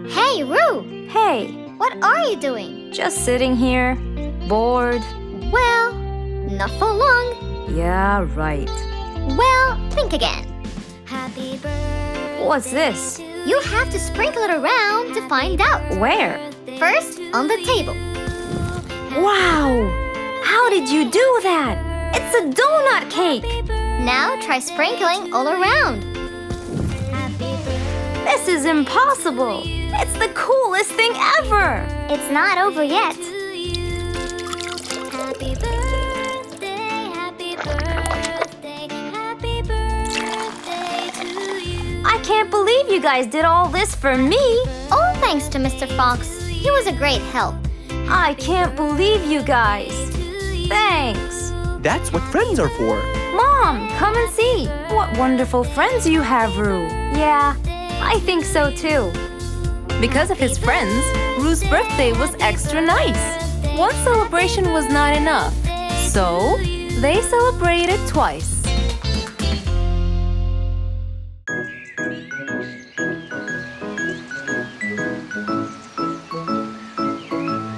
Hey, Roo! Hey, What are you doing? just sitting here, bored. Well, not for long. Yeah, right. Well, think again. Happy birthday. What's this? You have to sprinkle it around to find out. Where? First, on the table. Wow! How did you do that? It's a donut cake! Now try sprinkling all around. This is impossible! It's the coolest thing ever! It's not over yet. I can't believe you guys did all this for me! All thanks to MrFox. He was a great help. I can't believe you guys! Thanks! That's what friends are for. Mom, come and see! What wonderful friends you have, Roo! Yeah, I think so too. Because of his friends, Roo's birthday was extra nice. One celebration was not enough, so they celebrated twice.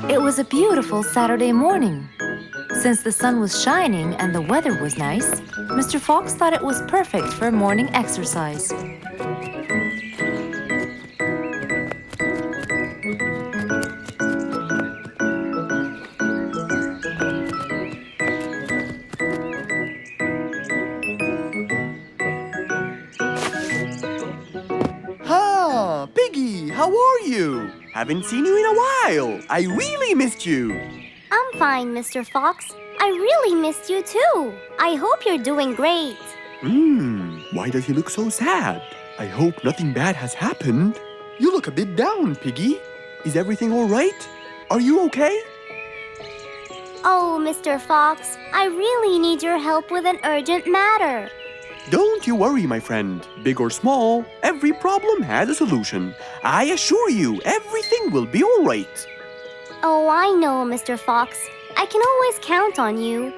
It was a beautiful Saturday morning. Since the sun was shining and the weather was nice, Mr. Fox thought it was perfect for morning exercise. Ah, Piggy, how are you? Haven't seen you in a while. I really missed you. I'm fine, Mr. Fox. I really missed you too. I hope you're doing great. Why does he look so sad? I hope nothing bad has happened. You look a bit down, Piggy. Is everything all right? Are you okay? Oh, Mr. Fox, I really need your help with an urgent matter. Don't you worry, my friend. Big or small, every problem has a solution. I assure you, everything will be all right. Oh, I know, Mr. Fox. I can always count on you.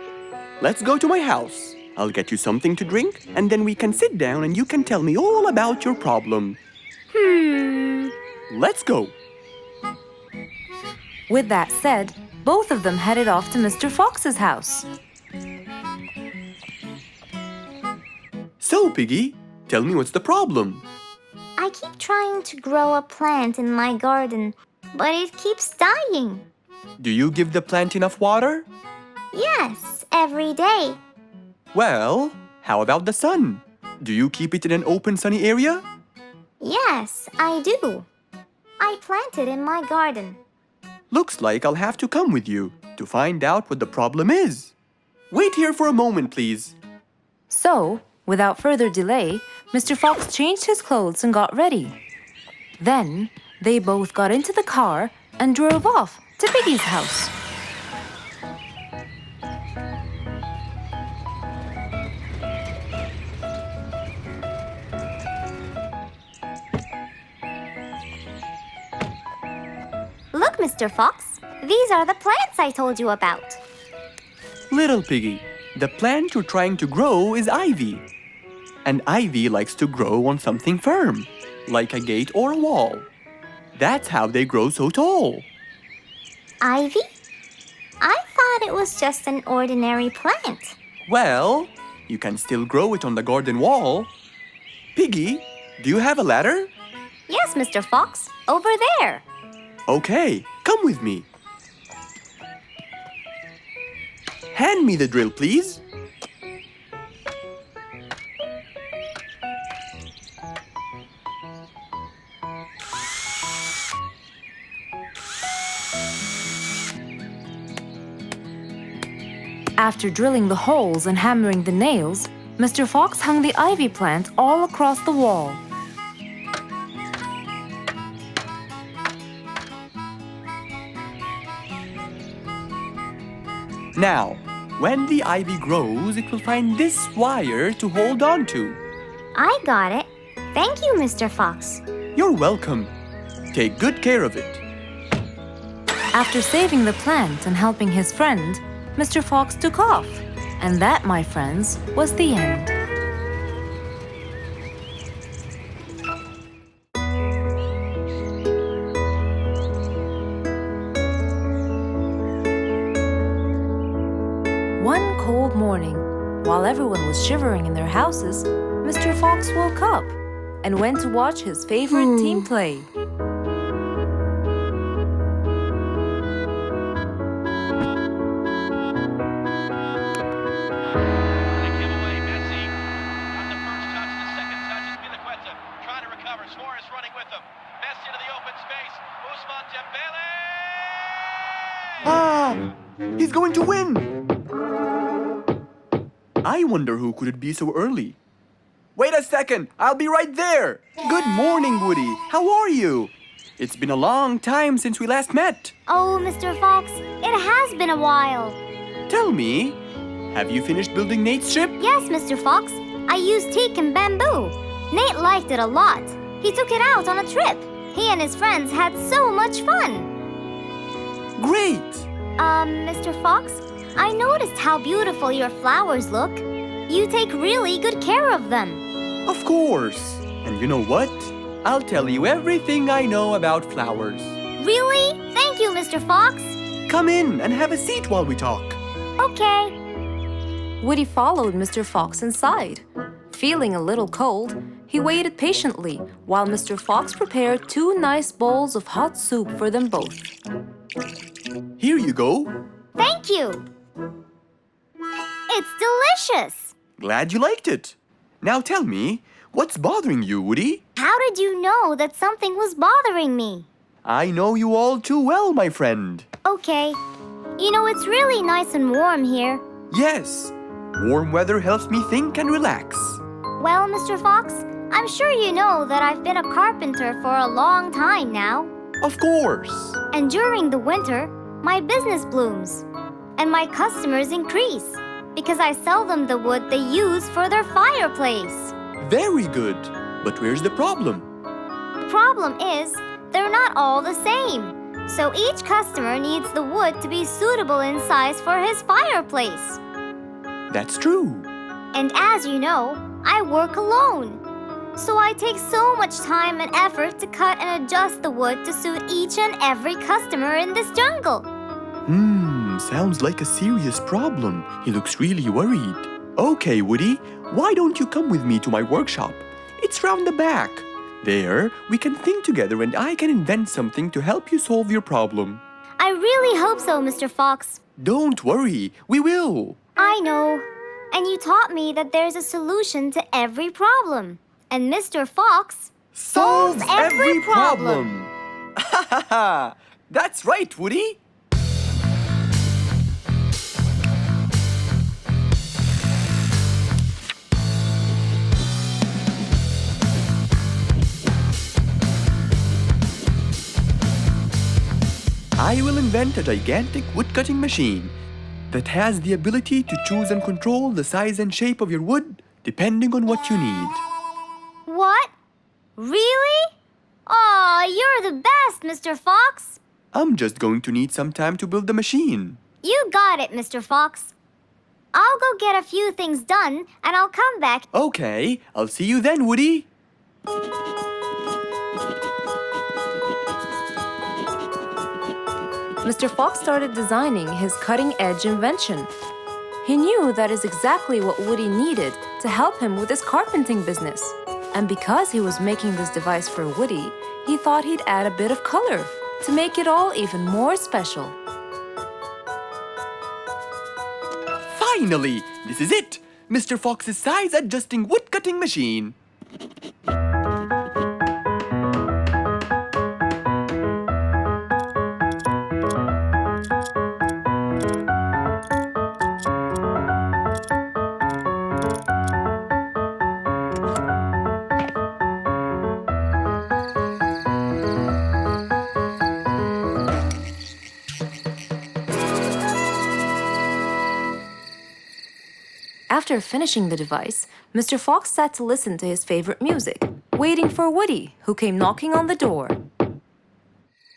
Let's go to my house. I'll get you something to drink, and then we can sit down and you can tell me all about your problem. Let's go. With that said, both of them headed off to Mr. Fox's house. So, Piggy, tell me what's the problem. I keep trying to grow a plant in my garden, but it keeps dying. Do you give the plant enough water? Yes, every day. Well, how about the sun? Do you keep it in an open, sunny area? Yes, I do. I planted in my garden. Looks like I'll have to come with you to find out what the problem is. Wait here for a moment, please. So, without further delay, Mr. Fox changed his clothes and got ready. Then, they both got into the car and drove off to Piggy's house. Look, Mr. Fox. These are the plants I told you about. Little piggy, the plant you're trying to grow is ivy. And ivy likes to grow on something firm, like a gate or a wall. That's how they grow so tall. Ivy? I thought it was just an ordinary plant. Well, you can still grow it on the garden wall. Piggy, do you have a ladder? Yes, Mr. Fox. Over there. Okay, come with me. Hand me the drill, please. After drilling the holes and hammering the nails, Mr. Fox hung the ivy plant all across the wall. Now, when the ivy grows, it will find this wire to hold on to. I got it. Thank you, Mr. Fox. You're welcome. Take good care of it. After saving the plant and helping his friend, Mr. Fox took off. And that, my friends, was the end. One cold morning, while everyone was shivering in their houses, Mr. Fox woke up and went to watch his favorite team play. Ah! He's going to win! I wonder who could it be so early? Wait a second! I'll be right there! Good morning, Woody! How are you? It's been a long time since we last met. Oh, Mr. Fox, it has been a while. Tell me, have you finished building Nate's ship? Yes, Mr. Fox. I used teak and bamboo. Nate liked it a lot. He took it out on a trip. He and his friends had so much fun. Great! Mr. Fox, I noticed how beautiful your flowers look. You take really good care of them. Of course. And you know what? I'll tell you everything I know about flowers. Really? Thank you, Mr. Fox. Come in and have a seat while we talk. Okay. Woody followed Mr. Fox inside. Feeling a little cold, he waited patiently while Mr. Fox prepared 2 nice bowls of hot soup for them both. Here you go. Thank you. It's delicious. Glad you liked it. Now tell me, what's bothering you, Woody? How did you know that something was bothering me? I know you all too well, my friend. Okay. You know, it's really nice and warm here. Yes, warm weather helps me think and relax. Well, Mr. Fox, I'm sure you know that I've been a carpenter for a long time now. Of course. And during the winter, my business blooms. And my customers increase because I sell them the wood they use for their fireplace. Very good. But where's the problem? The problem is, they're not all the same. So each customer needs the wood to be suitable in size for his fireplace. That's true. And as you know, I work alone. So I take so much time and effort to cut and adjust the wood to suit each and every customer in this jungle. Sounds like a serious problem. He looks really worried. Okay, Woody, why don't you come with me to my workshop? It's round the back. There, we can think together and I can invent something to help you solve your problem. I really hope so, Mr. Fox. Don't worry, we will. I know. And you taught me that there's a solution to every problem. And Mr. Fox solves every problem. Ha ha ha! That's right, Woody. I will invent a gigantic wood-cutting machine that has the ability to choose and control the size and shape of your wood depending on what you need. What? Really? Aw, you're the best, Mr. Fox. I'm just going to need some time to build the machine. You got it, Mr. Fox. I'll go get a few things done, and I'll come back. Okay, I'll see you then, Woody. Mr. Fox started designing his cutting-edge invention. He knew that is exactly what Woody needed to help him with his carpenting business. And because he was making this device for Woody, he thought he'd add a bit of color to make it all even more special. Finally, this is it. Mr. Fox's size-adjusting wood-cutting machine. After finishing the device, Mr. Fox sat to listen to his favorite music, waiting for Woody, who came knocking on the door.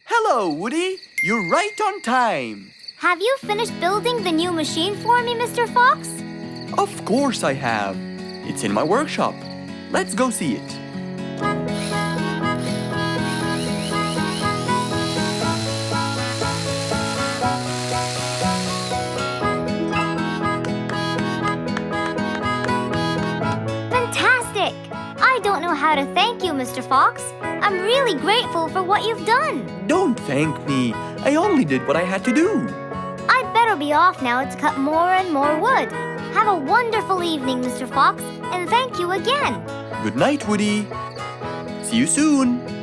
Hello, Woody. You're right on time. Have you finished building the new machine for me, Mr. Fox? Of course I have. It's in my workshop. Let's go see it. Fantastic! I don't know how to thank you, Mr. Fox. I'm really grateful for what you've done. Don't thank me. I only did what I had to do. I'd better be off now to cut more and more wood. Have a wonderful evening, Mr. Fox, and thank you again. Good night, Woody. See you soon.